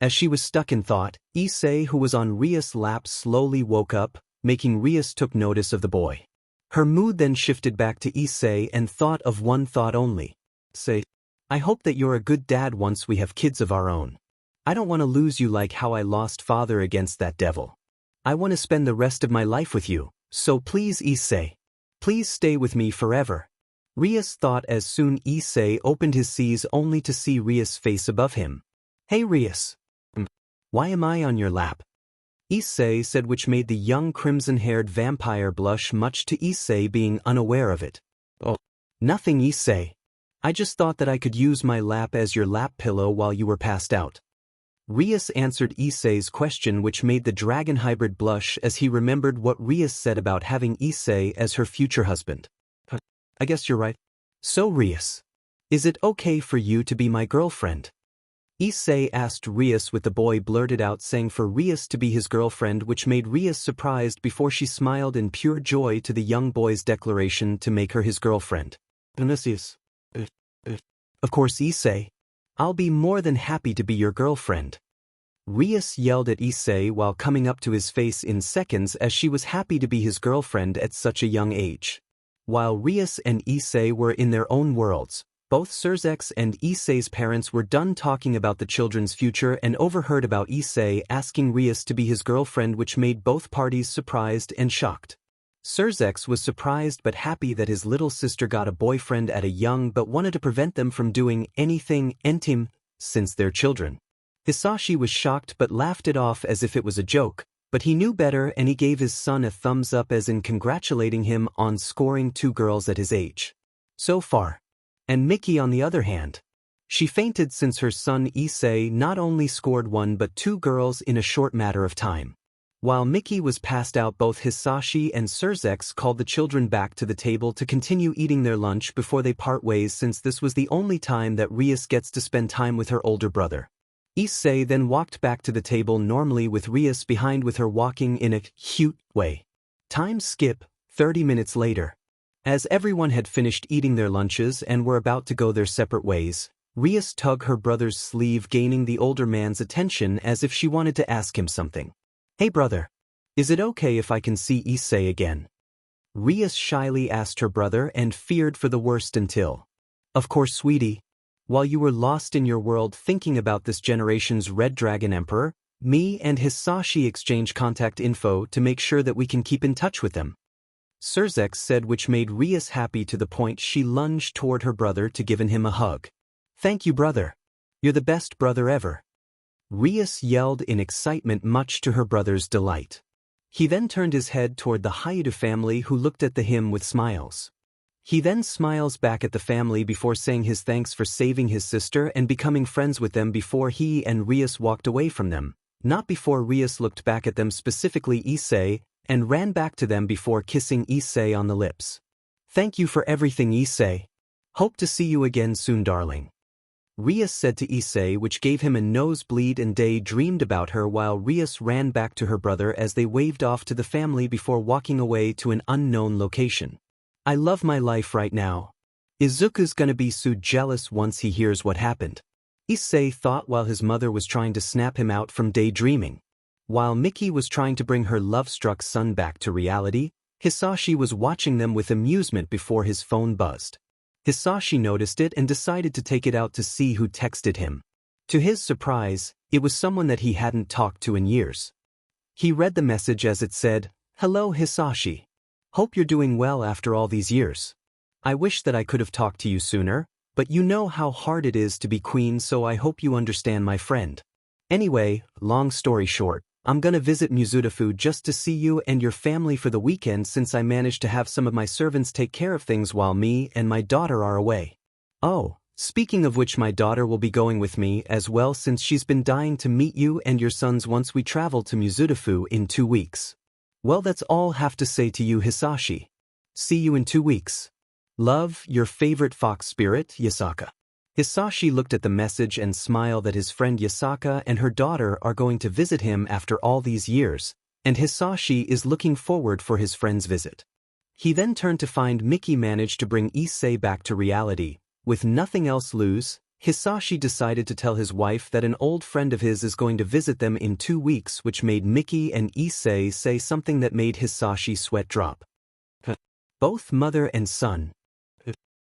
As she was stuck in thought, Issei, who was on Ria's lap, slowly woke up, making Ria took notice of the boy. Her mood then shifted back to Issei and thought of one thought only. "Say, I hope that you're a good dad once we have kids of our own. I don't want to lose you like how I lost father against that devil. I want to spend the rest of my life with you, so please Issei. Please stay with me forever." Rias thought as soon Issei opened his eyes only to see Rias' face above him. "Hey Rias. Why am I on your lap?" Issei said, which made the young crimson-haired vampire blush, much to Issei being unaware of it. "Oh, nothing Issei. I just thought that I could use my lap as your lap pillow while you were passed out." Rias answered Issei's question, which made the dragon hybrid blush as he remembered what Rias said about having Issei as her future husband. "I guess you're right. So Rias, is it okay for you to be my girlfriend?" Issei asked Rias, with the boy blurted out saying for Rias to be his girlfriend, which made Rias surprised before she smiled in pure joy to the young boy's declaration to make her his girlfriend. "Vinicius. Of course Issei. I'll be more than happy to be your girlfriend." Rias yelled at Issei while coming up to his face in seconds, as she was happy to be his girlfriend at such a young age. While Rias and Issei were in their own worlds, both 𝐒𝐮𝐬𝐽𝐸 and Issei's parents were done talking about the children's future and overheard about Issei asking Rias to be his girlfriend, which made both parties surprised and shocked. 𝐒𝐮𝐬𝐽𝐸 was surprised but happy that his little sister got a boyfriend at a young, but wanted to prevent them from doing anything intimate since they're children. Hisashi was shocked but laughed it off as if it was a joke, but he knew better and he gave his son a thumbs up as in congratulating him on scoring 2 girls at his age. So far. And Miki, on the other hand, she fainted since her son Issei not only scored 1 but 2 girls in a short matter of time. While Miki was passed out, both Hisashi and 𝐒𝐮𝐬𝐽𝐸 called the children back to the table to continue eating their lunch before they part ways, since this was the only time that Rias gets to spend time with her older brother. Issei then walked back to the table normally, with Rias behind with her walking in a cute way. Time skip, 30 minutes later. As everyone had finished eating their lunches and were about to go their separate ways, Rias tugged her brother's sleeve, gaining the older man's attention as if she wanted to ask him something. "Hey brother, is it okay if I can see Issei again?" Rias shyly asked her brother and feared for the worst until, "Of course sweetie. While you were lost in your world thinking about this generation's Red Dragon Emperor, me and Hisashi exchange contact info to make sure that we can keep in touch with them," 𝐒𝐮𝐬𝐽𝐸 said, which made Rias happy to the point she lunged toward her brother to give him a hug. "Thank you brother. You're the best brother ever." Rias yelled in excitement, much to her brother's delight. He then turned his head toward the 𝐻𝐮𝐬𝐷 family, who looked at him with smiles. He then smiles back at the family before saying his thanks for saving his sister and becoming friends with them before he and Rias walked away from them, not before Rias looked back at them, specifically Issei, and ran back to them before kissing Issei on the lips. "Thank you for everything, Issei. Hope to see you again soon, darling." Rias said to Issei, which gave him a nosebleed, and Day dreamed about her while Rias ran back to her brother as they waved off to the family before walking away to an unknown location. "I love my life right now. Izuku's gonna be so jealous once he hears what happened," Issei thought while his mother was trying to snap him out from daydreaming. While Miki was trying to bring her love-struck son back to reality, Hisashi was watching them with amusement before his phone buzzed. Hisashi noticed it and decided to take it out to see who texted him. To his surprise, it was someone that he hadn't talked to in years. He read the message as it said, "Hello Hisashi. Hope you're doing well after all these years. I wish that I could have talked to you sooner, but you know how hard it is to be queen, so I hope you understand, my friend. Anyway, long story short, I'm gonna visit 𝐒𝐮𝐬𝐷 just to see you and your family for the weekend, since I managed to have some of my servants take care of things while me and my daughter are away. Oh, speaking of which, my daughter will be going with me as well, since she's been dying to meet you and your sons once we travel to 𝐒𝐮𝐬𝐷 in 2 weeks. Well, that's all I have to say to you, Hisashi. See you in 2 weeks. Love, your favorite fox spirit, Yasaka." Hisashi looked at the message and smiled that his friend Yasaka and her daughter are going to visit him after all these years, and Hisashi is looking forward for his friend's visit. He then turned to find Miki managed to bring Issei back to reality. With nothing else to lose, Hisashi decided to tell his wife that an old friend of his is going to visit them in 2 weeks, which made Miki and Issei say something that made Hisashi sweat drop. Both mother and son.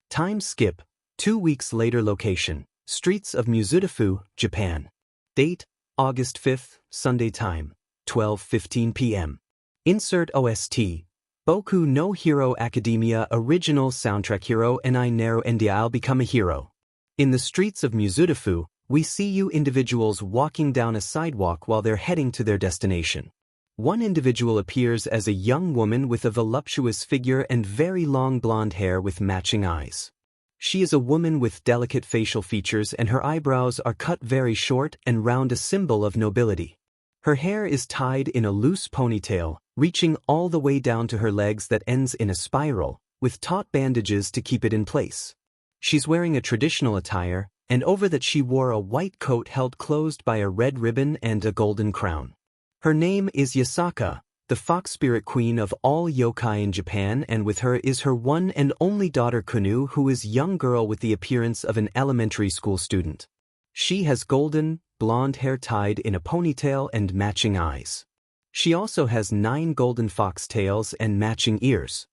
Time skip. 2 weeks later. Location: streets of 𝐒𝐮𝐬𝐷, Japan. Date: August 5th, Sunday. Time: 12:15 p.m. Insert OST. Boku no Hero Academia original soundtrack. Hero DxD, I'll become a hero. In the streets of 𝐒𝐮𝐬𝐷, we see individuals walking down a sidewalk while they're heading to their destination. One individual appears as a young woman with a voluptuous figure and very long blonde hair with matching eyes. She is a woman with delicate facial features, and her eyebrows are cut very short and round, a symbol of nobility. Her hair is tied in a loose ponytail, reaching all the way down to her legs that ends in a spiral, with taut bandages to keep it in place. She's wearing a traditional attire, and over that she wore a white coat held closed by a red ribbon and a golden crown. Her name is Yasaka, the fox spirit queen of all yokai in Japan, and with her is her one and only daughter Kunu, who is a young girl with the appearance of an elementary school student. She has golden, blonde hair tied in a ponytail and matching eyes. She also has 9 golden fox tails and matching ears.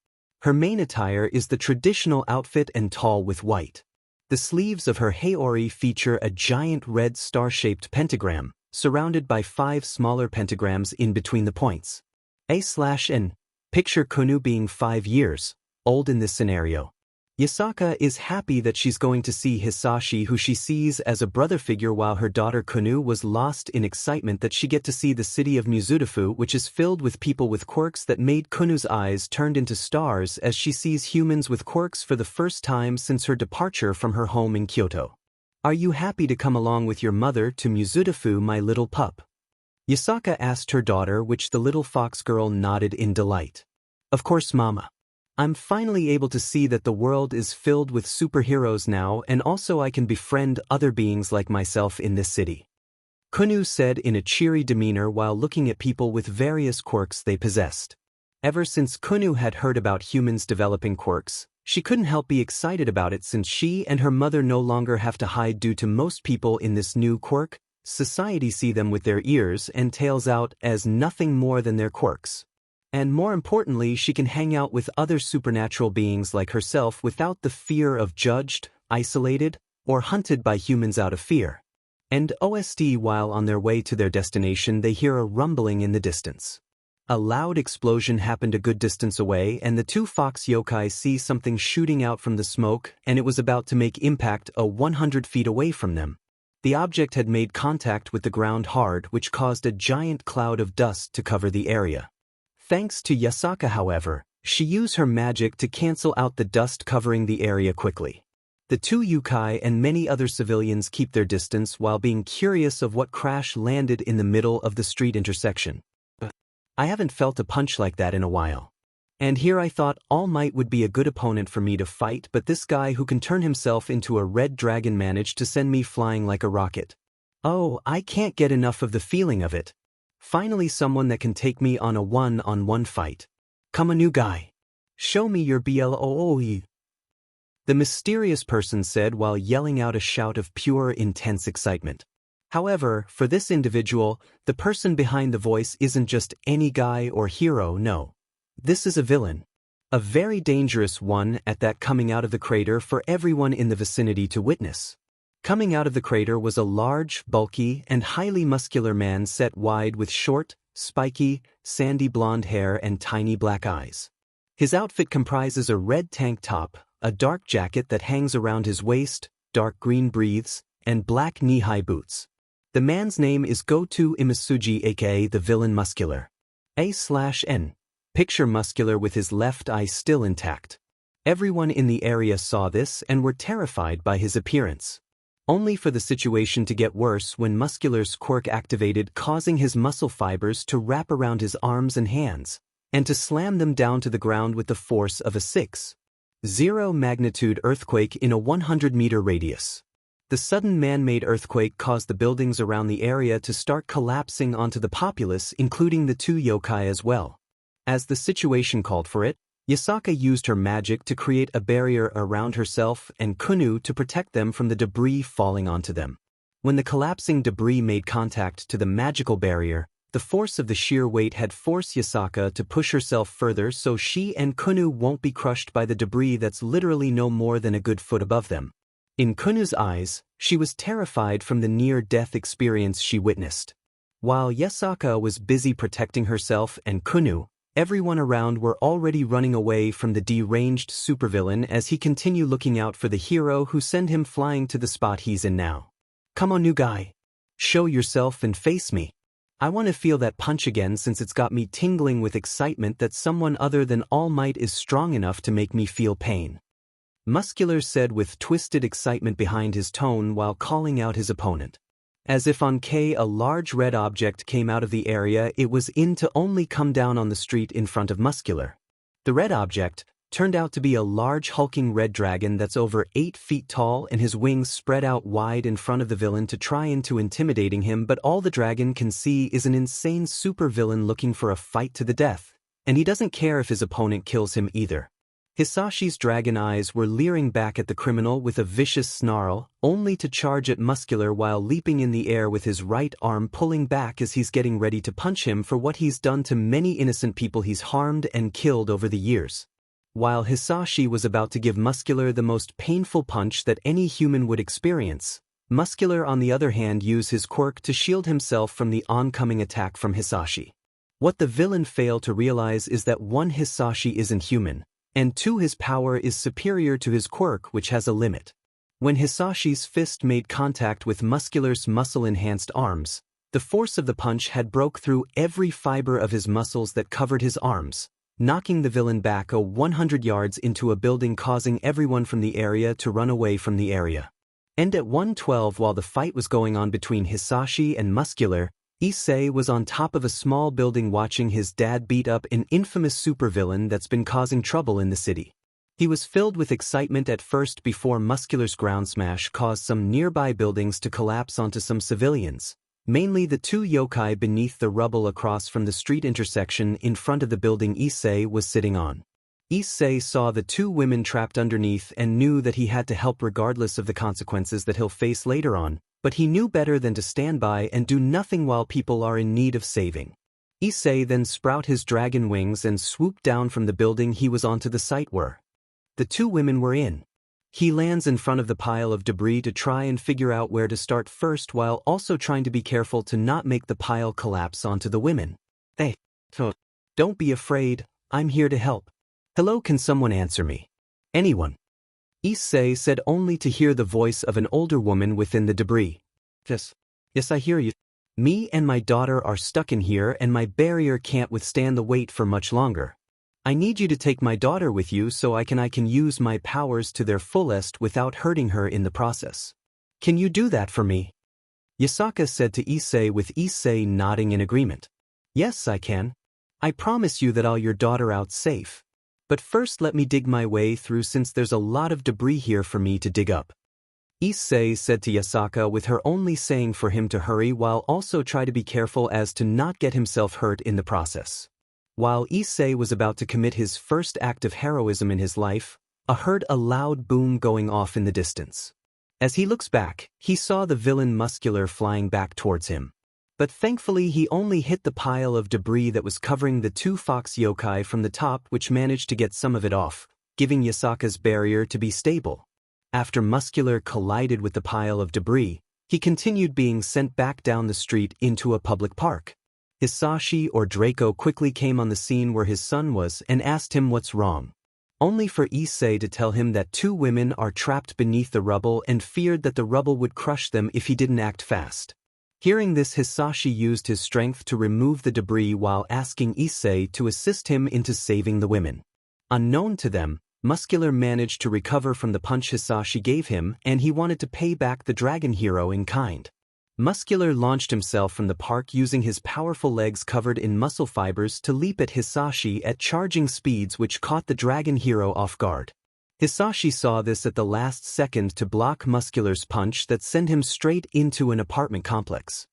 Her main attire is the traditional outfit and tall with white. The sleeves of her haori feature a giant red star-shaped pentagram, surrounded by 5 smaller pentagrams in between the points. A/N. Picture Kunu being 5 years old in this scenario. Yasaka is happy that she's going to see Hisashi, who she sees as a brother figure, while her daughter Kunu was lost in excitement that she get to see the city of 𝐒𝐮𝐬𝐷, which is filled with people with quirks that made Kunu's eyes turned into stars as she sees humans with quirks for the first time since her departure from her home in Kyoto. "Are you happy to come along with your mother to 𝐒𝐮𝐬𝐷, my little pup?" Yasaka asked her daughter, which the little fox girl nodded in delight. "Of course, Mama. I'm finally able to see that the world is filled with superheroes now, and also I can befriend other beings like myself in this city," Kunu said in a cheery demeanor while looking at people with various quirks they possessed. Ever since Kunu had heard about humans developing quirks, she couldn't help be excited about it, since she and her mother no longer have to hide due to most people in this new quirk society see them with their ears and tails out as nothing more than their quirks. And more importantly, she can hang out with other supernatural beings like herself without the fear of judged, isolated, or hunted by humans out of fear. And OST, while on their way to their destination, they hear a rumbling in the distance. A loud explosion happened a good distance away, and the 2 fox yokai see something shooting out from the smoke, and it was about to make impact 100 feet away from them. The object had made contact with the ground hard, which caused a giant cloud of dust to cover the area. Thanks to Yasaka, however, she used her magic to cancel out the dust covering the area quickly. The two yokai and many other civilians keep their distance while being curious of what crash landed in the middle of the street intersection. I haven't felt a punch like that in a while. And here I thought All Might would be a good opponent for me to fight, but this guy who can turn himself into a red dragon managed to send me flying like a rocket. Oh, I can't get enough of the feeling of it. Finally someone that can take me on a one-on-one fight. Come, a new guy. Show me your BLOOE. The mysterious person said while yelling out a shout of pure, intense excitement. However, for this individual, the person behind the voice isn't just any guy or hero, no. This is a villain. A very dangerous one at that, coming out of the crater for everyone in the vicinity to witness. Coming out of the crater was a large, bulky, and highly muscular man set wide with short, spiky, sandy blonde hair and tiny black eyes. His outfit comprises a red tank top, a dark jacket that hangs around his waist, dark green breathes, and black knee-high boots. The man's name is 𝐀𝐮𝐭𝐡𝐨𝐫, aka the villain Muscular. A/N. Picture Muscular with his left eye still intact. Everyone in the area saw this and were terrified by his appearance. Only for the situation to get worse when Muscular's quirk activated, causing his muscle fibers to wrap around his arms and hands, and to slam them down to the ground with the force of a 6.0 magnitude earthquake in a 100-meter radius. The sudden man-made earthquake caused the buildings around the area to start collapsing onto the populace, including the two yokai as well. As the situation called for it, Yasaka used her magic to create a barrier around herself and Kunu to protect them from the debris falling onto them. When the collapsing debris made contact to the magical barrier, the force of the sheer weight had forced Yasaka to push herself further so she and Kunu won't be crushed by the debris that's literally no more than a good foot above them. In Kunu's eyes, she was terrified from the near-death experience she witnessed. While Yasaka was busy protecting herself and Kunu, everyone around were already running away from the deranged supervillain as he continued looking out for the hero who sent him flying to the spot he's in now. Come on, new guy. Show yourself and face me. I want to feel that punch again, since it's got me tingling with excitement that someone other than All Might is strong enough to make me feel pain. Muscular said with twisted excitement behind his tone while calling out his opponent. As if on K, a large red object came out of the area it was in to only come down on the street in front of Muscular. The red object turned out to be a large hulking red dragon that's over 8 feet tall, and his wings spread out wide in front of the villain to try into intimidating him, but all the dragon can see is an insane supervillain looking for a fight to the death, and he doesn't care if his opponent kills him either. Hisashi's dragon eyes were leering back at the criminal with a vicious snarl, only to charge at Muscular while leaping in the air with his right arm pulling back as he's getting ready to punch him for what he's done to many innocent people he's harmed and killed over the years. While Hisashi was about to give Muscular the most painful punch that any human would experience, Muscular on the other hand used his quirk to shield himself from the oncoming attack from Hisashi. What the villain failed to realize is that 1. Hisashi isn't human, and 2. His power is superior to his quirk, which has a limit. When Hisashi's fist made contact with Muscular's muscle-enhanced arms, the force of the punch had broke through every fiber of his muscles that covered his arms, knocking the villain back 100 yards into a building, causing everyone from the area to run away from the area. And at 1:12, while the fight was going on between Hisashi and Muscular, Issei was on top of a small building watching his dad beat up an infamous supervillain that's been causing trouble in the city. He was filled with excitement at first before Muscular's ground smash caused some nearby buildings to collapse onto some civilians, mainly the 2 yokai beneath the rubble across from the street intersection in front of the building Issei was sitting on. Issei saw the 2 women trapped underneath and knew that he had to help regardless of the consequences that he'll face later on, but he knew better than to stand by and do nothing while people are in need of saving. Issei then sprout his dragon wings and swooped down from the building he was onto the site where the 2 women were in. He lands in front of the pile of debris to try and figure out where to start first, while also trying to be careful to not make the pile collapse onto the women. Hey, don't be afraid, I'm here to help. Hello, can someone answer me? Anyone? Issei said, only to hear the voice of an older woman within the debris. Yes. Yes, I hear you. Me and my daughter are stuck in here and my barrier can't withstand the weight for much longer. I need you to take my daughter with you so I can use my powers to their fullest without hurting her in the process. Can you do that for me? 𝐬𝐴 said to Issei with Issei nodding in agreement. Yes, I can. I promise you that I'll your daughter out safe. But first let me dig my way through since there's a lot of debris here for me to dig up. Issei said to 𝐬𝐴 with her only saying for him to hurry while also try to be careful as to not get himself hurt in the process. While Issei was about to commit his first act of heroism in his life, heard a loud boom going off in the distance. As he looks back, he saw the villain Muscular flying back towards him. But thankfully he only hit the pile of debris that was covering the two fox yokai from the top, which managed to get some of it off, giving 𝐬𝐴's barrier to be stable. After Muscular collided with the pile of debris, he continued being sent back down the street into a public park. Hisashi or Draco quickly came on the scene where his son was and asked him what's wrong. Only for Issei to tell him that two women are trapped beneath the rubble and feared that the rubble would crush them if he didn't act fast. Hearing this, Hisashi used his strength to remove the debris while asking Issei to assist him into saving the women. Unknown to them, Muscular managed to recover from the punch Hisashi gave him and he wanted to pay back the dragon hero in kind. Muscular launched himself from the park using his powerful legs covered in muscle fibers to leap at Hisashi at charging speeds which caught the dragon hero off guard. Hisashi saw this at the last second to block Muscular's punch that sent him straight into an apartment complex.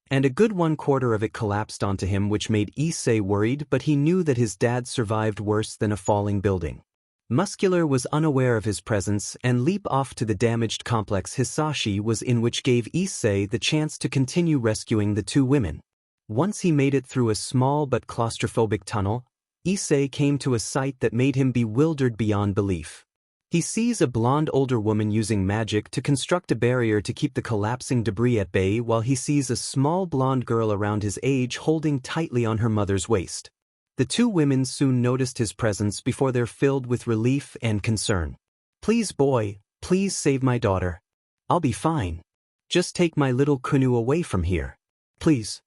And a good 1/4 of it collapsed onto him, which made Issei worried, but he knew that his dad survived worse than a falling building. Muscular was unaware of his presence and leaped off to the damaged complex Hisashi was in, which gave Issei the chance to continue rescuing the two women. Once he made it through a small but claustrophobic tunnel, Issei came to a sight that made him bewildered beyond belief. He sees a blonde older woman using magic to construct a barrier to keep the collapsing debris at bay while he sees a small blonde girl around his age holding tightly on her mother's waist. The two women soon noticed his presence before they're filled with relief and concern. Please boy, please save my daughter. I'll be fine. Just take my little Kunu away from here. Please.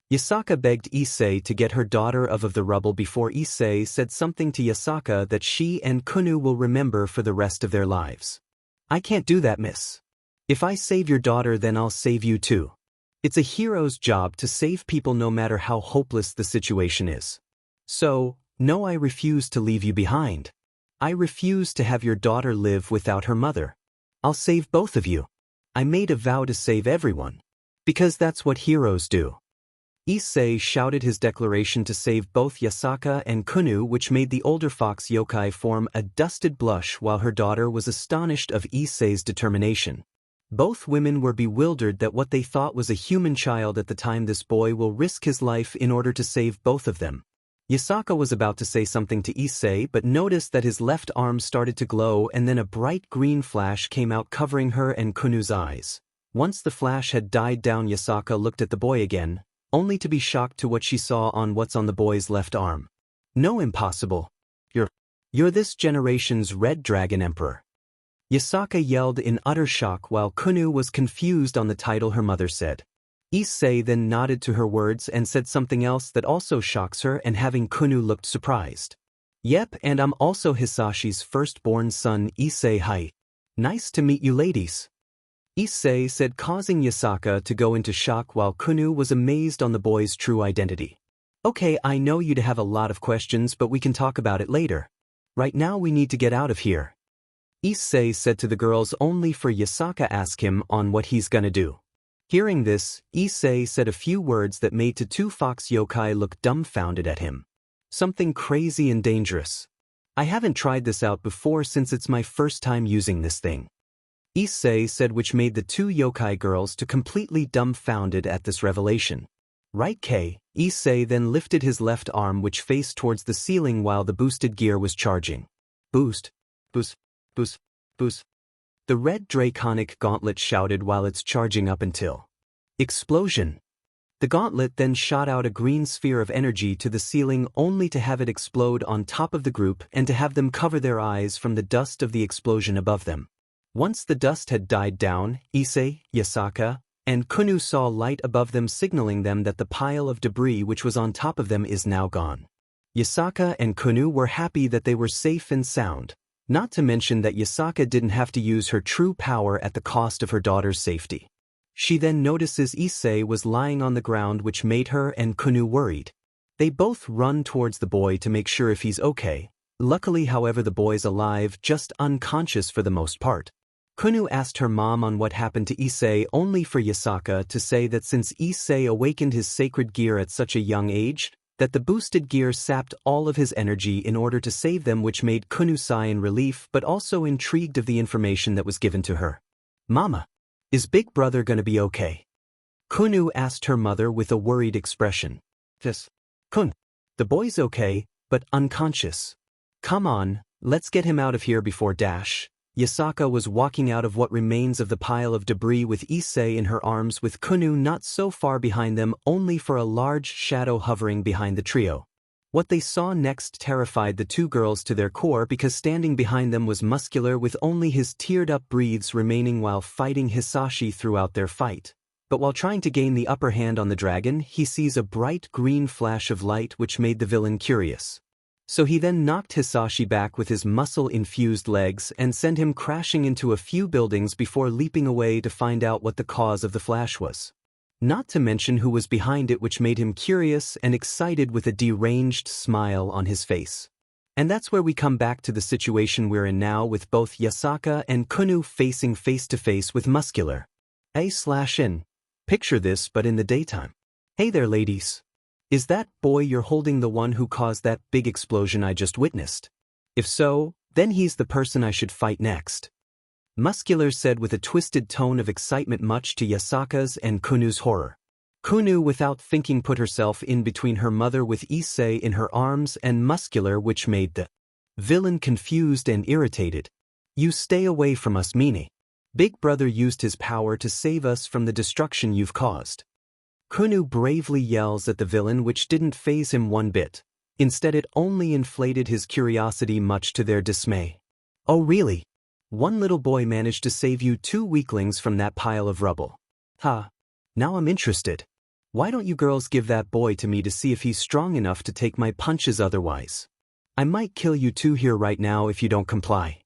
𝐬𝐴 begged Issei to get her daughter out of the rubble before Issei said something to 𝐬𝐴 that she and Kunu will remember for the rest of their lives. I can't do that, miss. If I save your daughter then I'll save you too. It's a hero's job to save people no matter how hopeless the situation is. So, no, I refuse to leave you behind. I refuse to have your daughter live without her mother. I'll save both of you. I made a vow to save everyone. Because that's what heroes do. Issei shouted his declaration to save both 𝐬𝐴 and Kunu, which made the older fox yokai form a dusted blush while her daughter was astonished of Issei's determination. Both women were bewildered that what they thought was a human child at the time this boy will risk his life in order to save both of them. 𝐬𝐴 was about to say something to Issei but noticed that his left arm started to glow and then a bright green flash came out covering her and Kunu's eyes. Once the flash had died down, 𝐬𝐴 looked at the boy again, only to be shocked to what she saw on what's on the boy's left arm. No, impossible. You're this generation's Red Dragon Emperor. 𝐬𝐴 yelled in utter shock while Kunu was confused on the title her mother said. Issei then nodded to her words and said something else that also shocks her, and having Kunu looked surprised. Yep, and I'm also Hisashi's firstborn son, Issei. Hi. Nice to meet you ladies. Issei said, causing 𝐬𝐴 to go into shock while Kunu was amazed on the boy's true identity. Okay, I know you'd have a lot of questions but we can talk about it later. Right now we need to get out of here. Issei said to the girls only for 𝐬𝐴 to ask him on what he's gonna do. Hearing this, Issei said a few words that made the two fox yokai look dumbfounded at him. Something crazy and dangerous. I haven't tried this out before since it's my first time using this thing. Issei said, which made the two yokai girls to completely dumbfounded at this revelation. Right, K. Issei then lifted his left arm which faced towards the ceiling while the boosted gear was charging. Boost. Boost. Boost. Boost. The red draconic gauntlet shouted while it's charging up until explosion. The gauntlet then shot out a green sphere of energy to the ceiling only to have it explode on top of the group and to have them cover their eyes from the dust of the explosion above them. Once the dust had died down, Issei, 𝐬𝐴, and 𝐻𝐮𝐭𝐡𝐨𝐫 saw light above them signaling them that the pile of debris which was on top of them is now gone. Ysaka and 𝐻𝐮𝐭𝐡𝐨𝐫 were happy that they were safe and sound, not to mention that Ysaka didn't have to use her true power at the cost of her daughter's safety. She then notices Issei was lying on the ground, which made her and 𝐻𝐻𝐭𝐡𝐨𝐫 worried. They both run towards the boy to make sure if he's okay. Luckily, however, the boy's alive, just unconscious for the most part. 𝐻𝐻𝐭𝐡𝐨𝐫 asked her mom on what happened to Issei, only for Ysaka to say that since Issei awakened his sacred gear at such a young age, that the boosted gear sapped all of his energy in order to save them, which made 𝐻𝐻𝐭𝐡𝐨𝐫 sigh in relief but also intrigued of the information that was given to her. "Mama, is big brother gonna be okay?" 𝐻𝐻𝐭𝐡𝐨𝐫 asked her mother with a worried expression. Yes. "𝐻𝐻𝐭𝐡𝐨𝐫, the boy's okay, but unconscious. Come on, let's get him out of here before dash." Ysaka was walking out of what remains of the pile of debris with Issei in her arms, with 𝐻𝐻𝐭𝐡𝐨𝐫 not so far behind them, only for a large shadow hovering behind the trio. What they saw next terrified the two girls to their core, because standing behind them was Muscular with only his teared-up breaths remaining while fighting Hisashi throughout their fight. But while trying to gain the upper hand on the dragon, he sees a bright green flash of light which made the villain curious. So he then knocked Hisashi back with his muscle-infused legs and sent him crashing into a few buildings before leaping away to find out what the cause of the flash was. Not to mention who was behind it, which made him curious and excited with a deranged smile on his face. And that's where we come back to the situation we're in now, with both Ysaka and 𝐻𝐻𝐭𝐡𝐨𝐫 facing face-to-face with Muscular. A/N. Picture this but in the daytime. "Hey there, ladies. Is that boy you're holding the one who caused that big explosion I just witnessed? If so, then he's the person I should fight next," Muscular said with a twisted tone of excitement, much to Ysaka's and 𝐻𝐻𝐭𝐡𝐨𝐫's horror. 𝐻𝐻𝐭o𝐡𝐨𝐫, without thinking, put herself in between her mother with Issei in her arms and Muscular, which made the villain confused and irritated. "You stay away from us, meanie. Big brother used his power to save us from the destruction you've caused." 𝐻𝐻𝐭o𝐡𝐨𝐫 bravely yells at the villain, which didn't faze him one bit. Instead, it only inflated his curiosity, much to their dismay. "Oh really? One little boy managed to save you two weaklings from that pile of rubble. Ha! Now I'm interested. Why don't you girls give that boy to me to see if he's strong enough to take my punches? Otherwise, I might kill you two here right now if you don't comply,"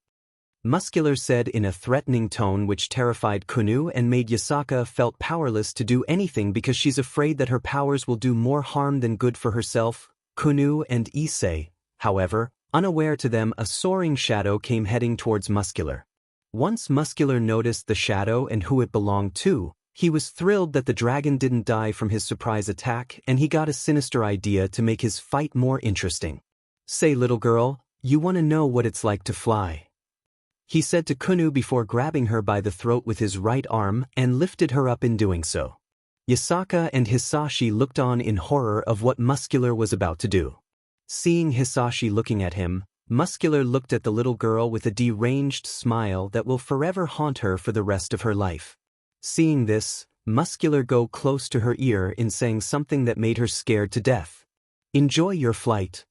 Muscular said in a threatening tone, which terrified 𝐻𝐻𝐭o𝐡𝐨𝐫 and made Ysaka felt powerless to do anything, because she's afraid that her powers will do more harm than good for herself, 𝐻𝐻𝐭o𝐡𝐨𝐫, and Issei. However, unaware to them, a soaring shadow came heading towards Muscular. Once Muscular noticed the shadow and who it belonged to, he was thrilled that the dragon didn't die from his surprise attack, and he got a sinister idea to make his fight more interesting. "Say, little girl, you want to know what it's like to fly?" he said to 𝐻𝐻𝐭o𝐡𝐨𝐫 before grabbing her by the throat with his right arm and lifted her up in doing so. Ysaka and Hisashi looked on in horror of what Muscular was about to do. Seeing Hisashi looking at him, Muscular looked at the little girl with a deranged smile that will forever haunt her for the rest of her life. Seeing this, Muscular go close to her ear in saying something that made her scared to death. "Enjoy your flight,"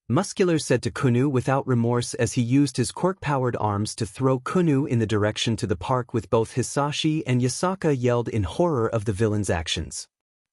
Muscular said to 𝐻𝐻𝐭o𝐡𝐨𝐫 without remorse, as he used his quirk-powered arms to throw 𝐻𝐻𝐭o𝐡𝐨𝐫 in the direction to the park, with both Hisashi and Ysaka yelled in horror of the villain's actions.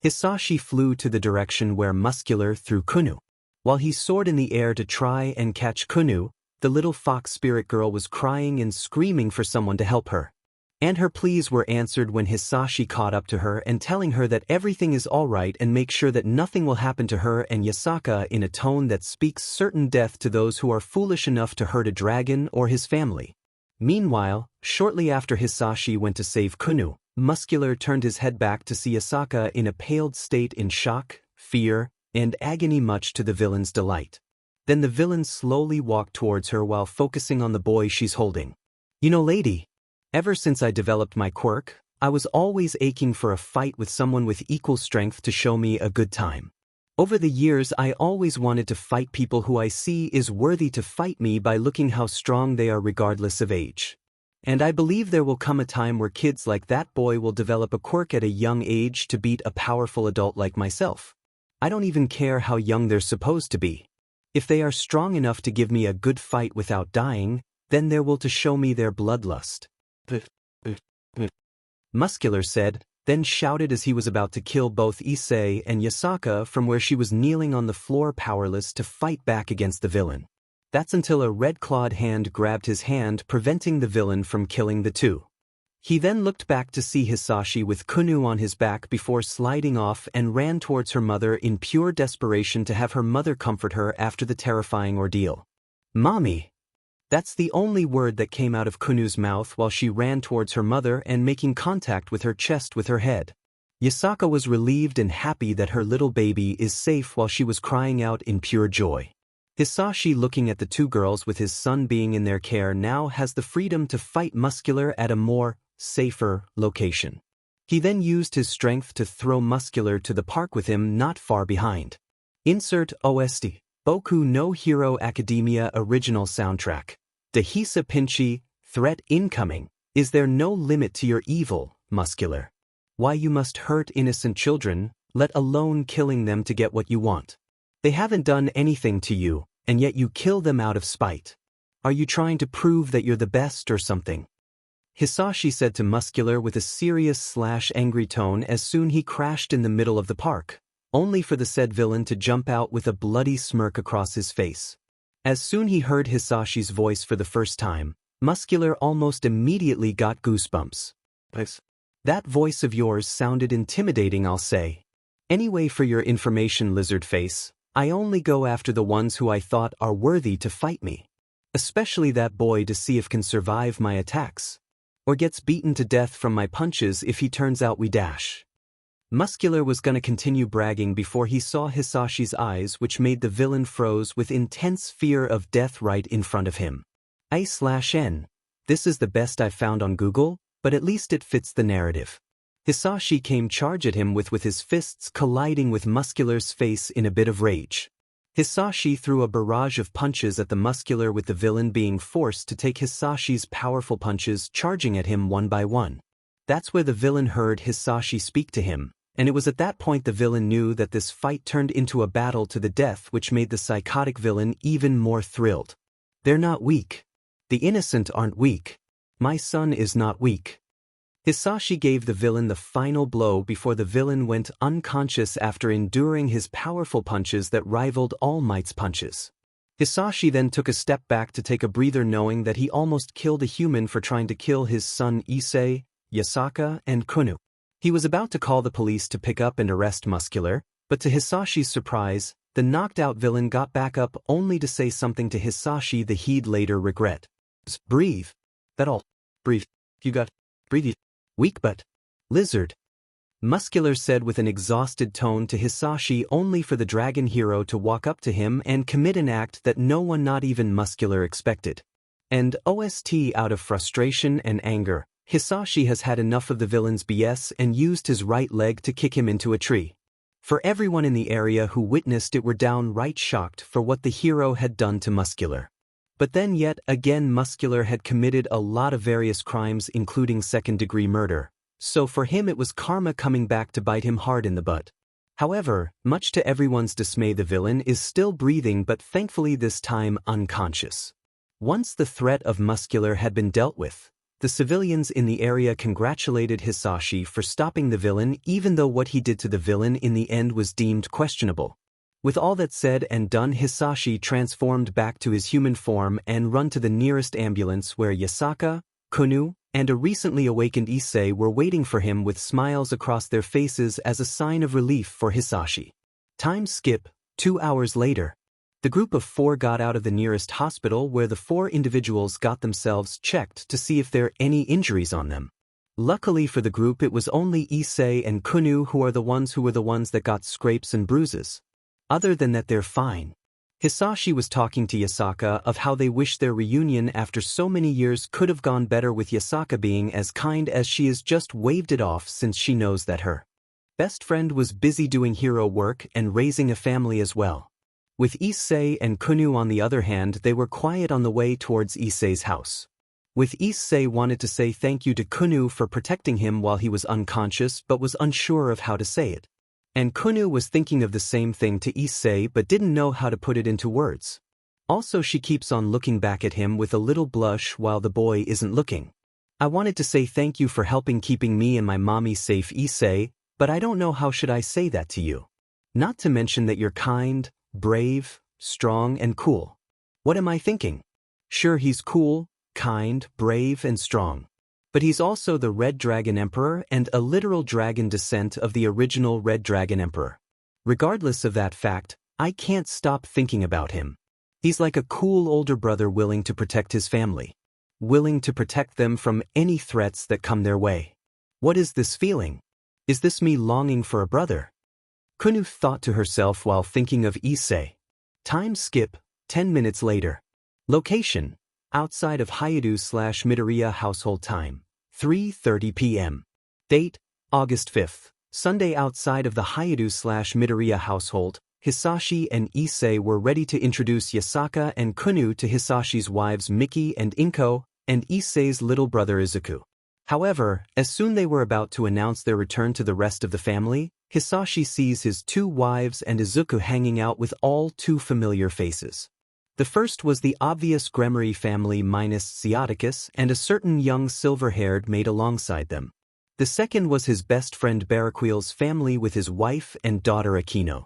Hisashi flew to the direction where Muscular threw 𝐻𝐻𝐭o𝐡𝐨𝐫. While he soared in the air to try and catch 𝐻𝐻𝐭o𝐡𝐨𝐫, the little fox spirit girl was crying and screaming for someone to help her. And her pleas were answered when Hisashi caught up to her and telling her that everything is alright and make sure that nothing will happen to her and Ysaka, in a tone that speaks certain death to those who are foolish enough to hurt a dragon or his family. Meanwhile, shortly after Hisashi went to save 𝐻𝐻𝐭o𝐡𝐨𝐫, Muscular turned his head back to see Ysaka in a paled state, in shock, fear, and agony, much to the villain's delight. Then the villain slowly walked towards her while focusing on the boy she's holding. "You know, lady, ever since I developed my quirk, I was always aching for a fight with someone with equal strength to show me a good time. Over the years, I always wanted to fight people who I see is worthy to fight me by looking how strong they are regardless of age. And I believe there will come a time where kids like that boy will develop a quirk at a young age to beat a powerful adult like myself. I don't even care how young they're supposed to be. If they are strong enough to give me a good fight without dying, then there will to show me their bloodlust," Muscular said, then shouted as he was about to kill both Issei and Yasaka from where she was kneeling on the floor powerless to fight back against the villain. That's until a red-clawed hand grabbed his hand, preventing the villain from killing the two. He then looked back to see Hisashi with Kunu on his back before sliding off and ran towards her mother in pure desperation to have her mother comfort her after the terrifying ordeal. "Mommy!" That's the only word that came out of Kunu's mouth while she ran towards her mother and making contact with her chest with her head. Yasaka was relieved and happy that her little baby is safe while she was crying out in pure joy. Hisashi, looking at the two girls with his son being in their care, now has the freedom to fight Muscular at a more safer location. He then used his strength to throw Muscular to the park with him not far behind. Insert OST. Boku no Hero Academia original soundtrack. 𝐻𝐮𝐭𝐡𝐨𝐫, threat incoming. Is there no limit to your evil, Muscular? Why you must hurt innocent children, let alone killing them to get what you want? They haven't done anything to you, and yet you kill them out of spite. Are you trying to prove that you're the best or something? Hisashi said to Muscular with a serious/angry tone as soon he crashed in the middle of the park, only for the said villain to jump out with a bloody smirk across his face. As soon he heard Hisashi's voice for the first time, Muscular almost immediately got goosebumps. Nice. That voice of yours sounded intimidating, I'll say. Anyway, for your information, lizard face, I only go after the ones who I thought are worthy to fight me. Especially that boy, to see if can survive my attacks. Or gets beaten to death from my punches if he turns out we dash. Muscular was gonna continue bragging before he saw Hisashi's eyes, which made the villain froze with intense fear of death right in front of him. I/N. This is the best I've found on Google, but at least it fits the narrative. Hisashi came charge at him with his fists colliding with Muscular's face in a bit of rage. Hisashi threw a barrage of punches at the Muscular, with the villain being forced to take Hisashi's powerful punches, charging at him one by one. That's where the villain heard Hisashi speak to him, and it was at that point the villain knew that this fight turned into a battle to the death, which made the psychotic villain even more thrilled. They're not weak. The innocent aren't weak. My son is not weak. Hisashi gave the villain the final blow before the villain went unconscious after enduring his powerful punches that rivaled All Might's punches. Hisashi then took a step back to take a breather, knowing that he almost killed a human for trying to kill his son Issei, Yasaka, and Kunu. He was about to call the police to pick up and arrest Muscular, but to Hisashi's surprise, the knocked-out villain got back up only to say something to Hisashi that he'd later regret. "Breathe. That all. Breathe. You got. Breathe. Weak but. Lizard." Muscular said with an exhausted tone to Hisashi, only for the dragon hero to walk up to him and commit an act that no one, not even Muscular, expected. And OST, out of frustration and anger, Hisashi has had enough of the villain's BS and used his right leg to kick him into a tree. For everyone in the area who witnessed it were downright shocked for what the hero had done to Muscular. But then yet again, Muscular had committed a lot of various crimes, including second-degree murder, so for him it was karma coming back to bite him hard in the butt. However, much to everyone's dismay, the villain is still breathing, but thankfully this time unconscious. Once the threat of Muscular had been dealt with, the civilians in the area congratulated Hisashi for stopping the villain, even though what he did to the villain in the end was deemed questionable. With all that said and done, Hisashi transformed back to his human form and run to the nearest ambulance, where Yasaka, Kunu, and a recently awakened Issei were waiting for him with smiles across their faces as a sign of relief for Hisashi. Time skip, 2 hours later. The group of 4 got out of the nearest hospital, where the 4 individuals got themselves checked to see if there are any injuries on them. Luckily for the group, it was only Issei and Kunu who were the ones that got scrapes and bruises. Other than that, they're fine. Hisashi was talking to Yasaka of how they wish their reunion after so many years could have gone better, with Yasaka being as kind as she is, just waved it off since she knows that her best friend was busy doing hero work and raising a family as well. With Issei and Kunu, on the other hand, they were quiet on the way towards Issei's house. With Issei wanted to say thank you to Kunu for protecting him while he was unconscious but was unsure of how to say it. And Kunu was thinking of the same thing to Issei but didn't know how to put it into words. Also, she keeps on looking back at him with a little blush while the boy isn't looking. I wanted to say thank you for helping keeping me and my mommy safe, Issei, but I don't know how should I say that to you. Not to mention that you're kind, brave, strong, and cool. What am I thinking? Sure, he's cool, kind, brave, and strong. But he's also the Red Dragon Emperor and a literal dragon descent of the original Red Dragon Emperor. Regardless of that fact, I can't stop thinking about him. He's like a cool older brother willing to protect his family. Willing to protect them from any threats that come their way. What is this feeling? Is this me longing for a brother? 𝐻𝐮𝐦𝐦𝐚𝐫𝐲 thought to herself while thinking of Issei. Time skip, 10 minutes later. Location, outside of 𝐻𝐮𝐭𝐡𝐨𝐫 household time, 3:30 p.m. Date, August 5th, Sunday. Outside of the 𝐻𝐮𝐭𝐡𝐨𝐫 household, Hisashi and Issei were ready to introduce Yasaka and 𝐻𝐮𝐦 to Hisashi's wives Miki and Inko, and Issei's little brother Izuku. However, as soon they were about to announce their return to the rest of the family, Hisashi sees his two wives and Izuku hanging out with all too familiar faces. The first was the obvious Gremory family minus 𝐬𝐶𝐼𝐻𝐾𝐿 and a certain young silver-haired maid alongside them. The second was his best friend Barraqueel's family with his wife and daughter Akino.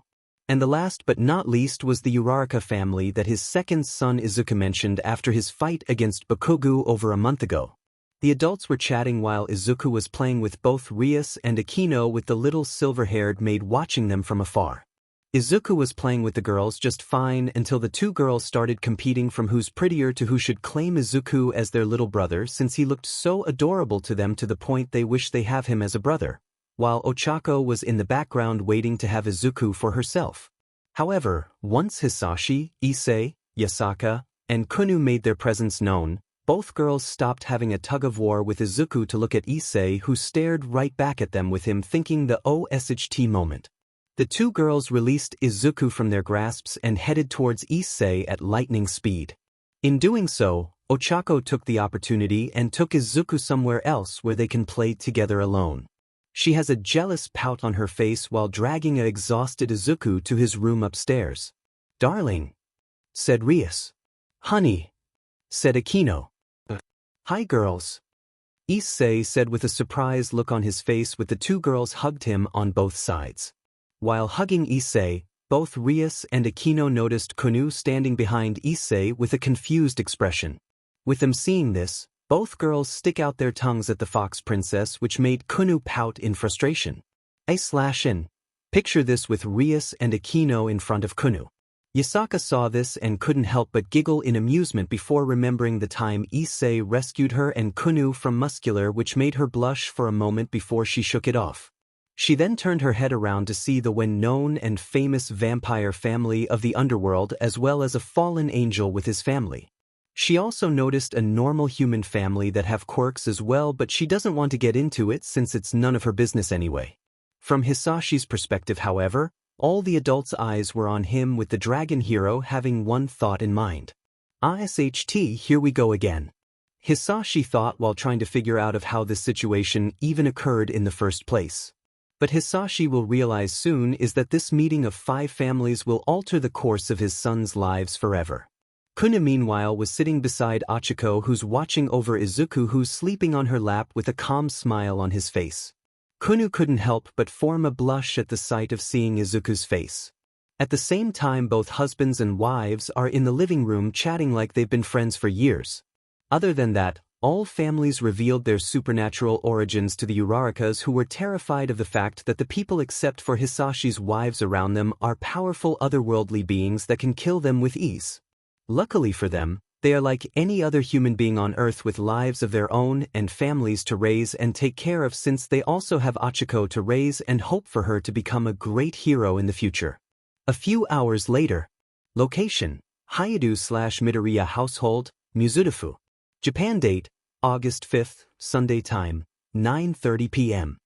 And the last but not least was the Uraraka family that his second son Izuku mentioned after his fight against Bakugo over a month ago. The adults were chatting while Izuku was playing with both Heirs and Akino, with the little silver-haired maid watching them from afar. Izuku was playing with the girls just fine until the two girls started competing from who's prettier to who should claim Izuku as their little brother, since he looked so adorable to them to the point they wish they have him as a brother, while Ochako was in the background waiting to have Izuku for herself. However, once Hisashi, Issei, Yasaka, and 𝐻𝐮𝐦𝐦𝐚𝐫𝐲 made their presence known, both girls stopped having a tug-of-war with Izuku to look at Issei, who stared right back at them with him thinking the 𝐂𝐮𝐽𝐻 moment. The two girls released Izuku from their grasps and headed towards Issei at lightning speed. In doing so, Ochako took the opportunity and took Izuku somewhere else where they can play together alone. She has a jealous pout on her face while dragging an exhausted Izuku to his room upstairs. "Darling," said Heirs. "Honey," said Akino. "Hi girls," Issei said with a surprised look on his face. With the two girls hugged him on both sides. While hugging Issei, both Heirs and Akino noticed 𝐻𝐮𝐦𝐦𝐚𝐫𝐲 standing behind Issei with a confused expression. With them seeing this, both girls stick out their tongues at the fox princess, which made 𝐻𝐮𝐦𝐦𝐚𝐫𝐲 pout in frustration. /n. Picture this with Heirs and Akino in front of 𝐻𝐮𝐦𝐴. Yasaka saw this and couldn't help but giggle in amusement before remembering the time Issei rescued her and 𝐻𝐮𝐦𝐴 from Muscular, which made her blush for a moment before she shook it off. She then turned her head around to see the well-known and famous vampire family of the underworld, as well as a fallen angel with his family. She also noticed a normal human family that have quirks as well, but she doesn't want to get into it since it's none of her business anyway. From Hisashi's perspective, however, all the adults' eyes were on him, with the dragon hero having one thought in mind. 𝐼𝐻𝐻, here we go again. Hisashi thought while trying to figure out of how this situation even occurred in the first place. But Hisashi will realize soon is that this meeting of 5 families will alter the course of his sons' lives forever. 𝐻𝐮𝐦𝐴 meanwhile was sitting beside Ochako, who's watching over Izuku, who's sleeping on her lap with a calm smile on his face. 𝐻𝐮𝐦𝐴 couldn't help but form a blush at the sight of seeing Izuku's face. At the same time, both husbands and wives are in the living room chatting like they've been friends for years. Other than that, all families revealed their supernatural origins to the Urarakas, who were terrified of the fact that the people except for Hisashi's wives around them are powerful otherworldly beings that can kill them with ease. Luckily for them, they are like any other human being on Earth with lives of their own and families to raise and take care of, since they also have Ochako to raise and hope for her to become a great hero in the future. A few hours later. Location, 𝐻𝐼𝐻𝐿/𝐵𝐾𝐮𝐦𝐴 household, Mizudafu. Japan. Date, August 5th, Sunday time, 9:30 p.m.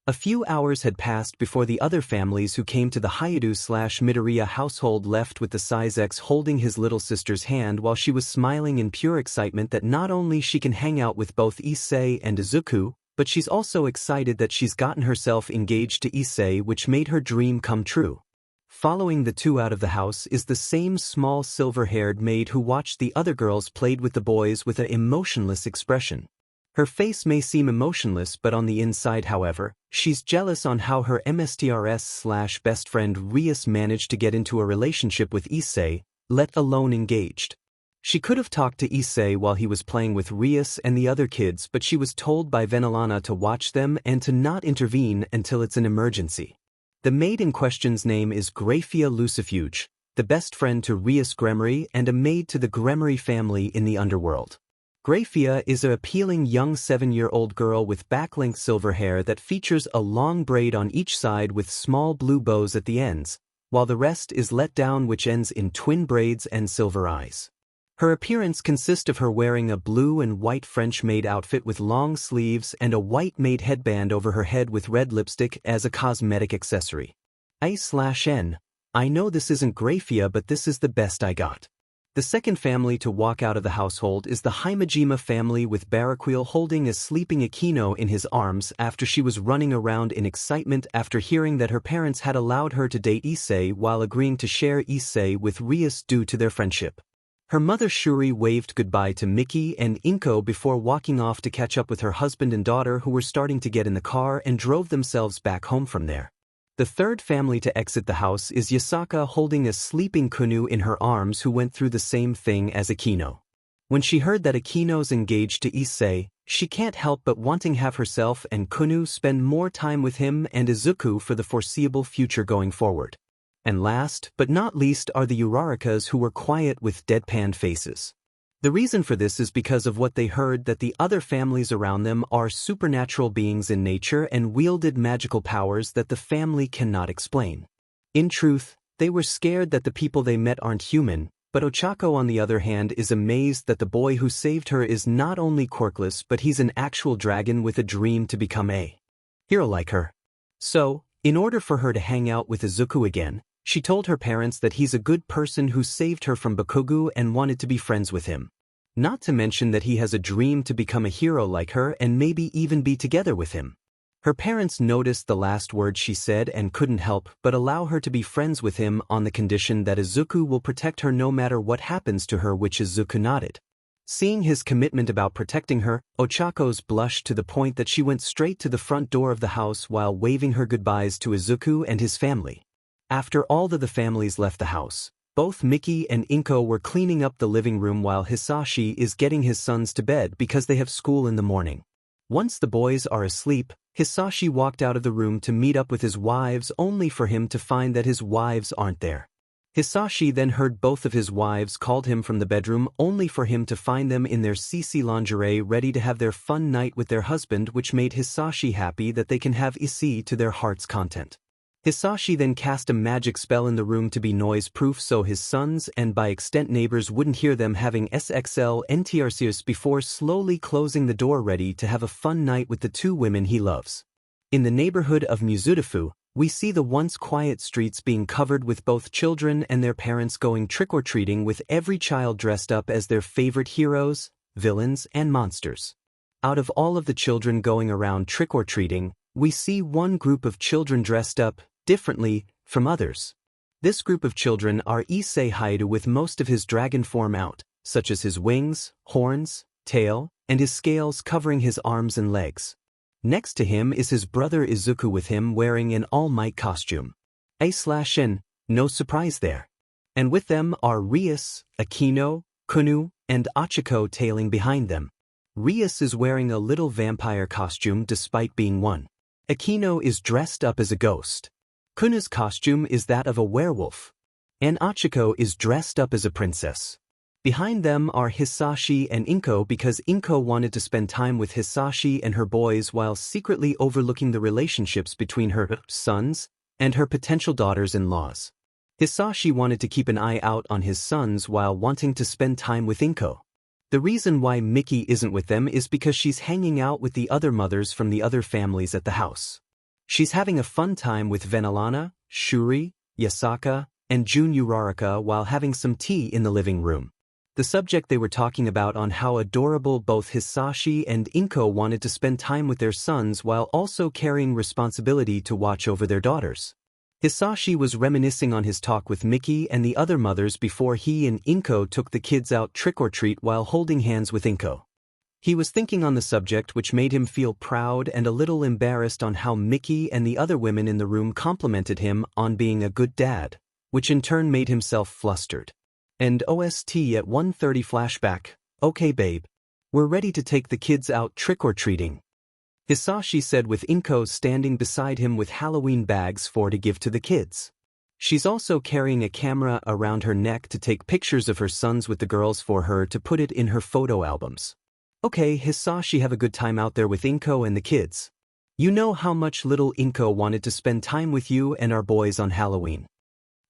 A few hours had passed before the other families who came to the 𝐻𝐼𝐻𝐿/𝐵𝐾𝐮𝐦𝐴 household left, with the 𝐒𝐮𝐦𝐦𝐚𝐫𝐲 holding his little sister's hand while she was smiling in pure excitement that not only she can hang out with both Issei and Izuku, but she's also excited that she's gotten herself engaged to Issei, which made her dream come true. Following the two out of the house is the same small silver-haired maid who watched the other girls played with the boys with an emotionless expression. Her face may seem emotionless, but on the inside, however, she's jealous on how her MSTRS/best friend 𝐻𝐼s managed to get into a relationship with Issei, let alone engaged. She could have talked to Issei while he was playing with 𝐻𝐼s and the other kids, but she was told by Vanillana to watch them and to not intervene until it's an emergency. The maid in question's name is Graphia Lucifuge, the best friend to 𝐻𝐼s Gremory and a maid to the Gremory family in the underworld. Graphia is an appealing young 7-year-old girl with back-length silver hair that features a long braid on each side with small blue bows at the ends, while the rest is let down, which ends in twin braids and silver eyes. Her appearance consists of her wearing a blue and white French maid outfit with long sleeves and a white maid headband over her head with red lipstick as a cosmetic accessory. I/N. I know this isn't Graphia, but this is the best I got. The second family to walk out of the household is the 𝐻𝐼s family, with Baraquil holding a sleeping 𝐻𝐮𝐽 in his arms after she was running around in excitement after hearing that her parents had allowed her to date Issei while agreeing to share Issei with 𝐻𝐼s due to their friendship. Her mother Shuri waved goodbye to Miki and Inko before walking off to catch up with her husband and daughter, who were starting to get in the car and drove themselves back home from there. The third family to exit the house is Yasaka holding a sleeping Kunu in her arms, who went through the same thing as 𝐻𝐼no. When she heard that 𝐻𝐼no's engaged to Issei, she can't help but wanting have herself and Kunu spend more time with him and Izuku for the foreseeable future going forward. And last but not least are the Urarakas, who were quiet with deadpan faces. The reason for this is because of what they heard, that the other families around them are supernatural beings in nature and wielded magical powers that the family cannot explain. In truth, they were scared that the people they met aren't human, but Ochako on the other hand is amazed that the boy who saved her is not only quirkless, but he's an actual dragon with a dream to become a hero like her. So, in order for her to hang out with Izuku again, she told her parents that he's a good person who saved her from Bakugo and wanted to be friends with him. Not to mention that he has a dream to become a hero like her and maybe even be together with him. Her parents noticed the last words she said and couldn't help but allow her to be friends with him on the condition that Izuku will protect her no matter what happens to her, which Izuku nodded. Seeing his commitment about protecting her, Ochako's blushed to the point that she went straight to the front door of the house while waving her goodbyes to Izuku and his family. After all the families left the house, both Miki and Inko were cleaning up the living room while Hisashi is getting his sons to bed because they have school in the morning. Once the boys are asleep, Hisashi walked out of the room to meet up with his wives, only for him to find that his wives aren't there. Hisashi then heard both of his wives called him from the bedroom, only for him to find them in their CC lingerie ready to have their fun night with their husband, which made Hisashi happy that they can have Issei to their heart's content. Hisashi then cast a magic spell in the room to be noise-proof so his sons and by extent neighbors wouldn't hear them having 𝐶𝐿 before slowly closing the door, ready to have a fun night with the two women he loves. In the neighborhood of Mizudafu, we see the once quiet streets being covered with both children and their parents going trick-or-treating, with every child dressed up as their favorite heroes, villains, and monsters. Out of all of the children going around trick-or-treating, we see one group of children dressed up differently from others. This group of children are Issei Haidu, with most of his dragon form out, such as his wings, horns, tail, and his scales covering his arms and legs. Next to him is his brother Izuku, with him wearing an All Might costume. 𝐴/N, no surprise there. And with them are 𝐻𝐼s, 𝐻𝐼no, Kunu, and Ochako tailing behind them. 𝐻𝐼s is wearing a little vampire costume despite being one. 𝐻𝐼no is dressed up as a ghost. Kunu's costume is that of a werewolf. And Ochako is dressed up as a princess. Behind them are Hisashi and Inko, because Inko wanted to spend time with Hisashi and her boys while secretly overlooking the relationships between her sons and her potential daughters-in-laws. Hisashi wanted to keep an eye out on his sons while wanting to spend time with Inko. The reason why Miki isn't with them is because she's hanging out with the other mothers from the other families at the house. She's having a fun time with Vanillana, Shuri, Yasaka, and Jun Uraraka while having some tea in the living room. The subject they were talking about on how adorable both Hisashi and Inko wanted to spend time with their sons while also carrying responsibility to watch over their daughters. Hisashi was reminiscing on his talk with Miki and the other mothers before he and Inko took the kids out trick-or-treat while holding hands with Inko. He was thinking on the subject, which made him feel proud and a little embarrassed on how Mickey and the other women in the room complimented him on being a good dad, which in turn made himself flustered. And OST at 1:30 flashback, "Okay babe. We're ready to take the kids out trick-or-treating," Hisashi said with Inko standing beside him with Halloween bags to give to the kids. She's also carrying a camera around her neck to take pictures of her sons with the girls for her to put it in her photo albums. "Okay, Hisashi, have a good time out there with Inko and the kids. You know how much little Inko wanted to spend time with you and our boys on Halloween,"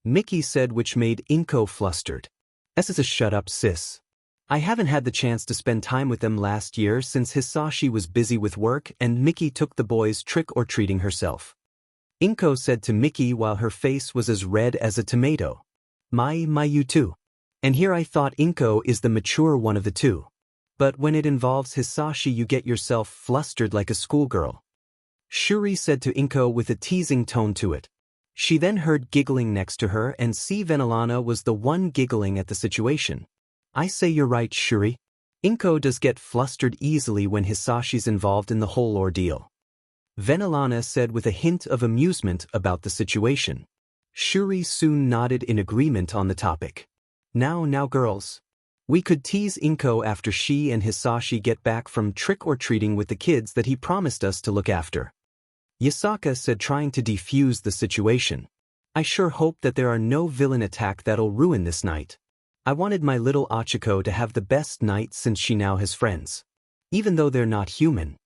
Mickey said, which made Inko flustered. "This is a shut up, sis. I haven't had the chance to spend time with them last year since Hisashi was busy with work and Mickey took the boys trick-or-treating herself," Inko said to Mickey while her face was as red as a tomato. My you too. And here I thought Inko is the mature one of the two. But when it involves Hisashi you get yourself flustered like a schoolgirl," Shuri said to Inko with a teasing tone to it. She then heard giggling next to her and Venelana was the one giggling at the situation. "I say you're right, Shuri. Inko does get flustered easily when Hisashi's involved in the whole ordeal," Venelana said with a hint of amusement about the situation. Shuri soon nodded in agreement on the topic. Now girls. We could tease Inko after she and Hisashi get back from trick-or-treating with the kids that he promised us to look after," Yasaka said, trying to defuse the situation. "I sure hope that there are no villain attack that'll ruin this night. I wanted my little Achiko to have the best night since she now has friends. Even though they're not human,"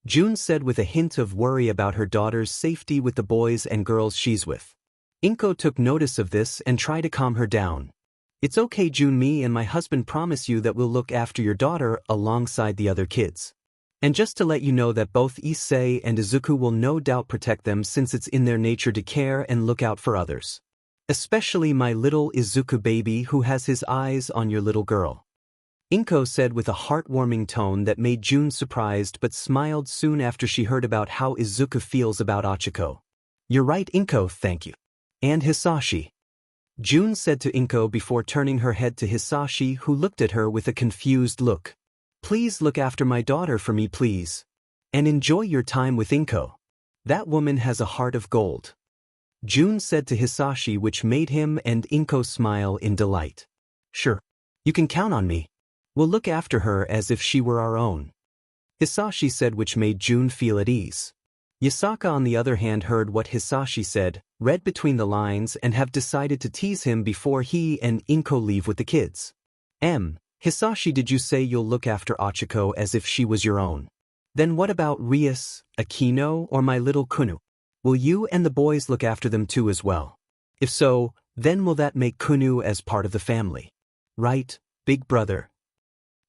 June said with a hint of worry about her daughter's safety with the boys and girls she's with. Inko took notice of this and tried to calm her down. "It's okay, June, me and my husband promise you that we'll look after your daughter alongside the other kids. And just to let you know that both Issei and Izuku will no doubt protect them since it's in their nature to care and look out for others. Especially my little Izuku baby who has his eyes on your little girl," Inko said with a heartwarming tone that made June surprised but smiled soon after she heard about how Izuku feels about Achiko. "You're right, Inko, thank you. And Hisashi," June said to Inko before turning her head to Hisashi, who looked at her with a confused look. "Please look after my daughter for me, please. And enjoy your time with Inko. That woman has a heart of gold," June said to Hisashi, which made him and Inko smile in delight. "Sure. You can count on me. We'll look after her as if she were our own," Hisashi said, which made June feel at ease. Yasaka on the other hand heard what Hisashi said, read between the lines and have decided to tease him before he and Inko leave with the kids. Hisashi, did you say you'll look after Achiko as if she was your own? Then what about Rias, Akino, or my little Kunu? Will you and the boys look after them too as well? If so, then will that make Kunu as part of the family? Right, big brother?"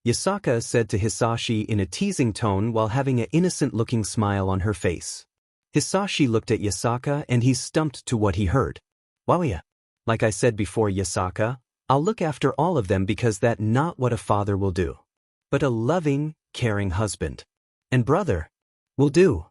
Yasaka said to Hisashi in a teasing tone while having an innocent-looking smile on her face. Hisashi looked at Yasaka and he's stumped to what he heard. "Wow, yeah. Like I said before, Yasaka, I'll look after all of them because that's not what a father will do. But a loving, caring husband and brother will do,"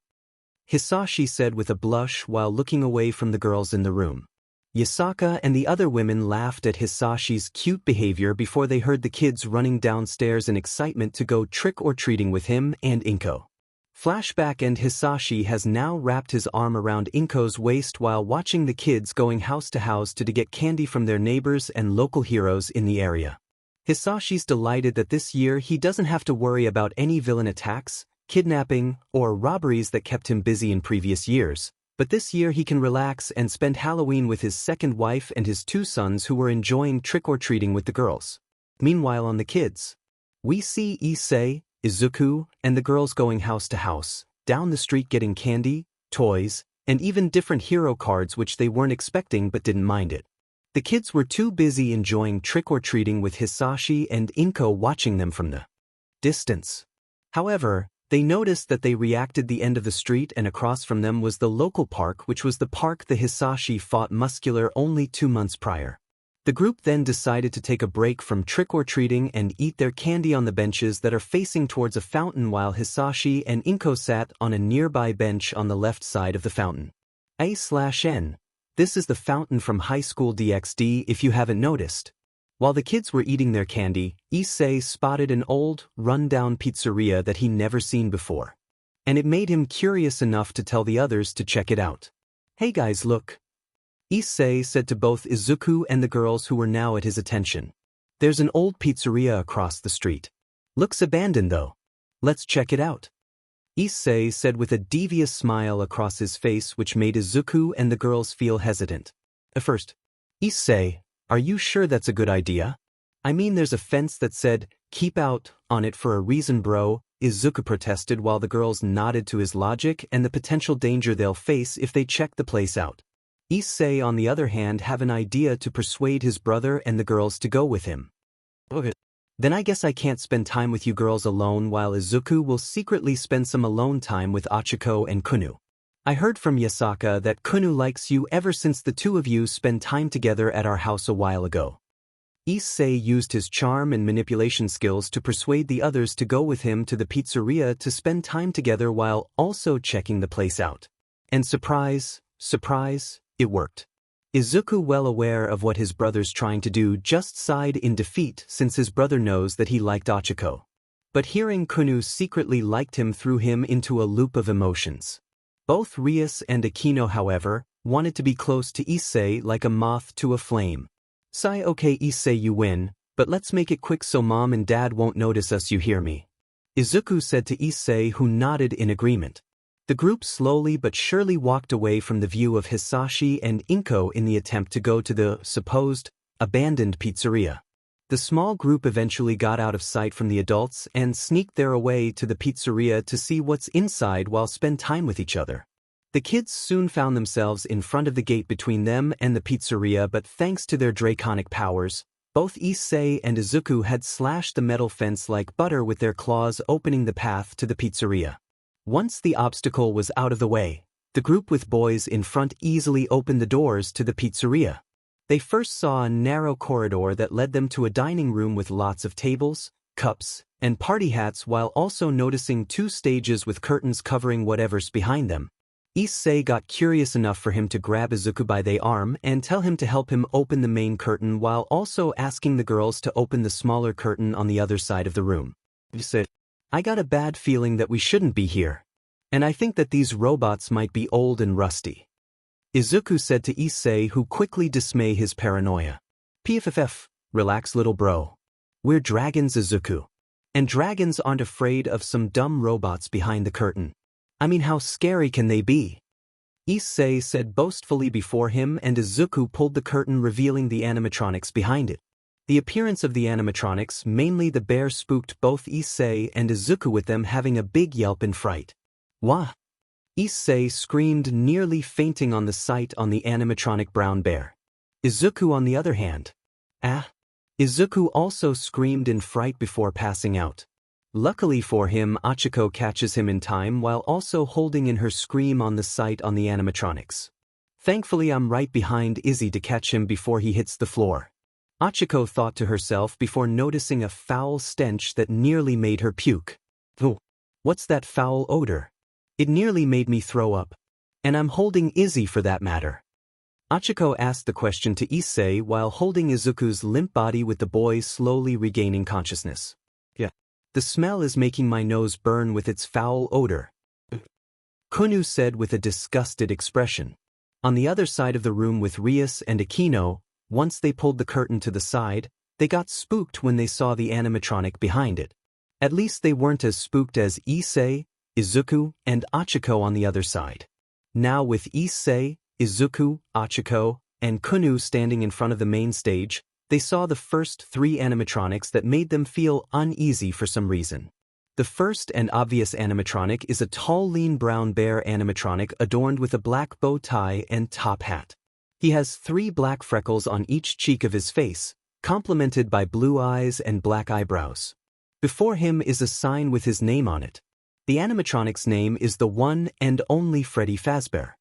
Hisashi said with a blush while looking away from the girls in the room. Yasaka and the other women laughed at Hisashi's cute behavior before they heard the kids running downstairs in excitement to go trick-or-treating with him and Inko. Flashback, and Hisashi has now wrapped his arm around Inko's waist while watching the kids going house to house to get candy from their neighbors and local heroes in the area. Hisashi's delighted that this year he doesn't have to worry about any villain attacks, kidnapping, or robberies that kept him busy in previous years. But this year he can relax and spend Halloween with his second wife and his two sons who were enjoying trick-or-treating with the girls. Meanwhile on the kids, we see Issei, Izuku, and the girls going house to house, down the street getting candy, toys, and even different hero cards which they weren't expecting but didn't mind it. The kids were too busy enjoying trick-or-treating with Hisashi and Inko watching them from the distance. However, they noticed that they reacted the end of the street and across from them was the local park, which was the park the Hisashi fought Muscular only 2 months prior. The group then decided to take a break from trick-or-treating and eat their candy on the benches that are facing towards a fountain while Hisashi and Inko sat on a nearby bench on the left side of the fountain. A/N. This is the fountain from High School DxD if you haven't noticed. While the kids were eating their candy, Issei spotted an old, run-down pizzeria that he never seen before. And it made him curious enough to tell the others to check it out. "Hey guys, look," Issei said to both Izuku and the girls who were now at his attention. "There's an old pizzeria across the street. Looks abandoned though. Let's check it out." Issei said with a devious smile across his face which made Izuku and the girls feel hesitant. At first, "Issei, are you sure that's a good idea? I mean, there's a fence that said, 'Keep out' on it for a reason, bro," Izuku protested while the girls nodded to his logic and the potential danger they'll face if they check the place out. Issei, on the other hand, have an idea to persuade his brother and the girls to go with him. Okay. "Then I guess I can't spend time with you girls alone, while Izuku will secretly spend some alone time with Achiko and Kunu. I heard from Yasaka that Kunu likes you ever since the two of you spent time together at our house a while ago." Issei used his charm and manipulation skills to persuade the others to go with him to the pizzeria to spend time together while also checking the place out. And surprise, surprise, it worked. Izuku, well aware of what his brother's trying to do, just sighed in defeat since his brother knows that he liked Achiko. But hearing Kunu secretly liked him threw him into a loop of emotions. Both Heirs and Akino, however, wanted to be close to Issei like a moth to a flame. "Sigh, okay Issei, you win, but let's make it quick so mom and dad won't notice us, you hear me?" Izuku said to Issei, who nodded in agreement. The group slowly but surely walked away from the view of Hisashi and Inko in the attempt to go to the supposed abandoned pizzeria. The small group eventually got out of sight from the adults and sneaked their way to the pizzeria to see what's inside while spend time with each other. The kids soon found themselves in front of the gate between them and the pizzeria, but thanks to their draconic powers, both Issei and Izuku had slashed the metal fence like butter with their claws, opening the path to the pizzeria. Once the obstacle was out of the way, the group with boys in front easily opened the doors to the pizzeria. They first saw a narrow corridor that led them to a dining room with lots of tables, cups, and party hats, while also noticing 2 stages with curtains covering whatever's behind them. Issei got curious enough for him to grab Izuku by the arm and tell him to help him open the main curtain while also asking the girls to open the smaller curtain on the other side of the room. He said, "I got a bad feeling that we shouldn't be here. And I think that these robots might be old and rusty," Izuku said to Issei, who quickly dismissed his paranoia. "Pff, relax little bro. We're dragons, Izuku. And dragons aren't afraid of some dumb robots behind the curtain. I mean, how scary can they be?" Issei said boastfully before him, and Izuku pulled the curtain, revealing the animatronics behind it. The appearance of the animatronics, mainly the bear, spooked both Issei and Izuku, with them having a big yelp in fright. "Wah!" Issei screamed, nearly fainting on the sight on the animatronic brown bear. Izuku, on the other hand, "Ah!" Izuku also screamed in fright before passing out. Luckily for him, Achiko catches him in time while also holding in her scream on the sight on the animatronics. "Thankfully I'm right behind Izzy to catch him before he hits the floor," Achiko thought to herself before noticing a foul stench that nearly made her puke. "Oh, what's that foul odor? It nearly made me throw up. And I'm holding Izzy for that matter." Achiko asked the question to Issei while holding Izuku's limp body, with the boy slowly regaining consciousness. "Yeah. The smell is making my nose burn with its foul odor," Kunu said with a disgusted expression. On the other side of the room with Heirs and Akino, once they pulled the curtain to the side, they got spooked when they saw the animatronic behind it. At least they weren't as spooked as Issei, Izuku, and Achiko on the other side. Now with Issei, Izuku, Achiko, and Kunu standing in front of the main stage, they saw the first 3 animatronics that made them feel uneasy for some reason. The first and obvious animatronic is a tall, lean brown bear animatronic adorned with a black bow tie and top hat. He has 3 black freckles on each cheek of his face, complemented by blue eyes and black eyebrows. Before him is a sign with his name on it. The animatronic's name is the one and only Freddy Fazbear.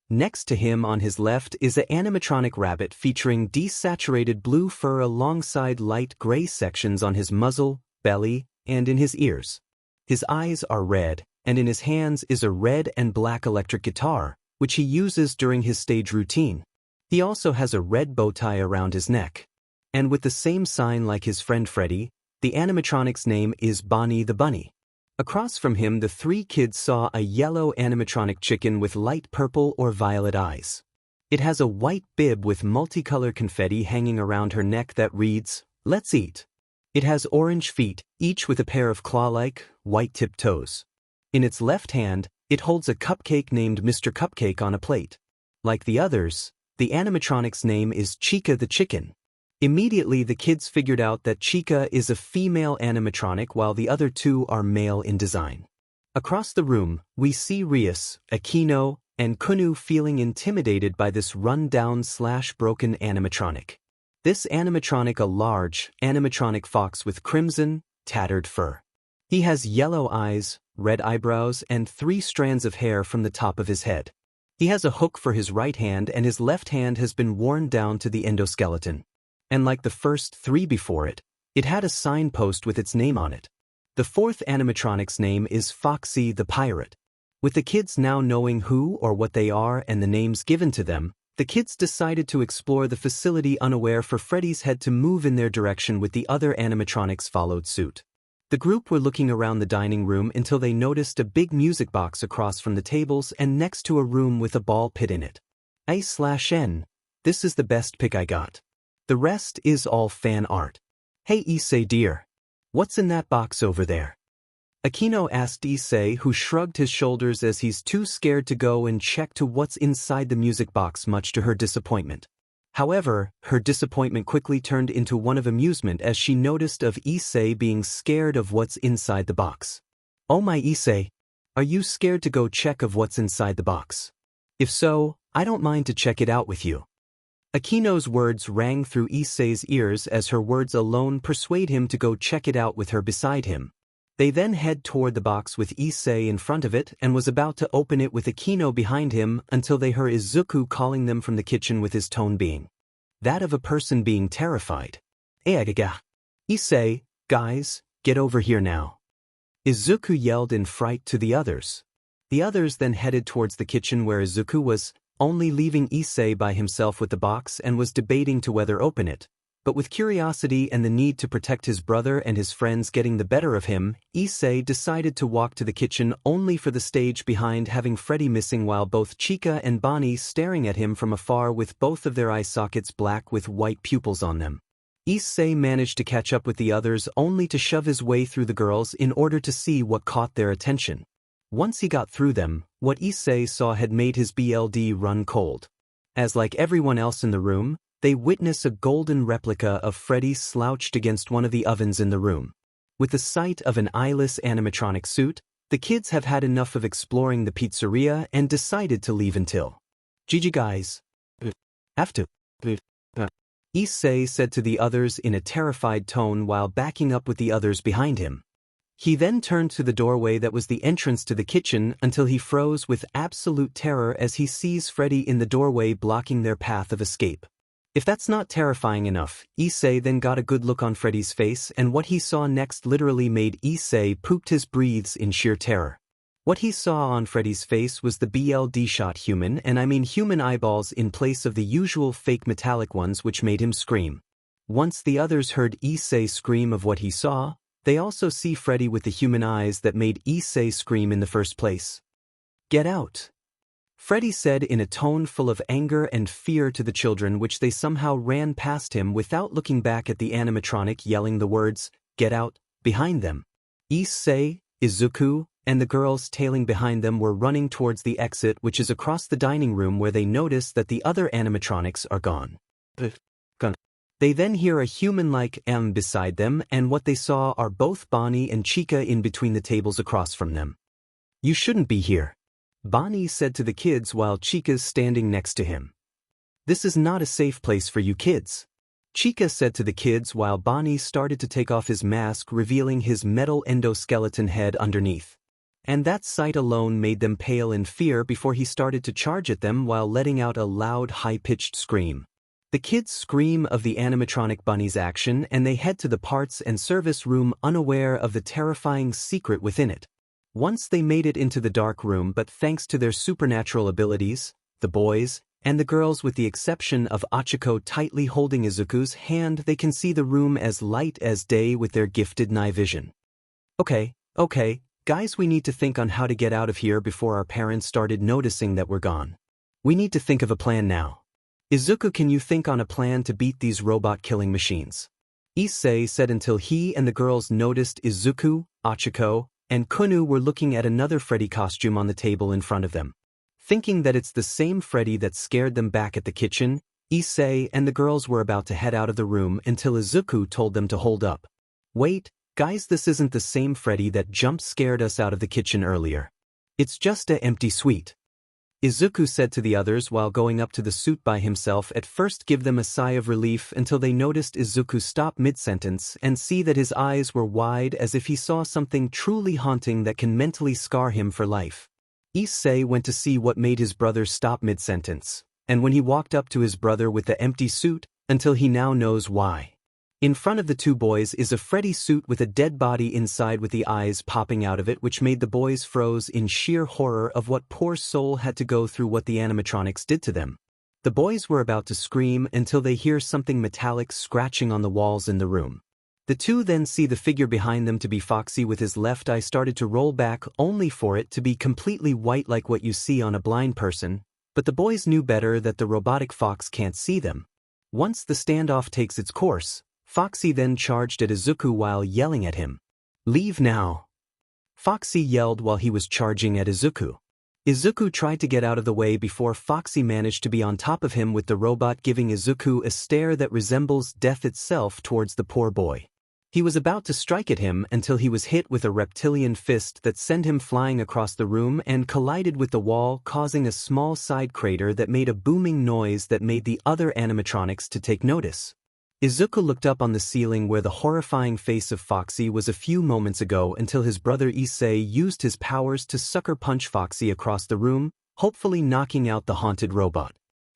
Next to him on his left is an animatronic rabbit featuring desaturated blue fur alongside light gray sections on his muzzle, belly, and in his ears. His eyes are red, and in his hands is a red and black electric guitar, which he uses during his stage routine. He also has a red bow tie around his neck. and with the same sign like his friend Freddy, the animatronic's name is Bonnie the Bunny. Across from him, the three kids saw a yellow animatronic chicken with light purple or violet eyes. It has a white bib with multicolored confetti hanging around her neck that reads, "Let's eat." It has orange feet, each with a pair of claw-like, white-tipped toes. In its left hand, it holds a cupcake named Mr. Cupcake on a plate. Like the others, the animatronic's name is Chica the Chicken. Immediately, the kids figured out that Chica is a female animatronic while the other two are male in design. Across the room, we see Rias, Aquino, and Kunu feeling intimidated by this run-down/broken animatronic. This animatronic a large, animatronic fox with crimson, tattered fur. He has yellow eyes, red eyebrows, and 3 strands of hair from the top of his head. He has a hook for his right hand and his left hand has been worn down to the endoskeleton. And like the first 3 before it, it had a signpost with its name on it. The 4th animatronic's name is Foxy the Pirate. With the kids now knowing who or what they are and the names given to them, the kids decided to explore the facility unaware for Freddy's head to move in their direction with the other animatronics followed suit. The group were looking around the dining room until they noticed a big music box across from the tables and next to a room with a ball pit in it. 𝐴/N, this is the best pick I got. The rest is all fan art. Hey Issei dear, what's in that box over there? Aquino asked Issei, who shrugged his shoulders as he's too scared to go and check to what's inside the music box, much to her disappointment. However, her disappointment quickly turned into one of amusement as she noticed of Issei being scared of what's inside the box. Oh my Issei, are you scared to go check of what's inside the box? If so, I don't mind to check it out with you. Aquino's words rang through Issei's ears as her words alone persuade him to go check it out with her beside him. They then head toward the box with Issei in front of it and was about to open it with Aquino behind him until they heard Izuku calling them from the kitchen with his tone being that of a person being terrified. Issei, guys, get over here now. Izuku yelled in fright to the others. The others then headed towards the kitchen where Izuku was, only leaving Issei by himself with the box and was debating to whether open it. But with curiosity and the need to protect his brother and his friends getting the better of him, Issei decided to walk to the kitchen only for the stage behind having Freddy missing while both Chica and Bonnie staring at him from afar with both of their eye sockets black with white pupils on them. Issei managed to catch up with the others only to shove his way through the girls in order to see what caught their attention. Once he got through them, what Issei saw had made his blood run cold. As like everyone else in the room, they witness a golden replica of Freddy slouched against one of the ovens in the room. With the sight of an eyeless animatronic suit, the kids have had enough of exploring the pizzeria and decided to leave until GG guys. Have to. Issei said to the others in a terrified tone while backing up with the others behind him. He then turned to the doorway that was the entrance to the kitchen until he froze with absolute terror as he sees Freddy in the doorway blocking their path of escape. If that's not terrifying enough, Issei then got a good look on Freddy's face, and what he saw next literally made Issei pooped his breathes in sheer terror. What he saw on Freddy's face was the blood shot human, and I mean human eyeballs in place of the usual fake metallic ones, which made him scream. Once the others heard Issei scream of what he saw, they also see Freddy with the human eyes that made Issei scream in the first place. Get out! Freddy said in a tone full of anger and fear to the children, which they somehow ran past him without looking back at the animatronic yelling the words, "Get out," behind them. Issei, Izuku, and the girls tailing behind them were running towards the exit, which is across the dining room, where they notice that the other animatronics are gone. They then hear a human-like M beside them, and what they saw are both Bonnie and Chica in between the tables across from them. You shouldn't be here, Bonnie said to the kids while Chica's standing next to him. This is not a safe place for you kids, Chica said to the kids while Bonnie started to take off his mask, revealing his metal endoskeleton head underneath. And that sight alone made them pale in fear before he started to charge at them while letting out a loud, high-pitched scream. The kids scream of the animatronic bunny's action and they head to the parts and service room unaware of the terrifying secret within it. Once they made it into the dark room, but thanks to their supernatural abilities, the boys, and the girls, with the exception of Hachiko tightly holding Izuku's hand, they can see the room as light as day with their gifted night vision. Okay, guys, we need to think on how to get out of here before our parents started noticing that we're gone. We need to think of a plan now. Izuku, can you think on a plan to beat these robot-killing machines? Issei said until he and the girls noticed Izuku, Hachiko, and Kunu were looking at another Freddy costume on the table in front of them. Thinking that it's the same Freddy that scared them back at the kitchen, Issei and the girls were about to head out of the room until Izuku told them to hold up. Wait, guys, this isn't the same Freddy that jump-scared us out of the kitchen earlier. It's just an empty suite. Izuku said to the others while going up to the suit by himself, at first give them a sigh of relief until they noticed Izuku stop mid-sentence and see that his eyes were wide as if he saw something truly haunting that can mentally scar him for life. Issei went to see what made his brother stop mid-sentence, and when he walked up to his brother with the empty suit, until he now knows why. In front of the two boys is a Freddy suit with a dead body inside with the eyes popping out of it, which made the boys froze in sheer horror of what poor soul had to go through what the animatronics did to them. The boys were about to scream until they hear something metallic scratching on the walls in the room. The two then see the figure behind them to be Foxy with his left eye started to roll back, only for it to be completely white like what you see on a blind person, but the boys knew better that the robotic fox can't see them. Once the standoff takes its course, Foxy then charged at Izuku while yelling at him. "Leave now!" Foxy yelled while he was charging at Izuku. Izuku tried to get out of the way before Foxy managed to be on top of him, with the robot giving Izuku a stare that resembles death itself towards the poor boy. He was about to strike at him until he was hit with a reptilian fist that sent him flying across the room and collided with the wall, causing a small side crater that made a booming noise that made the other animatronics to take notice. Izuku looked up on the ceiling where the horrifying face of Foxy was a few moments ago until his brother Issei used his powers to sucker punch Foxy across the room, hopefully knocking out the haunted robot.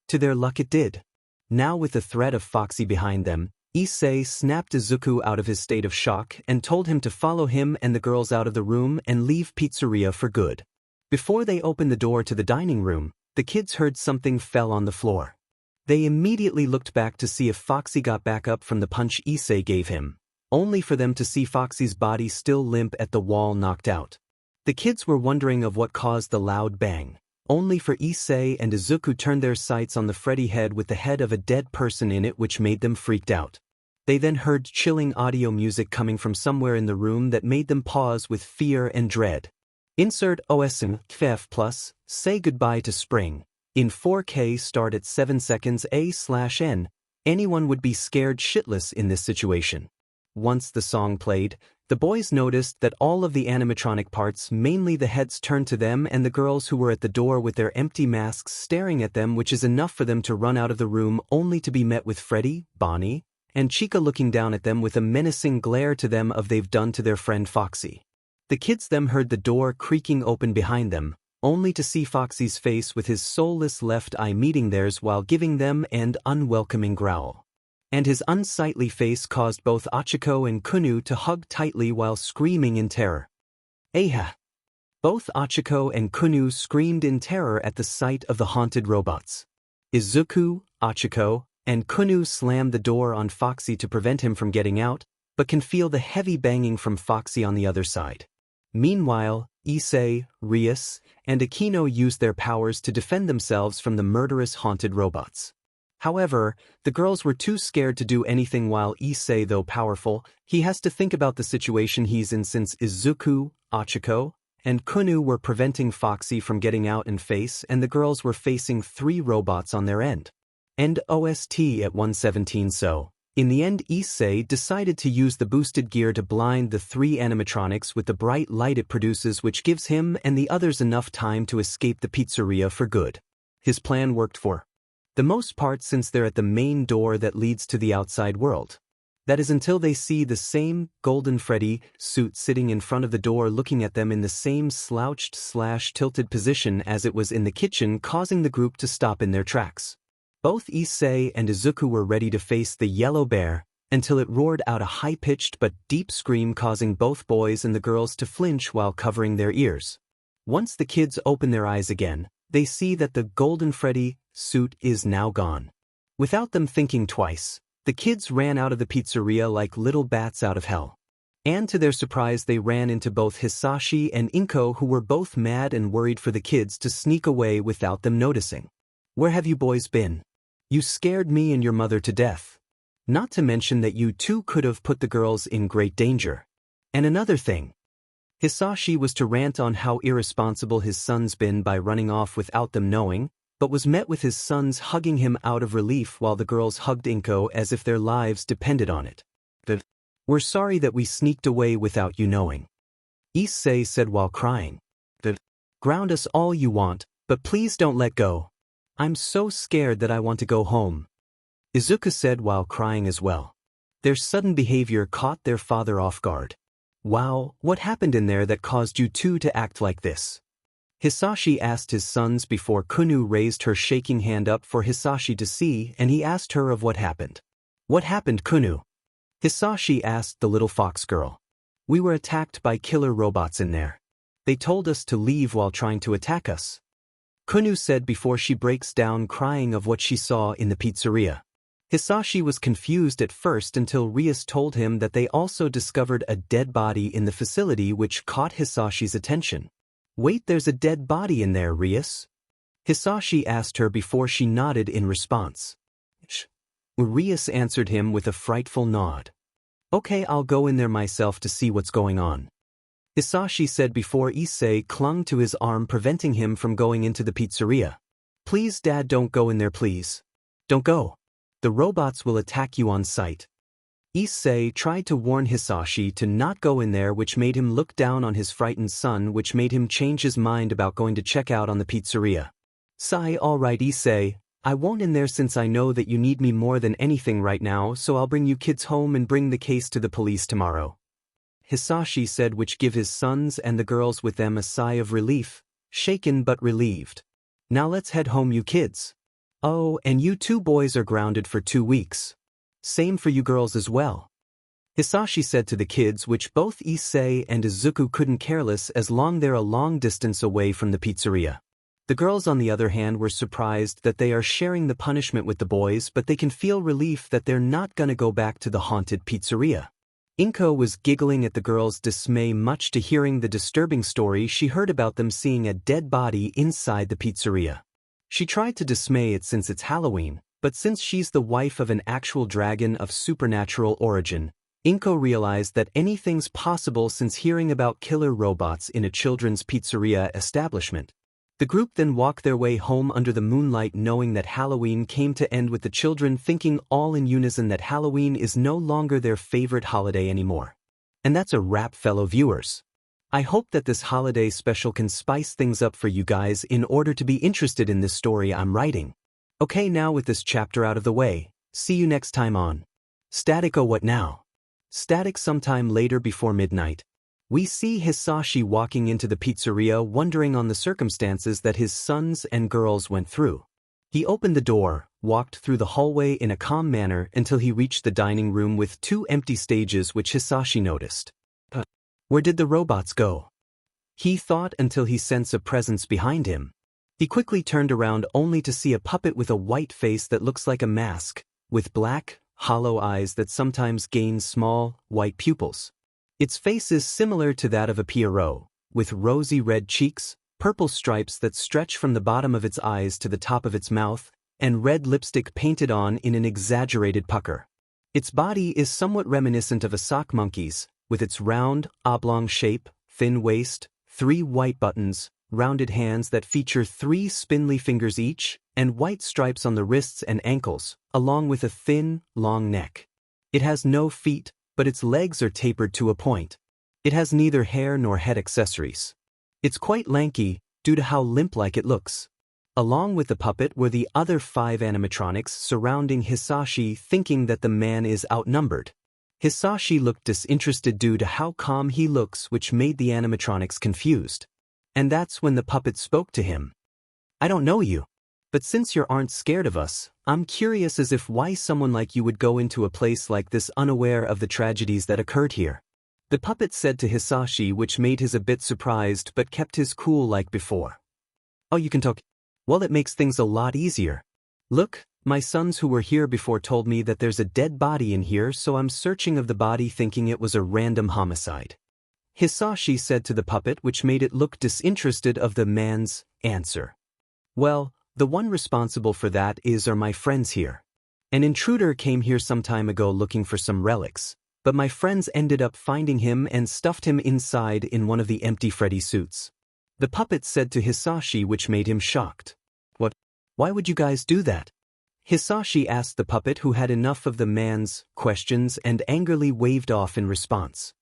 To their luck it did. Now with the threat of Foxy behind them, Issei snapped Izuku out of his state of shock and told him to follow him and the girls out of the room and leave pizzeria for good. Before they opened the door to the dining room, the kids heard something fell on the floor. They immediately looked back to see if Foxy got back up from the punch Issei gave him, only for them to see Foxy's body still limp at the wall, knocked out. The kids were wondering of what caused the loud bang, only for Issei and Izuku turned their sights on the Freddy head with the head of a dead person in it, which made them freaked out. They then heard chilling audio music coming from somewhere in the room that made them pause with fear and dread. Insert 𝐬𝐮𝐬𝐴 plus, say goodbye to spring. In 4K start at 7 seconds A/N, anyone would be scared shitless in this situation. Once the song played, the boys noticed that all of the animatronic parts, mainly the heads, turned to them and the girls who were at the door with their empty masks staring at them, which is enough for them to run out of the room only to be met with Freddy, Bonnie, and Chica looking down at them with a menacing glare to them of they've done to their friend Foxy. The kids then heard the door creaking open behind them, only to see Foxy's face with his soulless left eye meeting theirs while giving them an unwelcoming growl. And his unsightly face caused both Hachiko and Kunu to hug tightly while screaming in terror. Aha! Both Hachiko and Kunu screamed in terror at the sight of the haunted robots. Izuku, Hachiko, and Kunu slammed the door on Foxy to prevent him from getting out, but can feel the heavy banging from Foxy on the other side. Meanwhile, Issei, Heirs, and Akino used their powers to defend themselves from the murderous haunted robots. However, the girls were too scared to do anything, while Issei, though powerful, he has to think about the situation he's in since Izuku, Hachiko, and Kunu were preventing Foxy from getting out and face, and the girls were facing 3 robots on their end. End OST at 117. So, in the end, Issei decided to use the boosted gear to blind the 3 animatronics with the bright light it produces, which gives him and the others enough time to escape the pizzeria for good. His plan worked for the most part since they're at the main door that leads to the outside world. That is until they see the same Golden Freddy suit sitting in front of the door looking at them in the same slouched/tilted position as it was in the kitchen, causing the group to stop in their tracks. Both Issei and Izuku were ready to face the yellow bear until it roared out a high-pitched but deep scream, causing both boys and the girls to flinch while covering their ears. Once the kids opened their eyes again, they see that the Golden Freddy suit is now gone. Without them thinking twice, the kids ran out of the pizzeria like little bats out of hell. And to their surprise they ran into both Hisashi and Inko, who were both mad and worried for the kids to sneak away without them noticing. "Where have you boys been? You scared me and your mother to death. Not to mention that you two could have put the girls in great danger. And another thing." Hisashi was to rant on how irresponsible his son's been by running off without them knowing, but was met with his sons hugging him out of relief while the girls hugged Inko as if their lives depended on it. "We're sorry that we sneaked away without you knowing," Issei said while crying. "Ground us all you want, but please don't let go. I'm so scared that I want to go home," Izuku said while crying as well. Their sudden behavior caught their father off guard. "Wow, what happened in there that caused you two to act like this?" Hisashi asked his sons before Kunu raised her shaking hand up for Hisashi to see, and he asked her of what happened. "What happened, Kunu?" Hisashi asked the little fox girl. "We were attacked by killer robots in there. They told us to leave while trying to attack us," Kunu said before she breaks down crying of what she saw in the pizzeria. Hisashi was confused at first until Heirs told him that they also discovered a dead body in the facility, which caught Hisashi's attention. "Wait, there's a dead body in there, Heirs?" Hisashi asked her before she nodded in response. Heirs answered him with a frightful nod. "Okay, I'll go in there myself to see what's going on," Hisashi said before Issei clung to his arm, preventing him from going into the pizzeria. "Please, Dad, don't go in there, please. Don't go. The robots will attack you on sight." Issei tried to warn Hisashi to not go in there, which made him look down on his frightened son, which made him change his mind about going to check out on the pizzeria. "All right, Issei. I won't in there since I know that you need me more than anything right now, so I'll bring you kids home and bring the case to the police tomorrow," Hisashi said, which gave his sons and the girls with them a sigh of relief, shaken but relieved. "Now let's head home, you kids. Oh, and you two boys are grounded for 2 weeks. Same for you girls as well," Hisashi said to the kids, which both Issei and Izuku couldn't care less as long they're a long distance away from the pizzeria. The girls, on the other hand, were surprised that they are sharing the punishment with the boys, but they can feel relief that they're not gonna go back to the haunted pizzeria. Inko was giggling at the girls' dismay, much to hearing the disturbing story she heard about them seeing a dead body inside the pizzeria. She tried to dismay it since it's Halloween, but since she's the wife of an actual dragon of supernatural origin, Inko realized that anything's possible since hearing about killer robots in a children's pizzeria establishment. The group then walked their way home under the moonlight, knowing that Halloween came to end, with the children thinking all in unison that Halloween is no longer their favorite holiday anymore. And that's a wrap, fellow viewers. I hope that this holiday special can spice things up for you guys in order to be interested in this story I'm writing. Okay, now with this chapter out of the way, see you next time on Static. Oh, what now? Static. Sometime later, before midnight, we see Hisashi walking into the pizzeria, wondering on the circumstances that his sons and girls went through. He opened the door, walked through the hallway in a calm manner until he reached the dining room with 2 empty stages, which Hisashi noticed. Where did the robots go? He thought, until he sensed a presence behind him. He quickly turned around only to see a puppet with a white face that looks like a mask, with black, hollow eyes that sometimes gain small, white pupils. Its face is similar to that of a Pierrot, with rosy red cheeks, purple stripes that stretch from the bottom of its eyes to the top of its mouth, and red lipstick painted on in an exaggerated pucker. Its body is somewhat reminiscent of a sock monkey's, with its round, oblong shape, thin waist, 3 white buttons, rounded hands that feature 3 spindly fingers each, and white stripes on the wrists and ankles, along with a thin, long neck. It has no feet, but its legs are tapered to a point. It has neither hair nor head accessories. It's quite lanky, due to how limp-like it looks. Along with the puppet were the other 5 animatronics surrounding Hisashi, thinking that the man is outnumbered. Hisashi looked disinterested due to how calm he looks, which made the animatronics confused. And that's when the puppet spoke to him. "I don't know you. But since you aren't scared of us, I'm curious as if why someone like you would go into a place like this unaware of the tragedies that occurred here," the puppet said to Hisashi, which made his a bit surprised but kept his cool like before. "Oh, you can talk. Well, it makes things a lot easier. Look, my sons who were here before told me that there's a dead body in here, so I'm searching of the body thinking it was a random homicide. Hisashi said to the puppet, which made it look disinterested of the man's answer. Well, the one responsible for that are my friends here. An intruder came here some time ago looking for some relics, but my friends ended up finding him and stuffed him inside in one of the empty Freddy suits. The puppet said to Hisashi, which made him shocked. What? Why would you guys do that? Hisashi asked the puppet, who had enough of the man's questions and angrily waved off in response.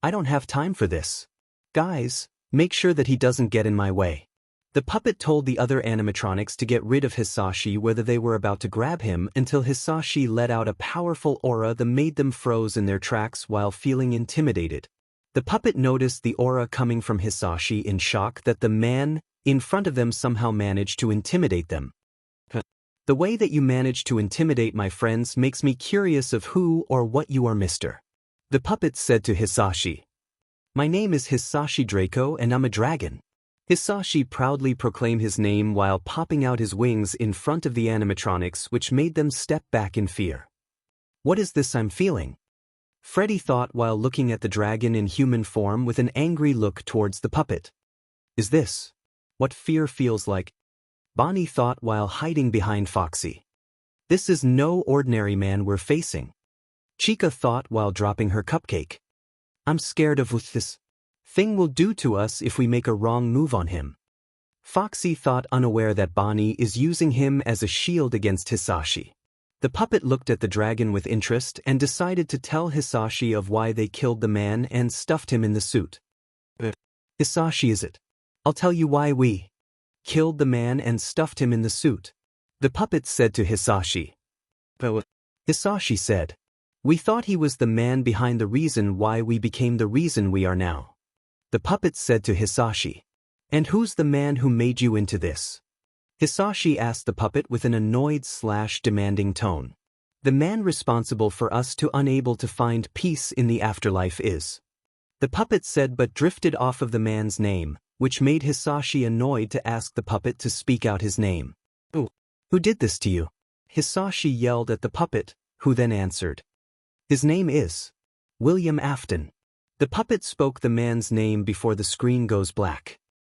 I don't have time for this. Guys, make sure that he doesn't get in my way. The puppet told the other animatronics to get rid of Hisashi whether they were about to grab him until Hisashi let out a powerful aura that made them froze in their tracks while feeling intimidated. The puppet noticed the aura coming from Hisashi in shock that the man in front of them somehow managed to intimidate them. The way that you managed to intimidate my friends makes me curious of who or what you are, mister. The puppet said to Hisashi. My name is Hisashi Draco and I'm a dragon. Hisashi proudly proclaimed his name while popping out his wings in front of the animatronics, which made them step back in fear. What is this I'm feeling? Freddy thought while looking at the dragon in human form with an angry look towards the puppet. Is this what fear feels like? Bonnie thought while hiding behind Foxy. This is no ordinary man we're facing. Chica thought while dropping her cupcake. I'm scared of what this thing will do to us if we make a wrong move on him. Foxy thought, unaware that Bonnie is using him as a shield against Hisashi. The puppet looked at the dragon with interest and decided to tell Hisashi of why they killed the man and stuffed him in the suit. Hisashi, is it? I'll tell you why we killed the man and stuffed him in the suit. The puppet said to Hisashi. Hisashi said. We thought he was the man behind the reason why we became the reason we are now. The puppet said to Hisashi. And who's the man who made you into this? Hisashi asked the puppet with an annoyed/demanding tone. The man responsible for us to unable to find peace in the afterlife is. The puppet said, but drifted off of the man's name, which made Hisashi annoyed to ask the puppet to speak out his name. Who did this to you? Hisashi yelled at the puppet, who then answered. His name is William Afton. The puppet spoke the man's name before the screen goes black.